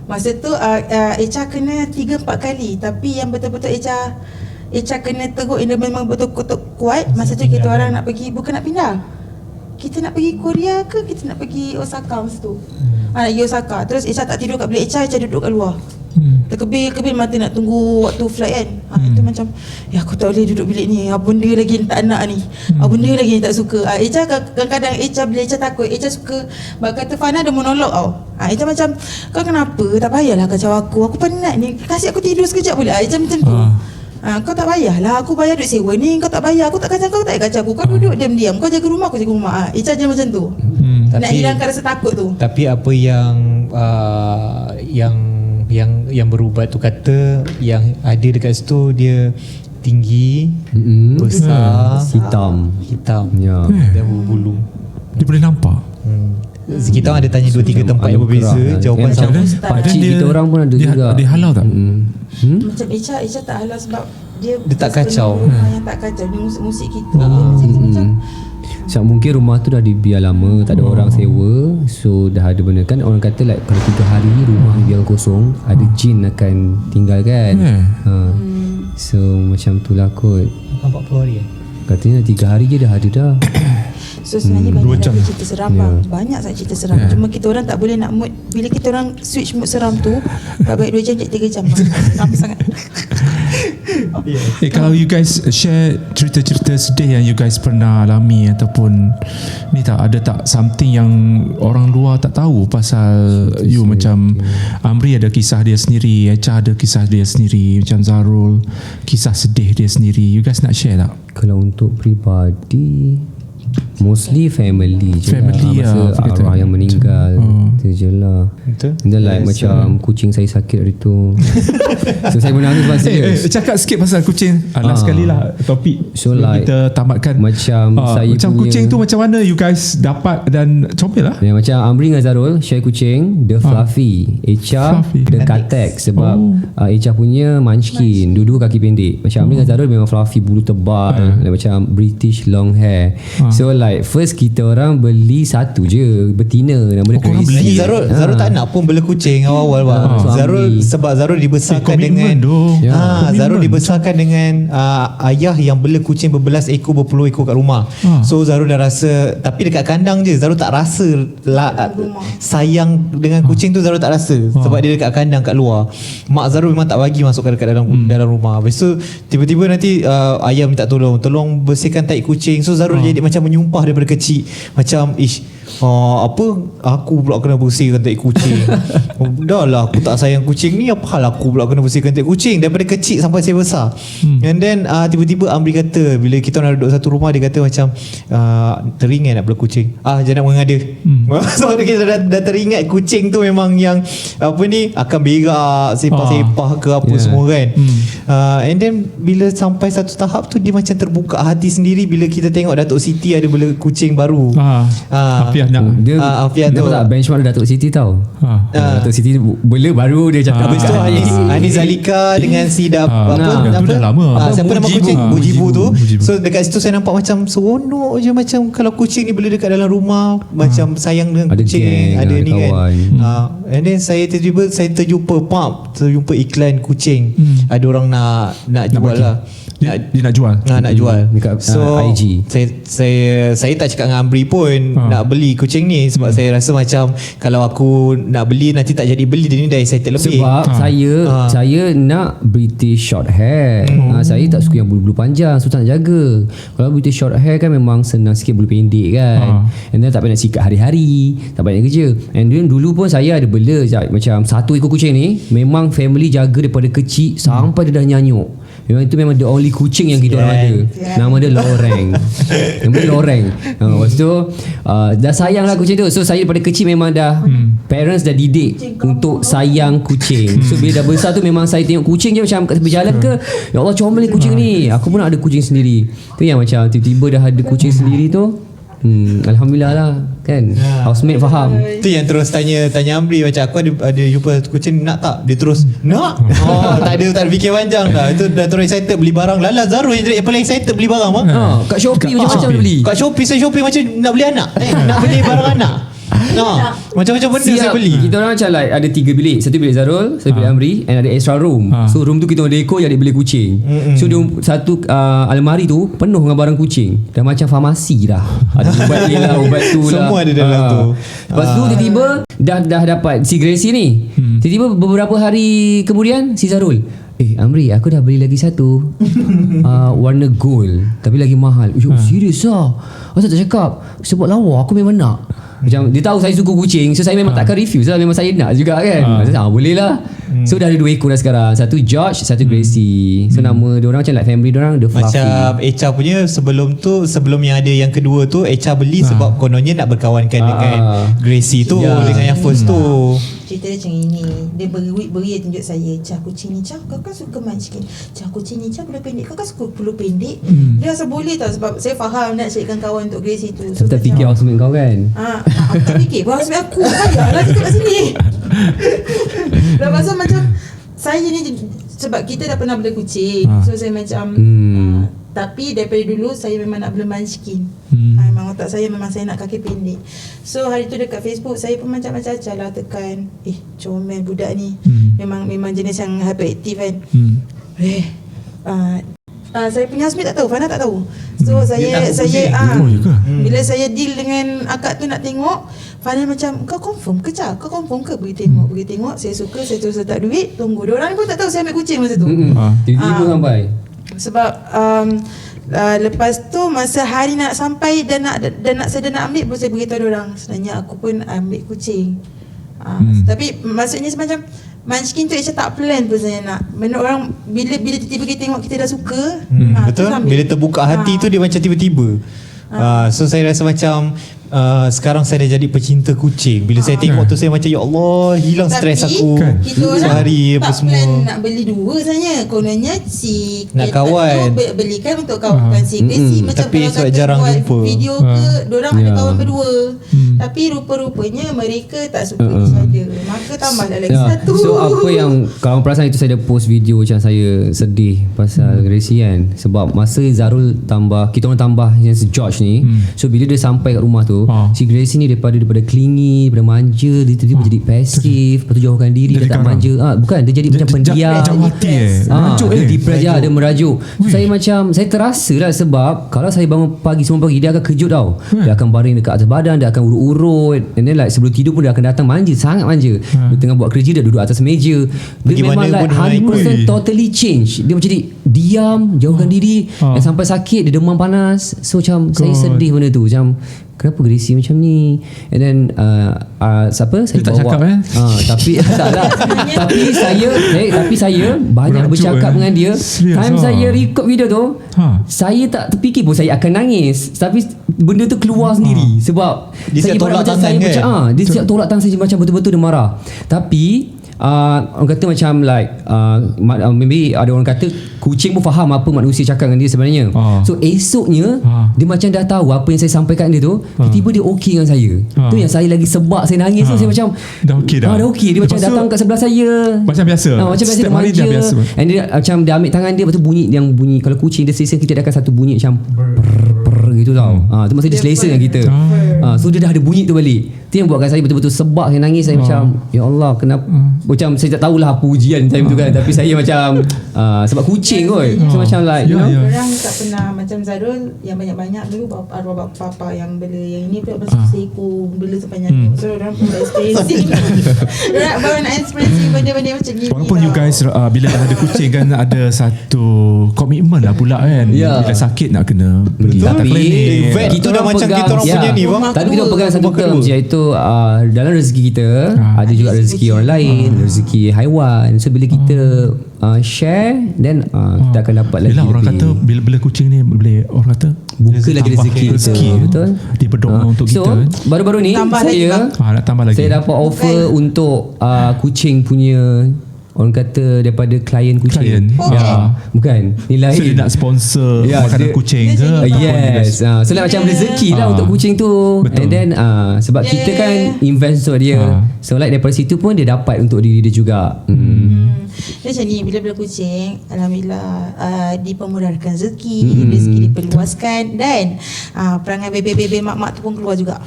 Masa tu Echa kena 3-4 kali. Tapi yang betul-betul Echa kena teruk, dia memang betul kuat. Masa tu kita orang nak pergi, bukan nak pindah, kita nak pergi Korea ke kita nak pergi Osaka masa tu. Nak pergi Osaka. Terus Echa tak tidur kat bilik Echa duduk kat luar. Terkebil-kebil mata nak tunggu waktu flight kan. Itu macam aku tak boleh duduk bilik ni. Benda lagi tak nak ni. Benda lagi tak suka. Echa kadang-kadang bila Echa takut, Echa suka kata Fana ada monolog tau. Echa macam, kau kenapa? Tak payahlah kacau aku. Aku penat ni. Kasih aku tidur sekejap boleh. Echa macam tu. Kau tak payahlah, aku bayar duit sewa ni, kau tak bayar, aku tak kacau, kau tak kacau aku. Kau duduk diam-diam, kau jaga rumah, aku jaga rumah. Echa je macam tu. Nak hilangkan rasa takut tu. Tapi apa yang berubat tu kata yang ada dekat situ dia tinggi, besar, Hitam. Ya. dan berbulu. Dia boleh nampak. Kita ada tanya 2-3 tempat yang berbeza, jawapan sama. Pakcik kita orang pun ada juga. Dia halau tak? Macam Echa tak halal sebab dia tak kacau. Rumah yang tak kacau. Ni musik kita. Macam Sebab mungkin rumah tu dah dibiar lama, tak ada orang sewa. So dah ada benda kan. Orang kata like kalau 3 hari rumah biarkan kosong, ada jin akan tinggal kan. So macam tu lah kot. 40 hari Katanya 3 hari je dah ada dah. So sebenarnya banyak lagi cerita seram bang. Banyak sangat cerita seram. Cuma kita orang tak boleh nak mood. Bila kita orang switch mood seram tu, baik 2 jam jadi 3 jam bang. Seram sangat. Kalau you guys share cerita-cerita sedih yang you guys pernah alami, ataupun ni tak ada tak something yang orang luar tak tahu pasal you, macam Amri ada kisah dia sendiri, Echa ada kisah dia sendiri, macam Zarul kisah sedih dia sendiri. You guys nak share tak? Kalau untuk peribadi, mostly family je lah. Masa arwah yang meninggal, tu je lah. Dan like macam kucing saya sakit hari tu. So saya menangis pasal serius. Cakap sikit pasal kucing. Last sekali lah topik. So like kita tamatkan. Macam saya macam punya kucing tu macam mana you guys dapat dan comel lah. Macam Amri dengan Zarul share kucing, dia fluffy. Echa dia katek sebab Echa punya munchkin, dua-dua kaki pendek. Macam Amri dengan Zarul memang fluffy, bulu tebal, macam British long hair. So like first kita orang beli satu je, betina, nama dia Crazy. Zarul tak nak pun bela kucing awal-awal bang. Sebab Zarul dibesarkan dengan Zarul dibesarkan dengan ayah yang bela kucing berbelas ekor, berpuluh ekor kat rumah. So Zarul dah rasa, tapi dekat kandang je Zarul tak rasa sayang dengan kucing tu. Zarul tak rasa sebab dia dekat kandang kat luar. Mak Zarul memang tak bagi masuk dekat dalam rumah. Lepas tu tiba-tiba nanti ayah minta tolong bersihkan tai kucing. So Zarul jadi macam menyumpah daripada kecil, macam apa aku pula kena bersihkan tai kucing. Dah lah aku tak sayang kucing ni, apa hal aku pula kena bersihkan tai kucing daripada kecil sampai saya besar. And then tiba-tiba Amri kata, bila kita nak duduk satu rumah, dia kata macam teringat nak bela kucing, jangan mengada. So kita dah teringat kucing tu memang yang apa ni akan berak, sepah-sepah ke apa semua kan. And then bila sampai satu tahap tu, dia macam terbuka hati sendiri bila kita tengok Datuk Siti ada bela kucing baru. Afiah nak dia tak benchmark Datuk Siti tau. Datuk Siti bela baru dia cakap. Habis tu Ani Zalika dengan si apa dah lama. Siapa nama kucing? Bujibu tu. So dekat situ saya nampak macam seronok je, macam kalau kucing ni bela dekat dalam rumah, macam sayang dengan kucing, ada ni kan. And then saya tiba-tiba terjumpa iklan kucing. Ada orang nak jual lah. Dia nak jual. Nak jual dekat IG. Saya tak cakap dengan Amri pun nak beli kucing ni sebab saya rasa macam kalau aku nak beli nanti tak jadi beli, dia ni dah excited lebih. Sebab saya nak British short hair. Saya tak suka yang bulu-bulu panjang, susah nak jaga. Kalau British short hair kan memang senang sikit, bulu pendek kan. And then tak payah nak sikat hari-hari, tak payah nak kerja. And then dulu pun saya ada bela macam satu ekor kucing ni, memang family jaga daripada kecil sampai dia dah nyanyuk. Memang itu memang the only kucing yang kita orang ada. Nama dia Loreng. Nama dia Loreng. Lepas tu dah sayang lah kucing tu. So saya daripada kecil memang dah parents dah didik untuk sayang kucing. So bila dah besar tu memang saya tengok kucing je macam kat tepi jalan ke, ya Allah comel kucing ni, aku pun nak ada kucing sendiri. Tu yang macam tiba-tiba dah ada kucing sendiri tu. Alhamdulillah lah kan. Housemate faham. Tu yang terus tanya Amri macam aku ada jumpa kucing, nak tak? Dia terus nak. Tak ada fikir panjang dah. Itu dah terus excited beli barang. Lala Zarul yang paling excited beli barang bang. Kat Shopee macam-macam beli. Kat Shopee macam nak beli anak. Nak beli barang anak. Macam-macam benda saya beli. Kita orang macam like ada 3 bilik. Satu bilik Zarul, satu bilik Amri, and ada extra room. So room tu kita orang dekor jadi bilik kucing. So dia satu almari tu penuh dengan barang kucing. Dah macam farmasi dah. Ada ubat ni lah, ubat tu lah. Semua ada dalam tu. Lepas tu tiba-tiba dah dapat si Gracie ni. Tiba-tiba beberapa hari kemudian si Zarul, Amri, aku dah beli lagi satu warna gold tapi lagi mahal. Serius lah? Asal tak cakap? Sebab lawa aku memang nak. Macam dia tahu saya suka kucing, so saya memang takkan refuse lah. Memang saya nak juga kan. Boleh lah. So dah ada 2 ekor dah sekarang. Satu George, satu Gracie. So nama diorang macam like family diorang, The Fluffy. Macam Echa punya sebelum yang ada yang kedua tu, Echa beli sebab kononnya nak berkawankan dengan Gracie tu, dengan yang first tu. Cerita dia macam ini. Dia beri tunjuk saya, Cah kucing ni, Cah kau kan suka munchkin. Cah kucing ni, Cah bulu pendek. Kau kan suka bulu pendek. Dia rasa boleh tau sebab saya faham nak carikan kawan untuk Gracie tu. So, tak fikir housemate kau kan? Aku tak fikir bahawa housemate aku. Payahlah cakap kat sini. Lepas macam saya ni, sebab kita dah pernah bela kucing, so saya macam Tapi daripada dulu saya memang nak blur munchkin. Memang otak saya memang saya nak kaki pendek. So hari tu dekat Facebook saya pun macam-macam lah tekan, comel budak ni. Memang jenis yang hyperactive kan. Saya punya housemate tak tahu, Fana tak tahu. So bila saya deal dengan akak tu nak tengok, Fana macam, kau confirm ke Cak? Kau confirm ke? Pergi tengok, saya suka, saya terus letak duit, tunggu. Diorang pun tak tahu saya ambil kucing masa tu. Tiba-tiba sampai. Sebab lepas tu masa hari nak sampai dan saya dah nak ambil pun saya beritahu diorang, sebenarnya aku pun ambil kucing. Tapi maksudnya macam munchkin tu actually tak plan pun saya nak. Menurut orang bila tiba-tiba kita tengok kita dah suka, betul. Bila terbuka hati tu dia macam tiba-tiba. So saya rasa macam sekarang saya dah jadi pecinta kucing. Bila saya tengok tu saya macam ya Allah, hilang stres aku sehari apa semua. Tak plan nak beli dua sebenarnya. Kononnya si nak kawan belikan untuk kawan si Gracie. Macam tapi kalau jarang jumpa video ke diorang ada kawan berdua. Tapi rupa-rupanya mereka tak suka each other. Maka tambahlah lagi satu. So apa yang kalau perasan itu saya ada post video macam saya sedih pasal Gracie kan. Sebab masa Zarul tambah, kita orang tambah yang si George ni. So bila dia sampai kat rumah tu, si Gracie ni daripada clingy, daripada manja, dia tiba-tiba jadi pasif, lepas tu jauhkan diri, dia tak manja. Bukan, dia jadi macam pendiam. Dia depressed, dia merajuk. Saya macam, saya terasa lah sebab kalau saya bangun pagi, semua pagi, dia akan kejut tau. Dia akan baring dekat atas badan, dia akan urut-urut, and then like sebelum tidur pun dia akan datang manja, sangat manja. Dia tengah buat kerja, dia duduk atas meja. Dia memang like 100% totally change. Dia macam diam, jauhkan diri, dan sampai sakit, dia demam panas. So macam saya sedih benda tu, macam kenapa Gracie macam ni. And then siapa saya tak bawa cakap tapi taklah. tapi saya banyak bercakap dengan dia. Time saya record video tu, saya tak terfikir pun saya akan nangis, tapi benda tu keluar sendiri sebab dia saya tolak macam tangan saya kan? dia siap tolak tangan saya macam betul-betul dia marah. Tapi orang kata macam like maybe ada orang kata kucing pun faham apa manusia cakap dengan dia sebenarnya. So esoknya dia macam dah tahu apa yang saya sampaikan dia tu, tiba-tiba dia okey dengan saya. Tu yang saya lagi sebab saya nangis tu, saya macam dah okey dah. Dah okey. Dia macam datang kat sebelah saya macam biasa. Macam biasa, dia manja. And dia macam dia ambil tangan dia, lepas tu bunyi yang bunyi kalau kucing dia selesa, kita ada akan satu bunyi macam gitu tau. Tu maksud dia selesa dengan kita. So dia dah ada bunyi tu balik. Tu yang buatkan saya betul-betul sebab saya nangis. Saya macam ya Allah, kenapa, macam saya tak tahulah apa ujian time tu kan, tapi saya macam sebab kucing kot. So macam like you know, orang tak pernah macam Zarul yang banyak-banyak dulu arwah bapa yang bela, yang ini pula pasal seekor bela sepanjang tu. So orang pun experiencing. Orang baru nak experiencing benda-benda macam ni. Walaupun you guys bila dah ada kucing kan ada satu komitmen lah pula kan. Bila sakit nak kena pergi datang klinik. Vet itu dah macam kita orang punya ni bang. Tadi kita pegang satu term iaitu dalam rezeki kita ada juga rezeki orang lain, rezeki haiwan. So bila kita share, then kita akan dapat lagi. Bila orang kata bila kucing ni boleh, orang kata buka lagi rezeki kita. Betul. Dia berdoa untuk so, kita. So baru-baru ni nak tambah lagi. Saya dapat offer untuk kucing punya, orang kata daripada klien kucing. Bukan. Nilai. So dia nak sponsor makanan kucing ke? Yes. So like macam rezeki lah untuk kucing tu. Betul. And then sebab kita kan invest untuk dia. So like daripada situ pun dia dapat untuk diri dia juga. Dia macam ni, bila bela kucing, alhamdulillah dipermudahkan rezeki, rezeki diperluaskan, dan perangai bebe-bebe mak-mak tu pun keluar juga.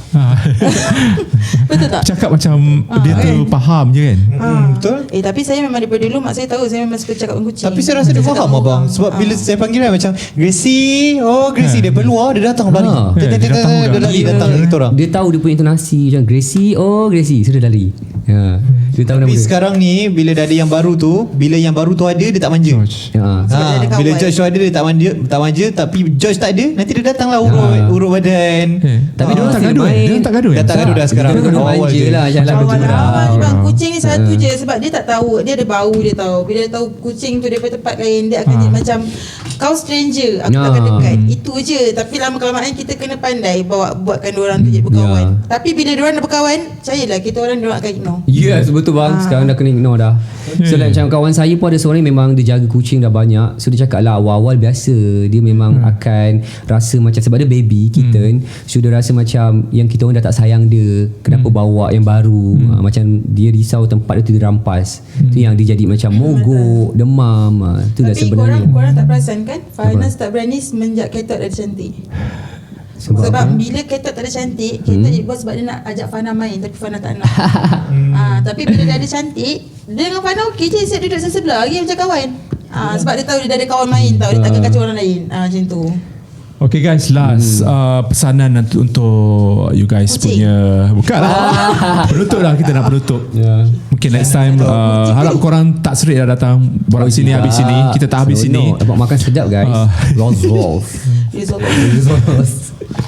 Betul tak? Cakap macam dia tu faham je kan. Betul. Tapi saya memang daripada dulu mak saya tahu saya memang suka cakap dengan kucing. Tapi saya rasa dia faham abang. Sebab bila saya panggil dia macam Gracie, Gracie dia keluar, dia datang lari. Dia lari datang kita orang. Dia tahu dia punya intonasi macam Gracie, Gracie, sudah lari. Dia tahu nama dia. Tapi sekarang ni bila dah ada yang baru tu, bila yang baru tu ada dia tak manja. Bila George tu ada dia tak manja, tapi George tak ada, nanti dia datang lah urut badan. Tapi dia tak gaduh. Dia tak gaduh. Dah tak gaduh dah sekarang. Dia manja lah, jalan berjurang. Bang, kucing ni satu je sebab dia tak tahu, dia ada bau dia tahu. Bila dia tahu kucing tu daripada tempat lain, dia akan jadi macam kau stranger, aku takkan dekat. Itu je. Tapi lama kelamaan kita kena pandai buatkan diorang tu jadi berkawan. Tapi bila diorang dah berkawan, percayalah kita orang diorang akan ignore. Yes, betul bang. Sekarang dah kena ignore dah. So like macam kawan saya pun ada seorang yang memang dia jaga kucing dah banyak. So dia cakap lah awal-awal biasa dia memang akan rasa macam sebab dia baby kitten. So dia rasa macam yang kita orang dah tak sayang dia, kenapa bawa yang baru. Macam dia risau tempat dia tu dirampas. Tu yang dia jadi macam mogok, demam. Tu dah sebenarnya. Tapi korang tak perasan kan Farhanah tak berani semenjak Ketot dah cantik. Sebab bila Ketot tak ada cantik, Ketot dibuat sebab dia nak ajak Farhanah main, tapi Farhanah tak nak. Tapi bila dia ada cantik, dia dengan Farhanah okey je, siap duduk sebelah lagi macam kawan. Sebab dia tahu dia dah ada kawan main tau, dia takkan kacau orang lain. Macam tu. Okay guys, last pesanan untuk you guys Kucing. punya, bukan lah, penutup lah, kita nak penutup. Mungkin next time harap korang tak serik dah datang borak sini habis sini, kita tak habis sini. Dapat makan sedap guys. Rolls.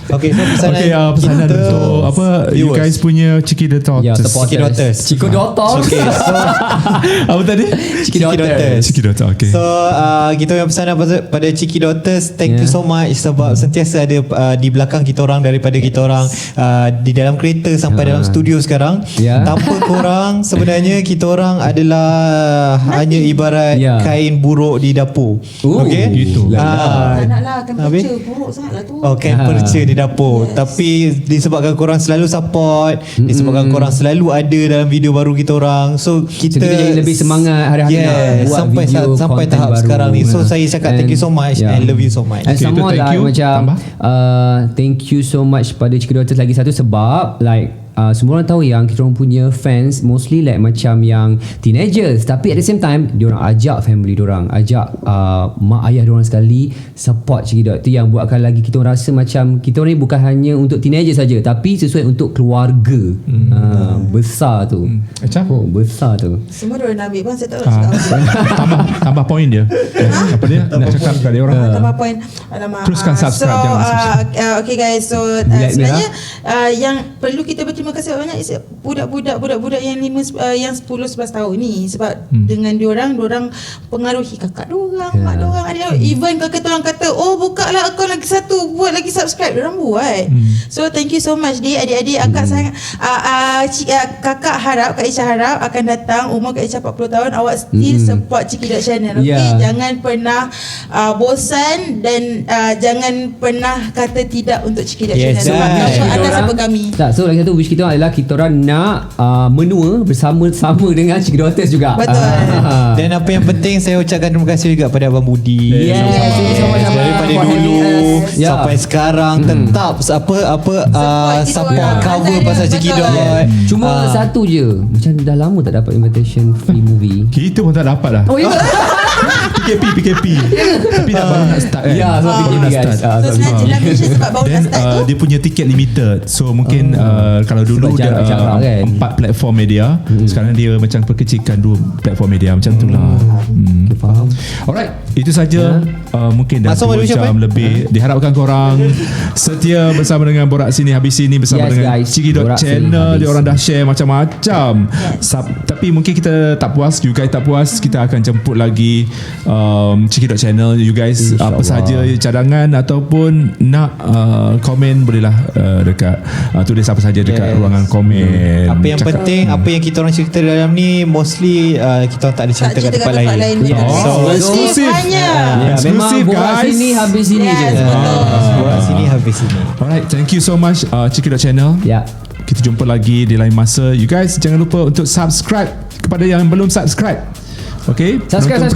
Okay, so pesanan untuk apa you guys punya Cheeky the Talk. Cheeky Daughters. Chico Daughters. Okay, so apa tadi? Cheeky Daughters. Cheeky the Talk. Okay. So kita yang pesanan pada Cheeky Daughters, thank you so much sebab sentiasa ada di belakang kita orang, daripada kita orang di dalam kereta sampai dalam studio sekarang. Tanpa korang sebenarnya kita orang adalah hanya ibarat kain buruk di dapur. Okay? Gitu. Tak nak lah, akan perca buruk sangat lah tu. Kain perca di dapur. Tapi disebabkan korang selalu support, disebabkan korang selalu ada dalam video baru kita orang, so kita jadi lebih semangat hari-hari nak buat sampai video tahap baru. sekarang ni. So saya cakap thank you so much and love you so much. And Okay, sama thank lah you. macam thank you so much pada Cheeky Daughters lagi satu sebab like semua orang tahu yang kita orang punya fans mostly like macam yang teenagers, tapi at the same time diorang ajak family diorang, ajak mak ayah diorang sekali support Cheeky Daughters. Tu yang buatkan lagi kita orang rasa macam kita orang ni bukan hanya untuk teenager saja, tapi sesuai untuk keluarga. Besar tu. Besar tu. Semua diorang nak ambil pun saya tak tahu nak cakap apa. tambah poin dia. Apa dia nak cakap kat dia orang? Tambah poin. Alamak. Teruskan subscribe, jangan okay guys, so sebenarnya yang perlu kita berterima kasih banyak is budak-budak yang 10-11 tahun ni, sebab dengan diorang pengaruhi kakak diorang, mak diorang, adik diorang. Even kakak diorang kata buka lah akaun lagi satu, buat lagi subscribe, diorang buat. So thank you so much adik-adik, akak sangat kakak harap, Kak Isha harap akan datang umur Kak Isha 40 tahun awak still support Cheeky Dot Channel. Okay, jangan pernah bosan dan jangan pernah kata tidak untuk Cheeky Dot Channel. Sebab anda siapa kami. So lagi satu wish kita adalah kita orang nak menua bersama-sama dengan Cheeky Daughters juga. Betul. Dan apa yang penting saya ucapkan terima kasih juga pada Abang Budi. Daripada dulu sampai sekarang tetap support cover pasal Cheeky Dot. Cuma satu je, macam dah lama tak dapat invitation free movie. Kita pun tak dapat lah. Oh ya. PKP tapi dah baru nak start kan. Sebab baru nak guys. start. So sengaja lah mission sebab baru nak Then start tu. dia punya tiket limited. So mungkin kalau dulu Sebab dia jarak kan. 4 platform media, sekarang dia macam perkecilkan 2 platform media macam tu lah. Faham. Alright, itu saja. Mungkin dah 2 jam lebih. Diharapkan korang setia bersama dengan Borak Sini Habis Sini bersama dengan guys. Cheeky Dot Borak Sini Channel. Habis. Dia orang dah share macam-macam. Tapi mungkin kita tak puas, you guys tak puas, kita akan jemput lagi Cheeky Dot Channel. You guys apa sahaja cadangan ataupun nak komen bolehlah dekat tulis apa sahaja dekat ruangan komen. Apa yang penting, apa yang kita orang cerita dalam ni mostly kita orang tak ada cerita kat tempat lain. So eksklusif. Memang Borak Sini Habis Sini je. Borak Sini Habis Sini. Alright, thank you so much Cheeky Dot Channel. Kita jumpa lagi di lain masa. You guys jangan lupa untuk subscribe kepada yang belum subscribe. Okay, Subscribe.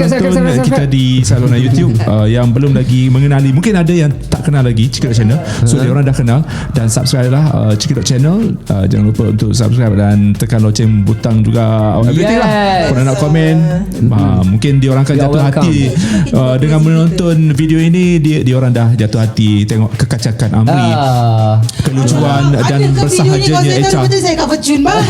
kita di saluran YouTube yang belum lagi mengenali, mungkin ada yang tak kenal lagi Cheeky Dot Channel. So dia orang dah kenal dan subscribe lah Cheeky Dot Channel. Jangan lupa untuk subscribe dan tekan loceng butang juga, everything lah. Kalau nak komen, mungkin dia orang akan jatuh hati dengan menonton video ini. Dia orang dah jatuh hati tengok kekacakan Amri, kelucuan dan bersahajanya Echa. Saya cover tune bang.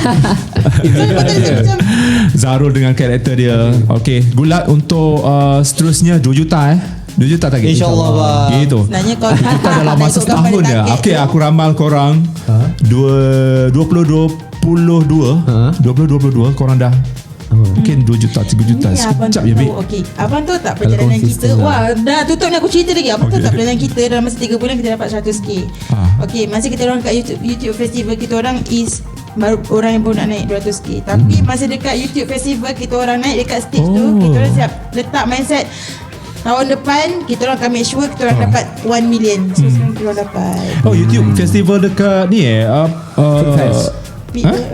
Zarul dengan karakter dia. Okay, good luck untuk seterusnya 2 juta 2 juta target. InsyaAllah bang. Gitu. Sebenarnya kau Kita dalam masa setahun je. Okay, aku ramal korang 2022 korang dah mungkin 2 juta 3 juta sekejap je. Okey, abang tu tak perjalanan kita. Wah, dah tutup ni aku cerita lagi. Abang tu tak perjalanan kita dalam masa 3 bulan kita dapat 100k. Okey, masa kita orang kat YouTube Festival kita orang is baru orang yang baru nak naik 200k. Tapi masa dekat YouTube Festival kita orang naik dekat stage tu, kita orang siap letak mindset tahun depan kita orang akan make sure kita orang dapat 1 million. So sekarang kita orang dapat. Oh, YouTube Festival dekat ni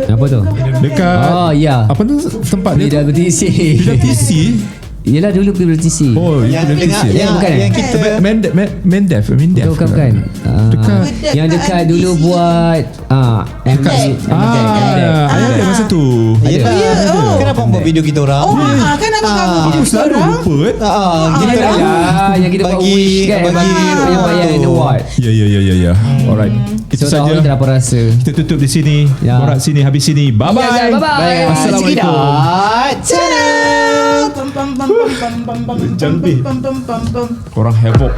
Apa tu? dekat ya. apa tu tempat dia? PWTC. PWTC. Yelah dulu PWTC. Oh, Yang PWTC. dengar yang kita Mendef. Bukan. Dekat Yang dekat dulu buat ada masa tu. Yelah. Kenapa buat video kita orang? Kan apa kamu Aku selalu lupa Kita yang kita buat bagi wish kan, bagi penyampaian award. Ya. Alright. Itu So tahun saja. ni tak apa rasa. Kita tutup di sini. Ya. Borak sini, habis sini. Bye bye. Bye-bye. Assalamualaikum. Channel. Orang havoc.